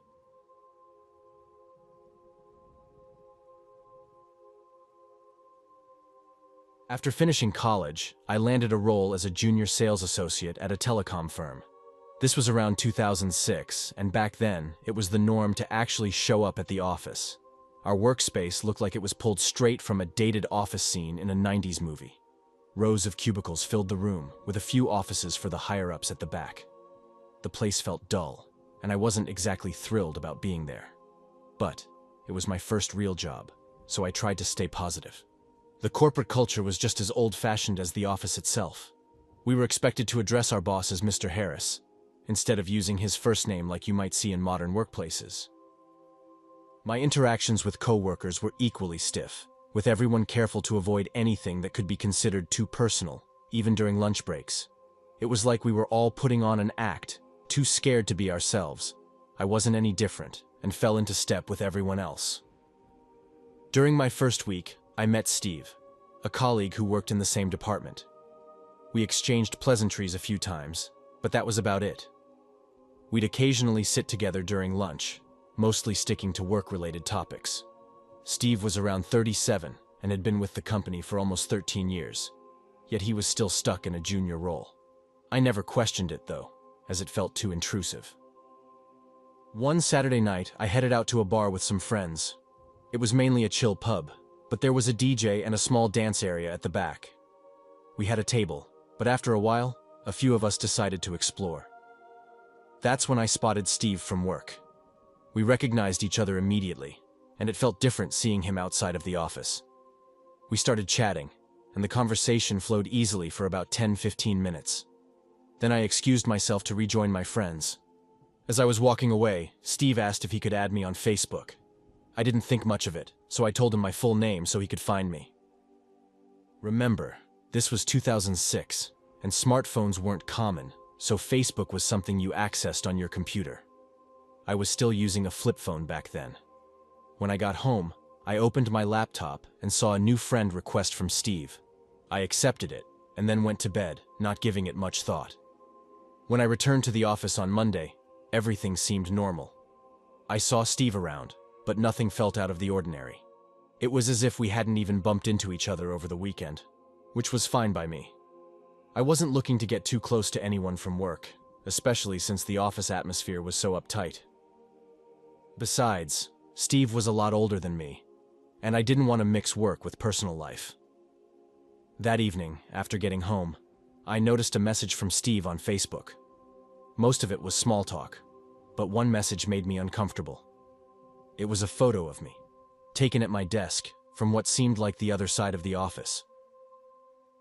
After finishing college, I landed a role as a junior sales associate at a telecom firm. This was around 2006, and back then, it was the norm to actually show up at the office. Our workspace looked like it was pulled straight from a dated office scene in a 90s movie. Rows of cubicles filled the room, with a few offices for the higher-ups at the back. The place felt dull, and I wasn't exactly thrilled about being there. But it was my first real job, so I tried to stay positive. The corporate culture was just as old-fashioned as the office itself. We were expected to address our boss as Mr. Harris, instead of using his first name like you might see in modern workplaces. My interactions with coworkers were equally stiff, with everyone careful to avoid anything that could be considered too personal, even during lunch breaks. It was like we were all putting on an act, too scared to be ourselves. I wasn't any different, and fell into step with everyone else. During my first week, I met Steve, a colleague who worked in the same department. We exchanged pleasantries a few times, but that was about it. We'd occasionally sit together during lunch, mostly sticking to work-related topics. Steve was around 37 and had been with the company for almost 13 years, yet he was still stuck in a junior role. I never questioned it, though, as it felt too intrusive. One Saturday night, I headed out to a bar with some friends. It was mainly a chill pub, but there was a DJ and a small dance area at the back. We had a table, but after a while, a few of us decided to explore. That's when I spotted Steve from work. We recognized each other immediately, and it felt different seeing him outside of the office. We started chatting, and the conversation flowed easily for about 10-15 minutes. Then I excused myself to rejoin my friends. As I was walking away, Steve asked if he could add me on Facebook. I didn't think much of it, so I told him my full name so he could find me. Remember, this was 2006, and smartphones weren't common, so Facebook was something you accessed on your computer. I was still using a flip phone back then. When I got home, I opened my laptop and saw a new friend request from Steve. I accepted it, and then went to bed, not giving it much thought. When I returned to the office on Monday, everything seemed normal. I saw Steve around, but nothing felt out of the ordinary. It was as if we hadn't even bumped into each other over the weekend, which was fine by me. I wasn't looking to get too close to anyone from work, especially since the office atmosphere was so uptight. Besides, Steve was a lot older than me, and I didn't want to mix work with personal life. That evening, after getting home, I noticed a message from Steve on Facebook. Most of it was small talk, but one message made me uncomfortable. It was a photo of me, taken at my desk, from what seemed like the other side of the office.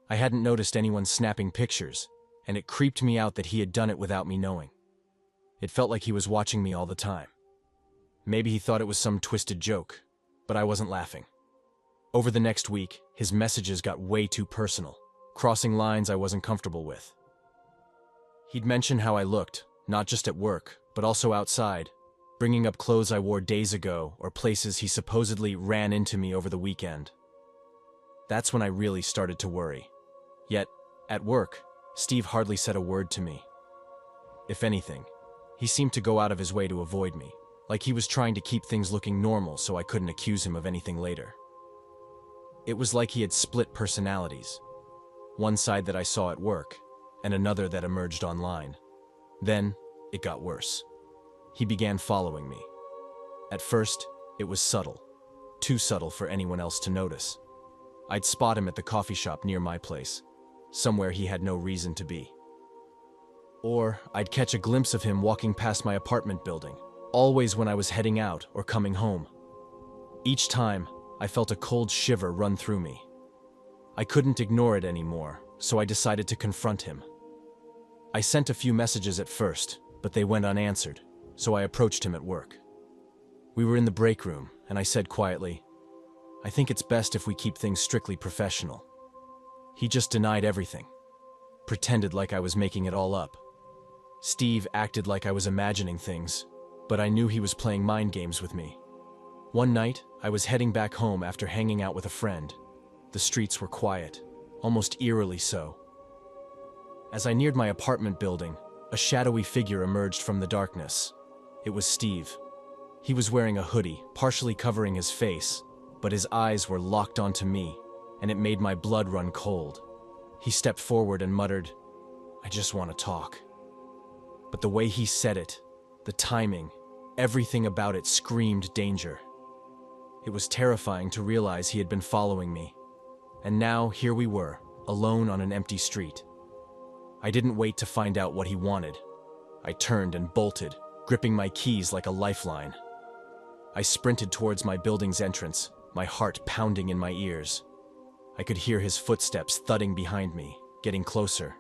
I hadn't noticed anyone snapping pictures, and it creeped me out that he had done it without me knowing. It felt like he was watching me all the time. Maybe he thought it was some twisted joke, but I wasn't laughing. Over the next week, his messages got way too personal, crossing lines I wasn't comfortable with. He'd mention how I looked, not just at work, but also outside, bringing up clothes I wore days ago or places he supposedly ran into me over the weekend. That's when I really started to worry. Yet, at work, Steve hardly said a word to me. If anything, he seemed to go out of his way to avoid me, like he was trying to keep things looking normal so I couldn't accuse him of anything later. It was like he had split personalities, one side that I saw at work, and another that emerged online. Then, it got worse. He began following me. At first, it was subtle. too subtle for anyone else to notice. I'd spot him at the coffee shop near my place, somewhere he had no reason to be. Or I'd catch a glimpse of him walking past my apartment building, always when I was heading out or coming home. Each time, I felt a cold shiver run through me. I couldn't ignore it anymore, so I decided to confront him. I sent a few messages at first, but they went unanswered, so I approached him at work. We were in the break room, and I said quietly, "I think it's best if we keep things strictly professional." He just denied everything, pretended like I was making it all up. Steve acted like I was imagining things, but I knew he was playing mind games with me. One night, I was heading back home after hanging out with a friend. The streets were quiet, almost eerily so. As I neared my apartment building, a shadowy figure emerged from the darkness. It was Steve. He was wearing a hoodie, partially covering his face, but his eyes were locked onto me, and it made my blood run cold. He stepped forward and muttered, "I just want to talk." But the way he said it, the timing, everything about it screamed danger. It was terrifying to realize he had been following me. And now, here we were, alone on an empty street. I didn't wait to find out what he wanted. I turned and bolted, gripping my keys like a lifeline. I sprinted towards my building's entrance, my heart pounding in my ears. I could hear his footsteps thudding behind me, getting closer.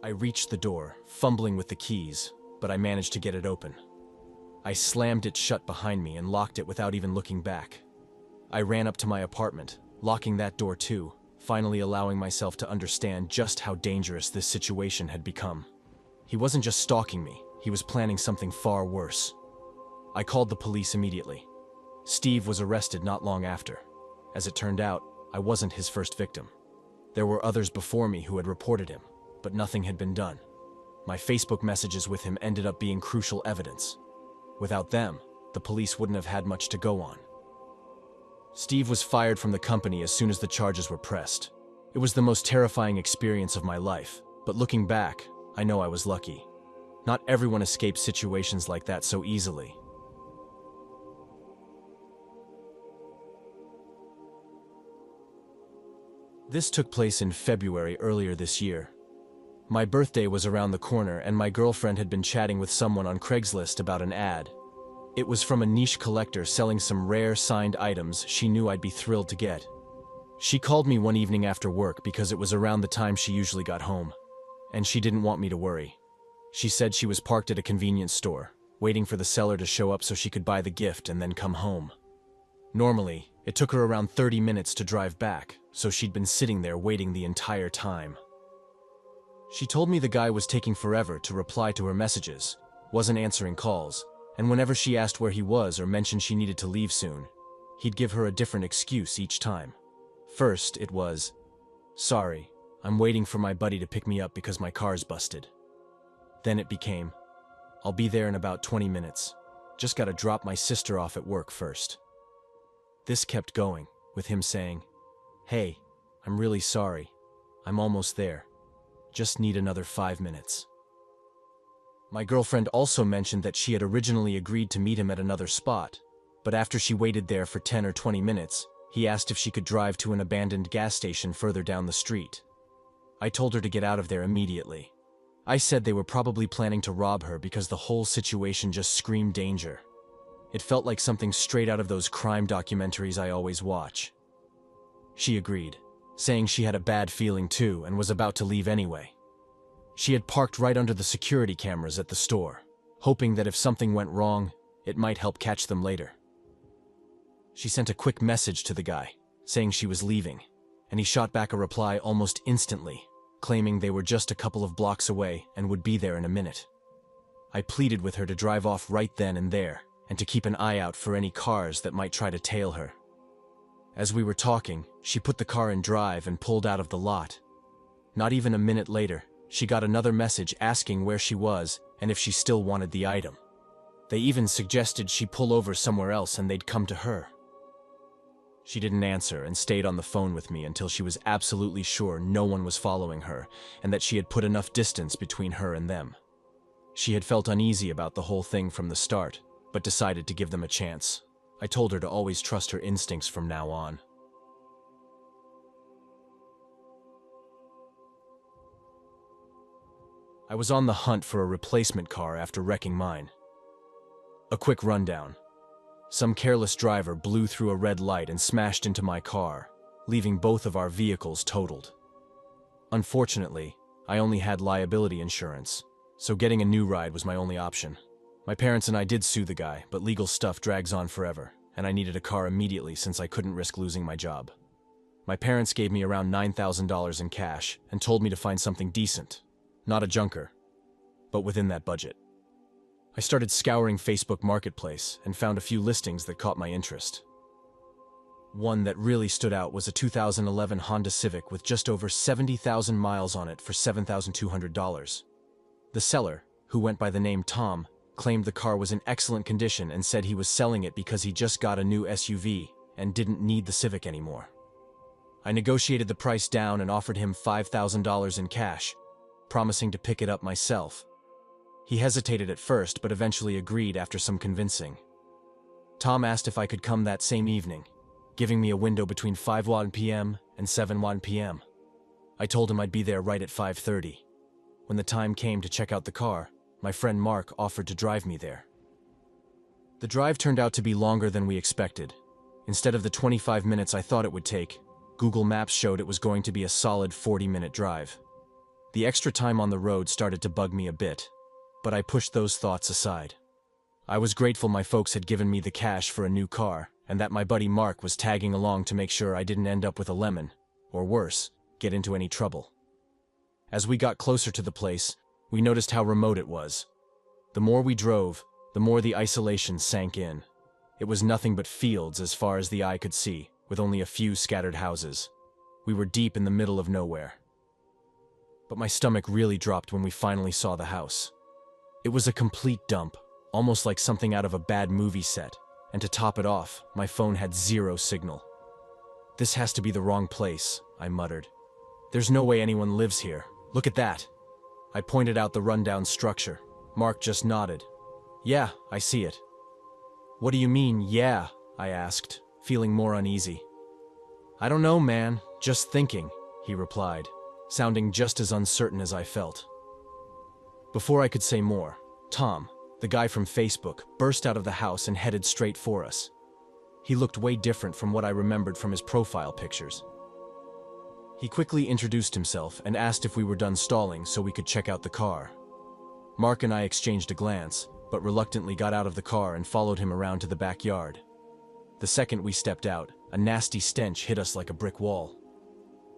I reached the door, fumbling with the keys, but I managed to get it open. I slammed it shut behind me and locked it without even looking back. I ran up to my apartment, locking that door too, finally allowing myself to understand just how dangerous this situation had become. He wasn't just stalking me, he was planning something far worse. I called the police immediately. Steve was arrested not long after. As it turned out, I wasn't his first victim. There were others before me who had reported him, but nothing had been done. My Facebook messages with him ended up being crucial evidence. Without them, the police wouldn't have had much to go on. Steve was fired from the company as soon as the charges were pressed. It was the most terrifying experience of my life, but looking back, I know I was lucky. Not everyone escapes situations like that so easily. This took place in February earlier this year. My birthday was around the corner and my girlfriend had been chatting with someone on Craigslist about an ad. It was from a niche collector selling some rare signed items she knew I'd be thrilled to get. She called me one evening after work because it was around the time she usually got home, and she didn't want me to worry. She said she was parked at a convenience store, waiting for the seller to show up so she could buy the gift and then come home. Normally, it took her around 30 minutes to drive back, so she'd been sitting there waiting the entire time. She told me the guy was taking forever to reply to her messages, wasn't answering calls, and whenever she asked where he was or mentioned she needed to leave soon, he'd give her a different excuse each time. First, it was, "Sorry, I'm waiting for my buddy to pick me up because my car's busted." Then it became, "I'll be there in about 20 minutes. Just gotta drop my sister off at work first." This kept going, with him saying, "Hey, I'm really sorry. I'm almost there. Just need another 5 minutes." My girlfriend also mentioned that she had originally agreed to meet him at another spot, but after she waited there for 10 or 20 minutes, he asked if she could drive to an abandoned gas station further down the street. I told her to get out of there immediately. I said they were probably planning to rob her because the whole situation just screamed danger. It felt like something straight out of those crime documentaries I always watch. She agreed, saying she had a bad feeling too and was about to leave anyway. She had parked right under the security cameras at the store, hoping that if something went wrong, it might help catch them later. She sent a quick message to the guy, saying she was leaving, and he shot back a reply almost instantly, claiming they were just a couple of blocks away and would be there in a minute. I pleaded with her to drive off right then and there, and to keep an eye out for any cars that might try to tail her. As we were talking, she put the car in drive and pulled out of the lot. Not even a minute later, she got another message asking where she was and if she still wanted the item. They even suggested she pull over somewhere else and they'd come to her. She didn't answer and stayed on the phone with me until she was absolutely sure no one was following her and that she had put enough distance between her and them. She had felt uneasy about the whole thing from the start, but decided to give them a chance. I told her to always trust her instincts from now on. I was on the hunt for a replacement car after wrecking mine. A quick rundown. Some careless driver blew through a red light and smashed into my car, leaving both of our vehicles totaled. Unfortunately, I only had liability insurance, so getting a new ride was my only option. My parents and I did sue the guy, but legal stuff drags on forever, and I needed a car immediately since I couldn't risk losing my job. My parents gave me around $9,000 in cash and told me to find something decent, not a junker, but within that budget. I started scouring Facebook Marketplace and found a few listings that caught my interest. One that really stood out was a 2011 Honda Civic with just over 70,000 miles on it for $7,200. The seller, who went by the name Tom, claimed the car was in excellent condition and said he was selling it because he just got a new SUV and didn't need the Civic anymore. I negotiated the price down and offered him $5,000 in cash, promising to pick it up myself. He hesitated at first, but eventually agreed after some convincing. Tom asked if I could come that same evening, giving me a window between 5 p.m. and 7 p.m. I told him I'd be there right at 5:30. When the time came to check out the car, my friend Mark offered to drive me there. The drive turned out to be longer than we expected. Instead of the 25 minutes I thought it would take, Google Maps showed it was going to be a solid 40-minute drive. The extra time on the road started to bug me a bit, but I pushed those thoughts aside. I was grateful my folks had given me the cash for a new car, and that my buddy Mark was tagging along to make sure I didn't end up with a lemon, or worse, get into any trouble. As we got closer to the place, we noticed how remote it was. The more we drove, the more the isolation sank in. It was nothing but fields as far as the eye could see, with only a few scattered houses. We were deep in the middle of nowhere. But my stomach really dropped when we finally saw the house. It was a complete dump, almost like something out of a bad movie set, and to top it off, my phone had zero signal. "This has to be the wrong place," I muttered. "There's no way anyone lives here. Look at that." I pointed out the rundown structure. Mark just nodded. "Yeah, I see it." "What do you mean, yeah?" I asked, feeling more uneasy. "I don't know, man. Just thinking," he replied, sounding just as uncertain as I felt. Before I could say more, Tom, the guy from Facebook, burst out of the house and headed straight for us. He looked way different from what I remembered from his profile pictures. He quickly introduced himself and asked if we were done stalling so we could check out the car. Mark and I exchanged a glance, but reluctantly got out of the car and followed him around to the backyard. The second we stepped out, a nasty stench hit us like a brick wall.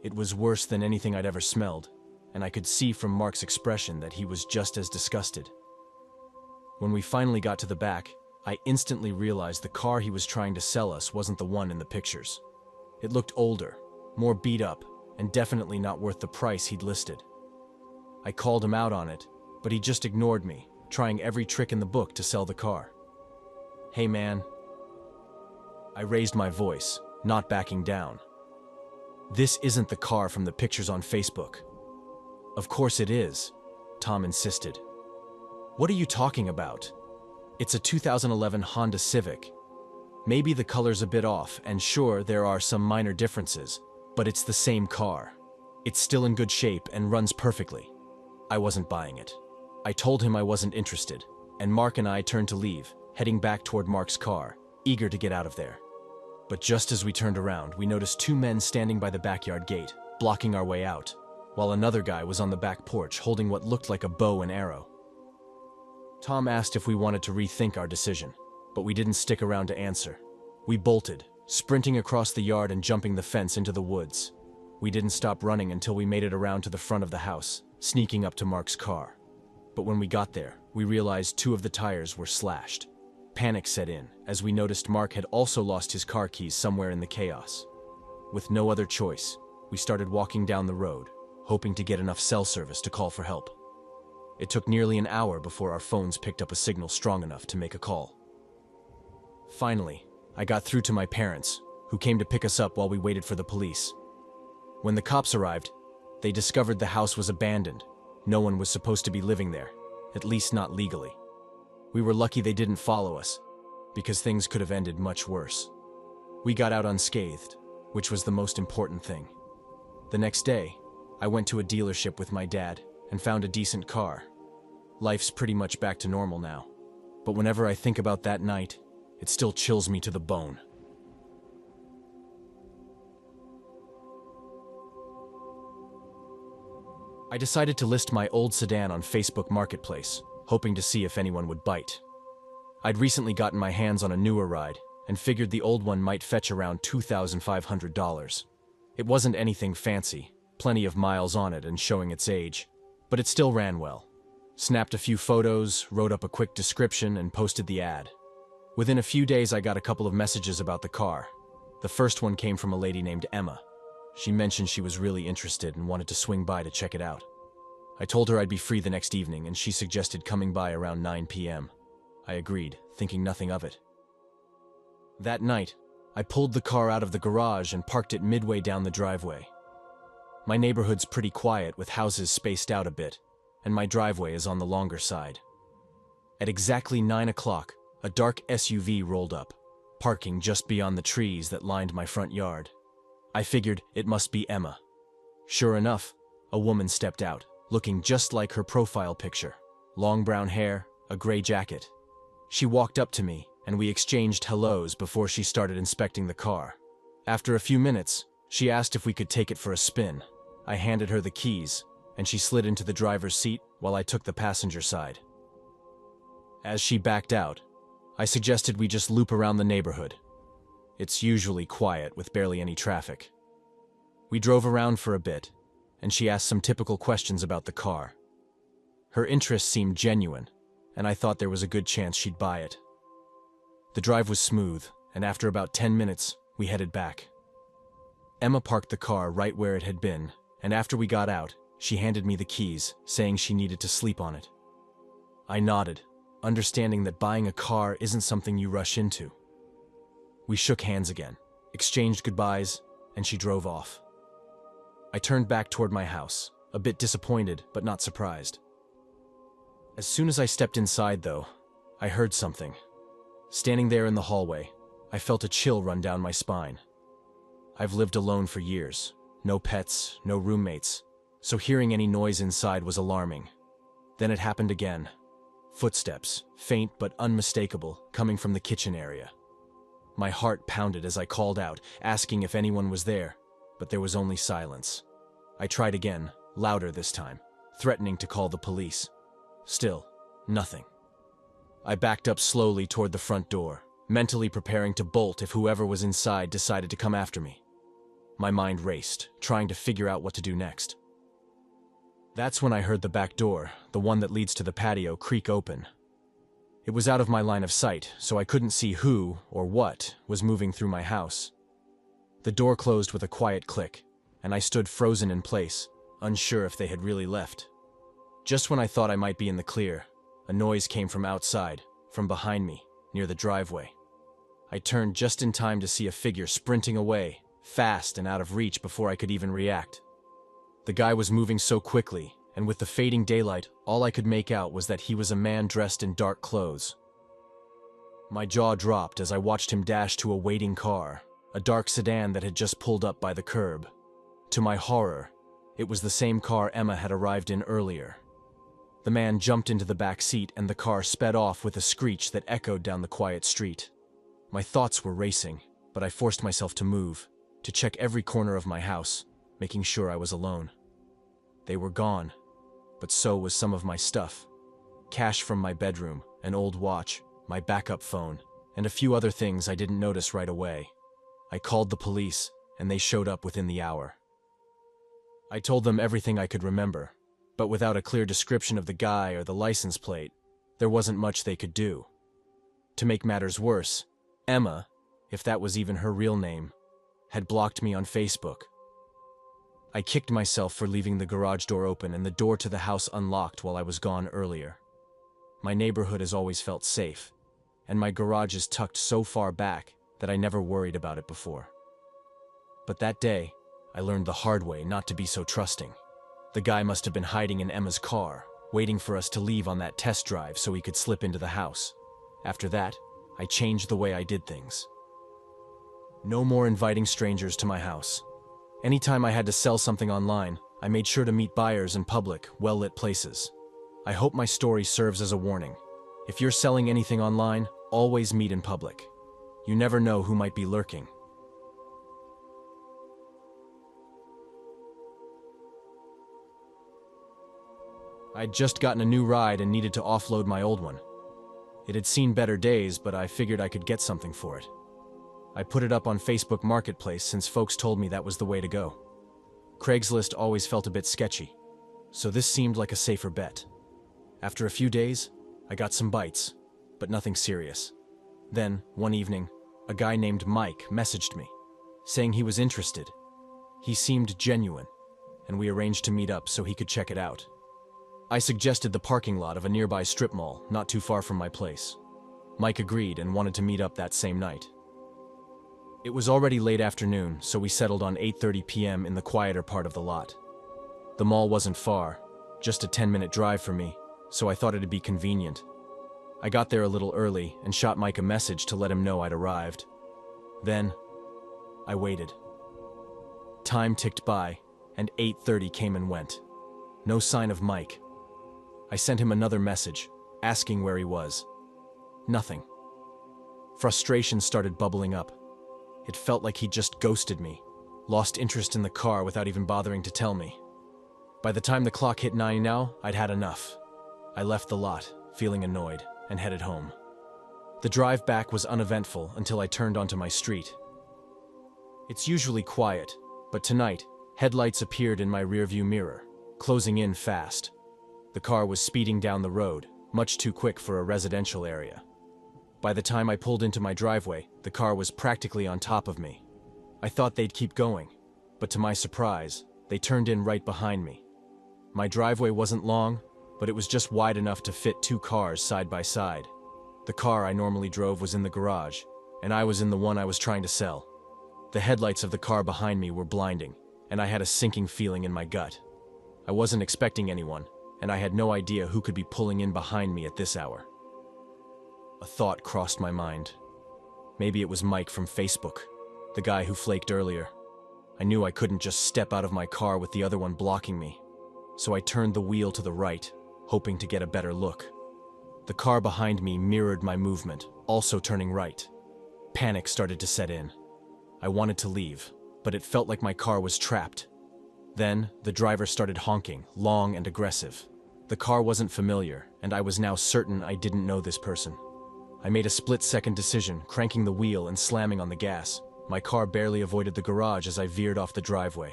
It was worse than anything I'd ever smelled, and I could see from Mark's expression that he was just as disgusted. When we finally got to the back, I instantly realized the car he was trying to sell us wasn't the one in the pictures. It looked older, more beat up, and definitely not worth the price he'd listed. I called him out on it, but he just ignored me, trying every trick in the book to sell the car. "Hey man." I raised my voice, not backing down. "This isn't the car from the pictures on Facebook." "Of course it is," Tom insisted. "What are you talking about? It's a 2011 Honda Civic. Maybe the color's a bit off, and sure, there are some minor differences, but it's the same car. It's still in good shape and runs perfectly." I wasn't buying it. I told him I wasn't interested, and Mark and I turned to leave, heading back toward Mark's car, eager to get out of there. But just as we turned around, we noticed two men standing by the backyard gate, blocking our way out, while another guy was on the back porch holding what looked like a bow and arrow. Tom asked if we wanted to rethink our decision, but we didn't stick around to answer. We bolted, sprinting across the yard and jumping the fence into the woods. We didn't stop running until we made it around to the front of the house, sneaking up to Mark's car. But when we got there, we realized two of the tires were slashed. Panic set in, as we noticed Mark had also lost his car keys somewhere in the chaos. With no other choice, we started walking down the road, hoping to get enough cell service to call for help. It took nearly an hour before our phones picked up a signal strong enough to make a call. Finally, I got through to my parents, who came to pick us up while we waited for the police. When the cops arrived, they discovered the house was abandoned. No one was supposed to be living there, at least not legally. We were lucky they didn't follow us, because things could have ended much worse. We got out unscathed, which was the most important thing. The next day, I went to a dealership with my dad and found a decent car. Life's pretty much back to normal now, but whenever I think about that night, it still chills me to the bone. I decided to list my old sedan on Facebook Marketplace, hoping to see if anyone would bite. I'd recently gotten my hands on a newer ride and figured the old one might fetch around $2,500. It wasn't anything fancy, plenty of miles on it and showing its age, but it still ran well. Snapped a few photos, wrote up a quick description, and posted the ad. Within a few days, I got a couple of messages about the car. The first one came from a lady named Emma. She mentioned she was really interested and wanted to swing by to check it out. I told her I'd be free the next evening, and she suggested coming by around 9 p.m. I agreed, thinking nothing of it. That night, I pulled the car out of the garage and parked it midway down the driveway. My neighborhood's pretty quiet with houses spaced out a bit, and my driveway is on the longer side. At exactly 9 o'clock, a dark SUV rolled up, parking just beyond the trees that lined my front yard. I figured it must be Emma. Sure enough, a woman stepped out, looking just like her profile picture. Long brown hair, a gray jacket. She walked up to me, and we exchanged hellos before she started inspecting the car. After a few minutes, she asked if we could take it for a spin. I handed her the keys, and she slid into the driver's seat while I took the passenger side. As she backed out, I suggested we just loop around the neighborhood. It's usually quiet with barely any traffic. We drove around for a bit, and she asked some typical questions about the car. Her interest seemed genuine, and I thought there was a good chance she'd buy it. The drive was smooth, and after about 10 minutes, we headed back. Emma parked the car right where it had been, and after we got out, she handed me the keys, saying she needed to sleep on it. I nodded, understanding that buying a car isn't something you rush into. We shook hands again, exchanged goodbyes, and she drove off. I turned back toward my house, a bit disappointed but not surprised. As soon as I stepped inside, though, I heard something. Standing there in the hallway, I felt a chill run down my spine. I've lived alone for years, no pets, no roommates, so hearing any noise inside was alarming. Then it happened again. Footsteps, faint but unmistakable, coming from the kitchen area. My heart pounded as I called out, asking if anyone was there, but there was only silence. I tried again, louder this time, threatening to call the police. Still, nothing. I backed up slowly toward the front door, mentally preparing to bolt if whoever was inside decided to come after me. My mind raced, trying to figure out what to do next. That's when I heard the back door, the one that leads to the patio, creak open. It was out of my line of sight, so I couldn't see who, or what, was moving through my house. The door closed with a quiet click, and I stood frozen in place, unsure if they had really left. Just when I thought I might be in the clear, a noise came from outside, from behind me, near the driveway. I turned just in time to see a figure sprinting away, fast and out of reach before I could even react. The guy was moving so quickly, and with the fading daylight, all I could make out was that he was a man dressed in dark clothes. My jaw dropped as I watched him dash to a waiting car, a dark sedan that had just pulled up by the curb. To my horror, it was the same car Emma had arrived in earlier. The man jumped into the back seat and the car sped off with a screech that echoed down the quiet street. My thoughts were racing, but I forced myself to move, to check every corner of my house, making sure I was alone. They were gone, but so was some of my stuff. Cash from my bedroom, an old watch, my backup phone, and a few other things I didn't notice right away. I called the police, and they showed up within the hour. I told them everything I could remember, but without a clear description of the guy or the license plate, there wasn't much they could do. To make matters worse, Emma, if that was even her real name, had blocked me on Facebook. I kicked myself for leaving the garage door open and the door to the house unlocked while I was gone earlier. My neighborhood has always felt safe, and my garage is tucked so far back that I never worried about it before. But that day, I learned the hard way not to be so trusting. The guy must have been hiding in Emma's car, waiting for us to leave on that test drive so he could slip into the house. After that, I changed the way I did things. No more inviting strangers to my house. Anytime I had to sell something online, I made sure to meet buyers in public, well-lit places. I hope my story serves as a warning. If you're selling anything online, always meet in public. You never know who might be lurking. I'd just gotten a new ride and needed to offload my old one. It had seen better days, but I figured I could get something for it. I put it up on Facebook Marketplace since folks told me that was the way to go. Craigslist always felt a bit sketchy, so this seemed like a safer bet. After a few days, I got some bites, but nothing serious. Then, one evening, a guy named Mike messaged me, saying he was interested. He seemed genuine, and we arranged to meet up so he could check it out. I suggested the parking lot of a nearby strip mall not too far from my place. Mike agreed and wanted to meet up that same night. It was already late afternoon, so we settled on 8:30 p.m. in the quieter part of the lot. The mall wasn't far, just a 10-minute drive for me, so I thought it'd be convenient. I got there a little early and shot Mike a message to let him know I'd arrived. Then, I waited. Time ticked by, and 8:30 came and went. No sign of Mike. I sent him another message, asking where he was. Nothing. Frustration started bubbling up. It felt like he'd just ghosted me, lost interest in the car without even bothering to tell me. By the time the clock hit 9 now, I'd had enough. I left the lot, feeling annoyed, and headed home. The drive back was uneventful until I turned onto my street. It's usually quiet, but tonight, headlights appeared in my rearview mirror, closing in fast. The car was speeding down the road, much too quick for a residential area. By the time I pulled into my driveway, the car was practically on top of me. I thought they'd keep going, but to my surprise, they turned in right behind me. My driveway wasn't long, but it was just wide enough to fit 2 cars side by side. The car I normally drove was in the garage, and I was in the one I was trying to sell. The headlights of the car behind me were blinding, and I had a sinking feeling in my gut. I wasn't expecting anyone, and I had no idea who could be pulling in behind me at this hour. A thought crossed my mind. Maybe it was Mike from Facebook, the guy who flaked earlier. I knew I couldn't just step out of my car with the other one blocking me, so I turned the wheel to the right, hoping to get a better look. The car behind me mirrored my movement, also turning right. Panic started to set in. I wanted to leave, but it felt like my car was trapped. Then, the driver started honking, long and aggressive. The car wasn't familiar, and I was now certain I didn't know this person. I made a split-second decision, cranking the wheel and slamming on the gas. My car barely avoided the garage as I veered off the driveway.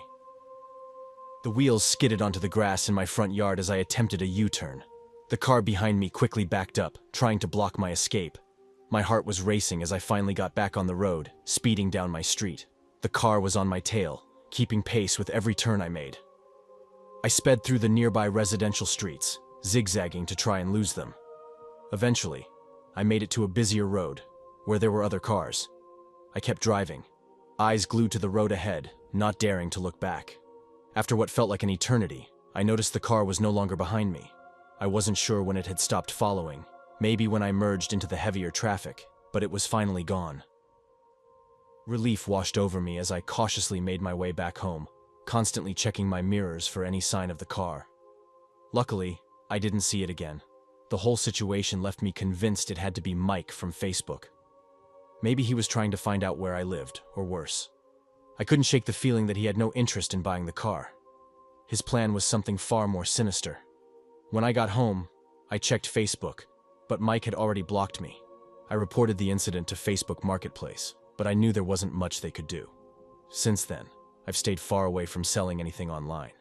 The wheels skidded onto the grass in my front yard as I attempted a U-turn. The car behind me quickly backed up, trying to block my escape. My heart was racing as I finally got back on the road, speeding down my street. The car was on my tail, keeping pace with every turn I made. I sped through the nearby residential streets, zigzagging to try and lose them. Eventually, I made it to a busier road, where there were other cars. I kept driving, eyes glued to the road ahead, not daring to look back. After what felt like an eternity, I noticed the car was no longer behind me. I wasn't sure when it had stopped following, maybe when I merged into the heavier traffic, but it was finally gone. Relief washed over me as I cautiously made my way back home, constantly checking my mirrors for any sign of the car. Luckily, I didn't see it again. The whole situation left me convinced it had to be Mike from Facebook. Maybe he was trying to find out where I lived, or worse. I couldn't shake the feeling that he had no interest in buying the car. His plan was something far more sinister. When I got home, I checked Facebook, but Mike had already blocked me. I reported the incident to Facebook Marketplace, but I knew there wasn't much they could do. Since then, I've stayed far away from selling anything online.